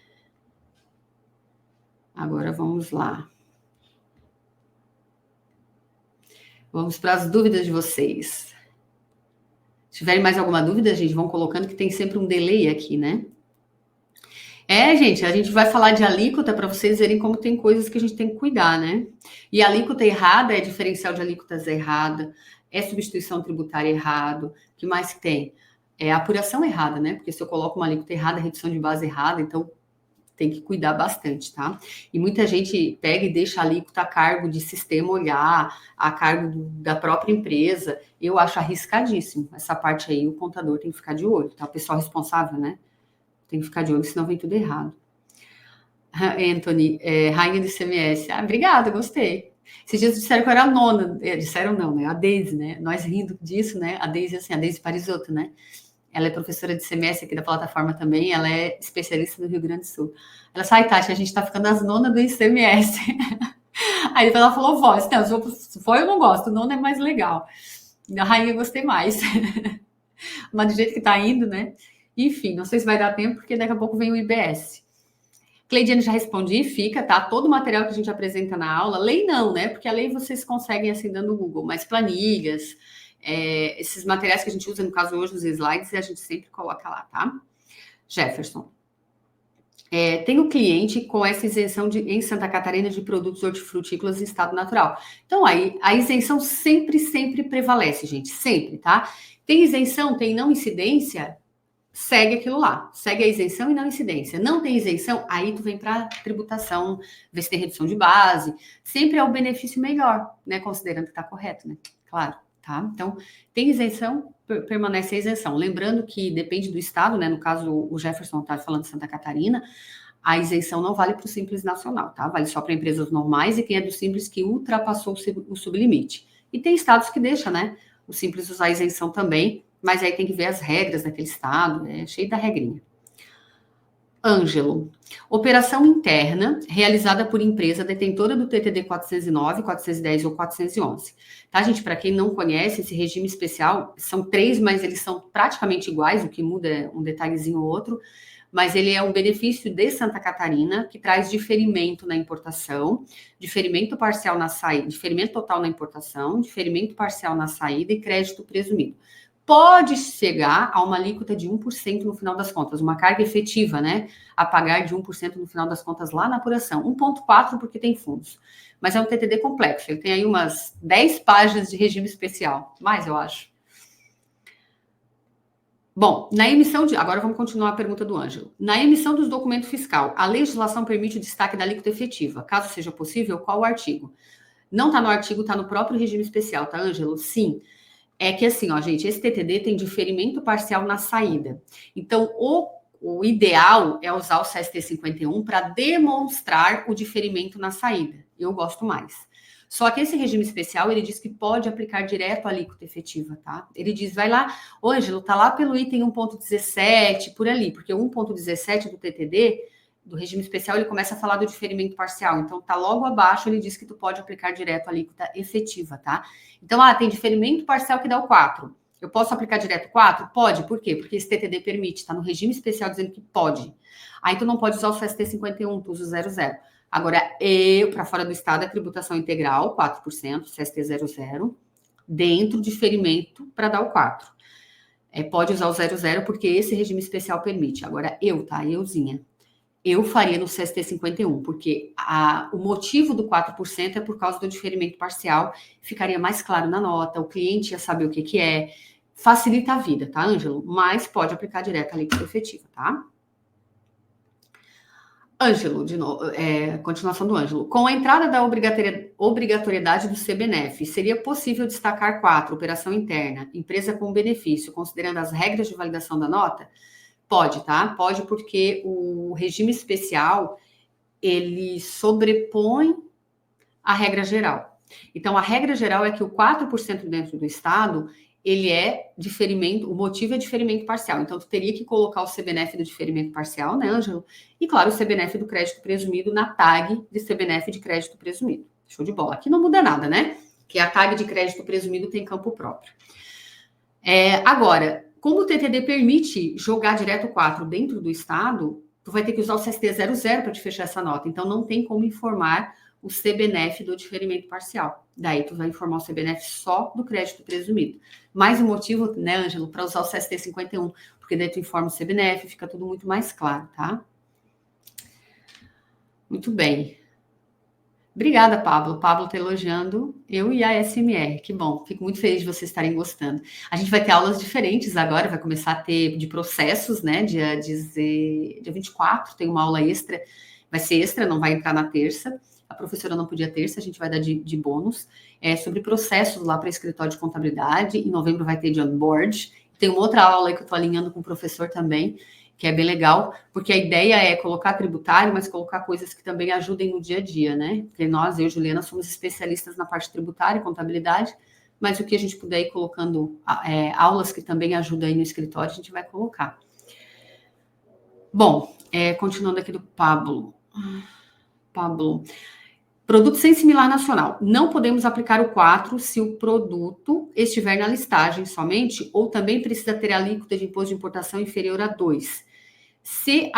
Agora, vamos lá. Vamos para as dúvidas de vocês. Se tiverem mais alguma dúvida, gente, vão colocando que tem sempre um delay aqui, né? Gente, a gente vai falar de alíquota para vocês verem como tem coisas que a gente tem que cuidar, né? E alíquota errada é diferencial de alíquotas errada, é substituição tributária errado. O que mais que tem? É apuração errada, né? Porque se eu coloco uma alíquota errada, redução de base errada, então tem que cuidar bastante, tá? E muita gente pega e deixa a alíquota a cargo de sistema olhar, a cargo da própria empresa. Eu acho arriscadíssimo. Essa parte aí, o contador tem que ficar de olho, tá? O pessoal responsável, né? Tem que ficar de olho, senão vem tudo errado. Anthony, rainha do ICMS. Obrigada, gostei. Esses dias disseram que eu era a nona. Disseram não, né? A Deise, né? Nós rindo disso, né? A Deise, assim, a Deise Parisotto, né? Ela é professora de ICMS aqui da plataforma também. Ela é especialista do Rio Grande do Sul. Ela sai, Tati, a gente tá ficando as nonas do ICMS. Aí depois ela falou, voz, não, se for eu não gosto, nona é mais legal. Da rainha eu gostei mais. Mas do jeito que tá indo, né? Enfim, não sei se vai dar tempo, porque daqui a pouco vem o IBS. Cleidiane, já respondi, fica, tá? Todo o material que a gente apresenta na aula, lei não, né? Porque a lei vocês conseguem assim dando no Google, mas planilhas, esses materiais que a gente usa, no caso hoje, os slides, a gente sempre coloca lá, tá? Jefferson. Tenho cliente com essa isenção em Santa Catarina de produtos hortifrutícolas em estado natural. Então, aí, a isenção sempre, sempre prevalece, gente, sempre, tá? Tem isenção, tem não incidência, segue aquilo lá, segue a isenção e não incidência. Não tem isenção, aí tu vem para tributação, vê se tem redução de base, sempre é o benefício melhor, né? Considerando que está correto, né? Claro, tá? Então, tem isenção, permanece a isenção. Lembrando que depende do estado, né? No caso, o Jefferson está falando de Santa Catarina, a isenção não vale para o Simples Nacional, tá? Vale só para empresas normais e quem é do Simples que ultrapassou o sublimite. E tem estados que deixam, né? O Simples usar a isenção também, mas aí tem que ver as regras daquele estado, cheio da regrinha. Ângelo. Operação interna realizada por empresa detentora do TTD 409, 410 ou 411. Tá, gente? Para quem não conhece, esse regime especial, são 3, mas eles são praticamente iguais, o que muda é um detalhezinho ou outro, mas ele é um benefício de Santa Catarina que traz diferimento na importação, diferimento parcial na saída, diferimento total na importação, diferimento parcial na saída e crédito presumido. Pode chegar a uma alíquota de 1% no final das contas, uma carga efetiva, né? A pagar de 1% no final das contas lá na apuração. 1,4% porque tem fundos. Mas é um TTD complexo, ele tem aí umas 10 páginas de regime especial, mais eu acho. Bom, na emissão de... Agora vamos continuar a pergunta do Ângelo. Na emissão dos documentos fiscal, a legislação permite o destaque da alíquota efetiva. Caso seja possível, qual o artigo? Não está no artigo, está no próprio regime especial, tá, Ângelo? Sim. É que assim, ó, gente, esse TTD tem diferimento parcial na saída. Então, o ideal é usar o CST 51 para demonstrar o diferimento na saída. Eu gosto mais. Só que esse regime especial, ele diz que pode aplicar direto a alíquota efetiva, tá? Ele diz, vai lá, Ângelo, tá lá pelo item 1.17, por ali, porque o 1.17 do TTD, do regime especial, ele começa a falar do diferimento parcial. Então, tá logo abaixo, ele diz que tu pode aplicar direto a alíquota efetiva, tá? Então, tem diferimento parcial que dá o 4. Eu posso aplicar direto 4? Pode. Por quê? Porque esse TTD permite, tá no regime especial dizendo que pode. Aí tu não pode usar o CST 51, tu usa o 00. Agora, para fora do estado, é tributação integral, 4%, CST 00, dentro de ferimento para dar o 4. Pode usar o 00 porque esse regime especial permite. Agora, euzinha, eu faria no CST 51, porque o motivo do 4% é por causa do diferimento parcial, ficaria mais claro na nota, o cliente ia saber o que é, facilita a vida, tá, Ângelo? Mas pode aplicar direto a alíquota efetiva, tá? Ângelo, de novo, continuação do Ângelo. Com a entrada da obrigatoriedade do CBNF, seria possível destacar 4, operação interna, empresa com benefício, considerando as regras de validação da nota? Pode, tá? Pode, porque o regime especial, ele sobrepõe a regra geral. Então, a regra geral é que o 4% dentro do Estado, ele é diferimento, o motivo é diferimento parcial. Então, tu teria que colocar o CBNF do diferimento parcial, né, Ângelo? E, claro, o CBNF do crédito presumido na tag de CBNF de crédito presumido. Show de bola. Aqui não muda nada, né? Que a tag de crédito presumido tem campo próprio. Agora, como o TTD permite jogar direto 4 dentro do Estado, tu vai ter que usar o CST 00 para te fechar essa nota. Então, não tem como informar o CBNF do diferimento parcial. Daí, tu vai informar o CBNF só do crédito presumido. Mais um motivo, né, Ângelo, para usar o CST 51, porque daí tu informa o CBNF, fica tudo muito mais claro, tá? Muito bem. Obrigada, Pablo. Pablo está elogiando eu e a SMR. Que bom, fico muito feliz de vocês estarem gostando. A gente vai ter aulas diferentes agora, vai começar a ter de processos, né? Dia 24 tem uma aula extra, vai ser extra, não vai entrar na terça. A professora não podia terça, a gente vai dar de bônus. Sobre processos lá para escritório de contabilidade. Em novembro vai ter de onboard. Tem uma outra aula aí que eu estou alinhando com o professor também, que é bem legal, porque a ideia é colocar tributário, mas colocar coisas que também ajudem no dia a dia, né? Porque nós, eu e Juliana, somos especialistas na parte tributária e contabilidade, mas o que a gente puder ir colocando, aulas que também ajudam aí no escritório, a gente vai colocar. Bom, continuando aqui do Pablo. Produto sem similar nacional. Não podemos aplicar o 4 se o produto estiver na listagem somente, ou também precisa ter alíquota de imposto de importação inferior a 2. Se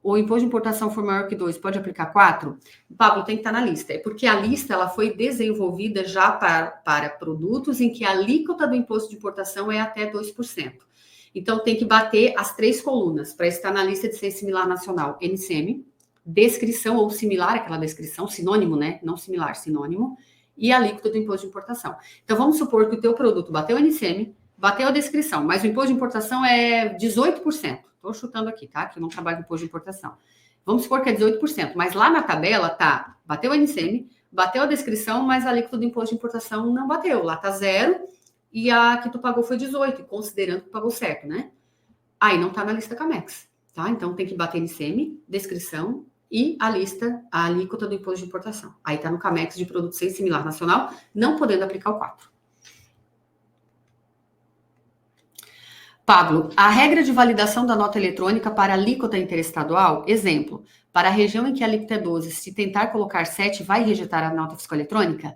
o imposto de importação for maior que 2, pode aplicar 4? Pablo, tem que estar na lista. É porque a lista ela foi desenvolvida já para produtos em que a alíquota do imposto de importação é até 2%. Então, tem que bater as 3 colunas para estar na lista de sem similar nacional. NCM, descrição ou similar àquela descrição, sinônimo, né? Não similar, sinônimo, e a alíquota do imposto de importação. Então, vamos supor que o teu produto bateu o NCM, bateu a descrição, mas o imposto de importação é 18%. Estou chutando aqui, tá? Que eu não trabalho com imposto de importação. Vamos supor que é 18%, mas lá na tabela tá, bateu o NCM, bateu a descrição, mas a alíquota do imposto de importação não bateu. Lá tá 0 e a que tu pagou foi 18, considerando que pagou certo, né? Aí não tá na lista Camex, tá? Então tem que bater NCM, descrição e a alíquota do imposto de importação. Aí tá no Camex de produto sem similar nacional, não podendo aplicar o 4. Pablo, a regra de validação da nota eletrônica para alíquota interestadual, exemplo, para a região em que a alíquota é 12, se tentar colocar 7, vai rejeitar a nota fiscal eletrônica?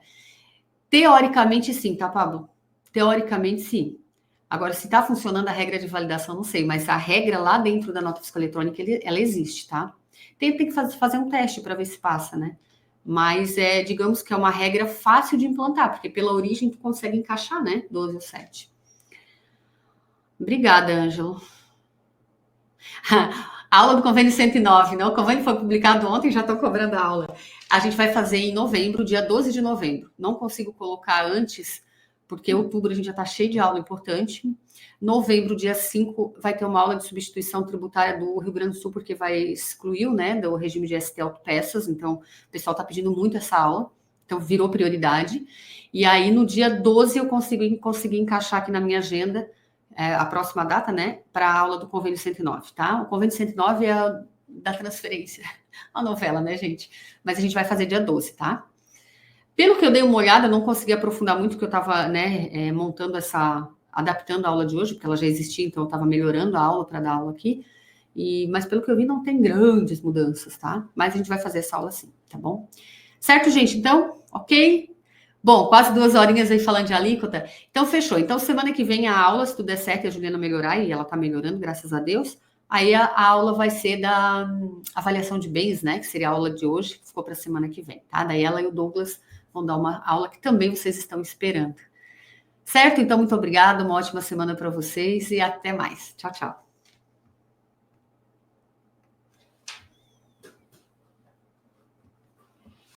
Teoricamente sim, tá, Pablo? Teoricamente sim. Agora, se está funcionando a regra de validação, não sei, mas a regra lá dentro da nota fiscal eletrônica, ela existe, tá? Tem que fazer um teste para ver se passa, né? Mas digamos que é uma regra fácil de implantar, porque pela origem tu consegue encaixar, né? 12 ou 7. Obrigada, Ângelo. A aula do convênio 109, não? O convênio foi publicado ontem, já estou cobrando a aula. A gente vai fazer em novembro, dia 12 de novembro. Não consigo colocar antes, porque outubro a gente já está cheio de aula importante. Novembro, dia 5, vai ter uma aula de substituição tributária do Rio Grande do Sul, porque vai excluir, né, do regime de ST autopeças, então o pessoal está pedindo muito essa aula, então virou prioridade. E aí, no dia 12, eu consegui encaixar aqui na minha agenda a próxima data, né, para a aula do Convênio 109, tá? O Convênio 109 é a da transferência, a novela, né, gente? Mas a gente vai fazer dia 12, tá? Pelo que eu dei uma olhada, não consegui aprofundar muito, porque eu estava, né, adaptando a aula de hoje, porque ela já existia, então eu estava melhorando a aula para dar aula aqui. Mas pelo que eu vi, não tem grandes mudanças, tá? Mas a gente vai fazer essa aula sim, tá bom? Certo, gente? Então, ok? Bom, quase 2 horinhas aí falando de alíquota. Então, fechou. Então, semana que vem a aula, se tudo der certo, e a Juliana melhorar, e ela tá melhorando, graças a Deus. Aí a aula vai ser da avaliação de bens, né? Que seria a aula de hoje, que ficou para a semana que vem, tá? Daí ela e o Douglas vão dar uma aula que também vocês estão esperando. Certo? Então, muito obrigada, uma ótima semana para vocês e até mais. Tchau, tchau.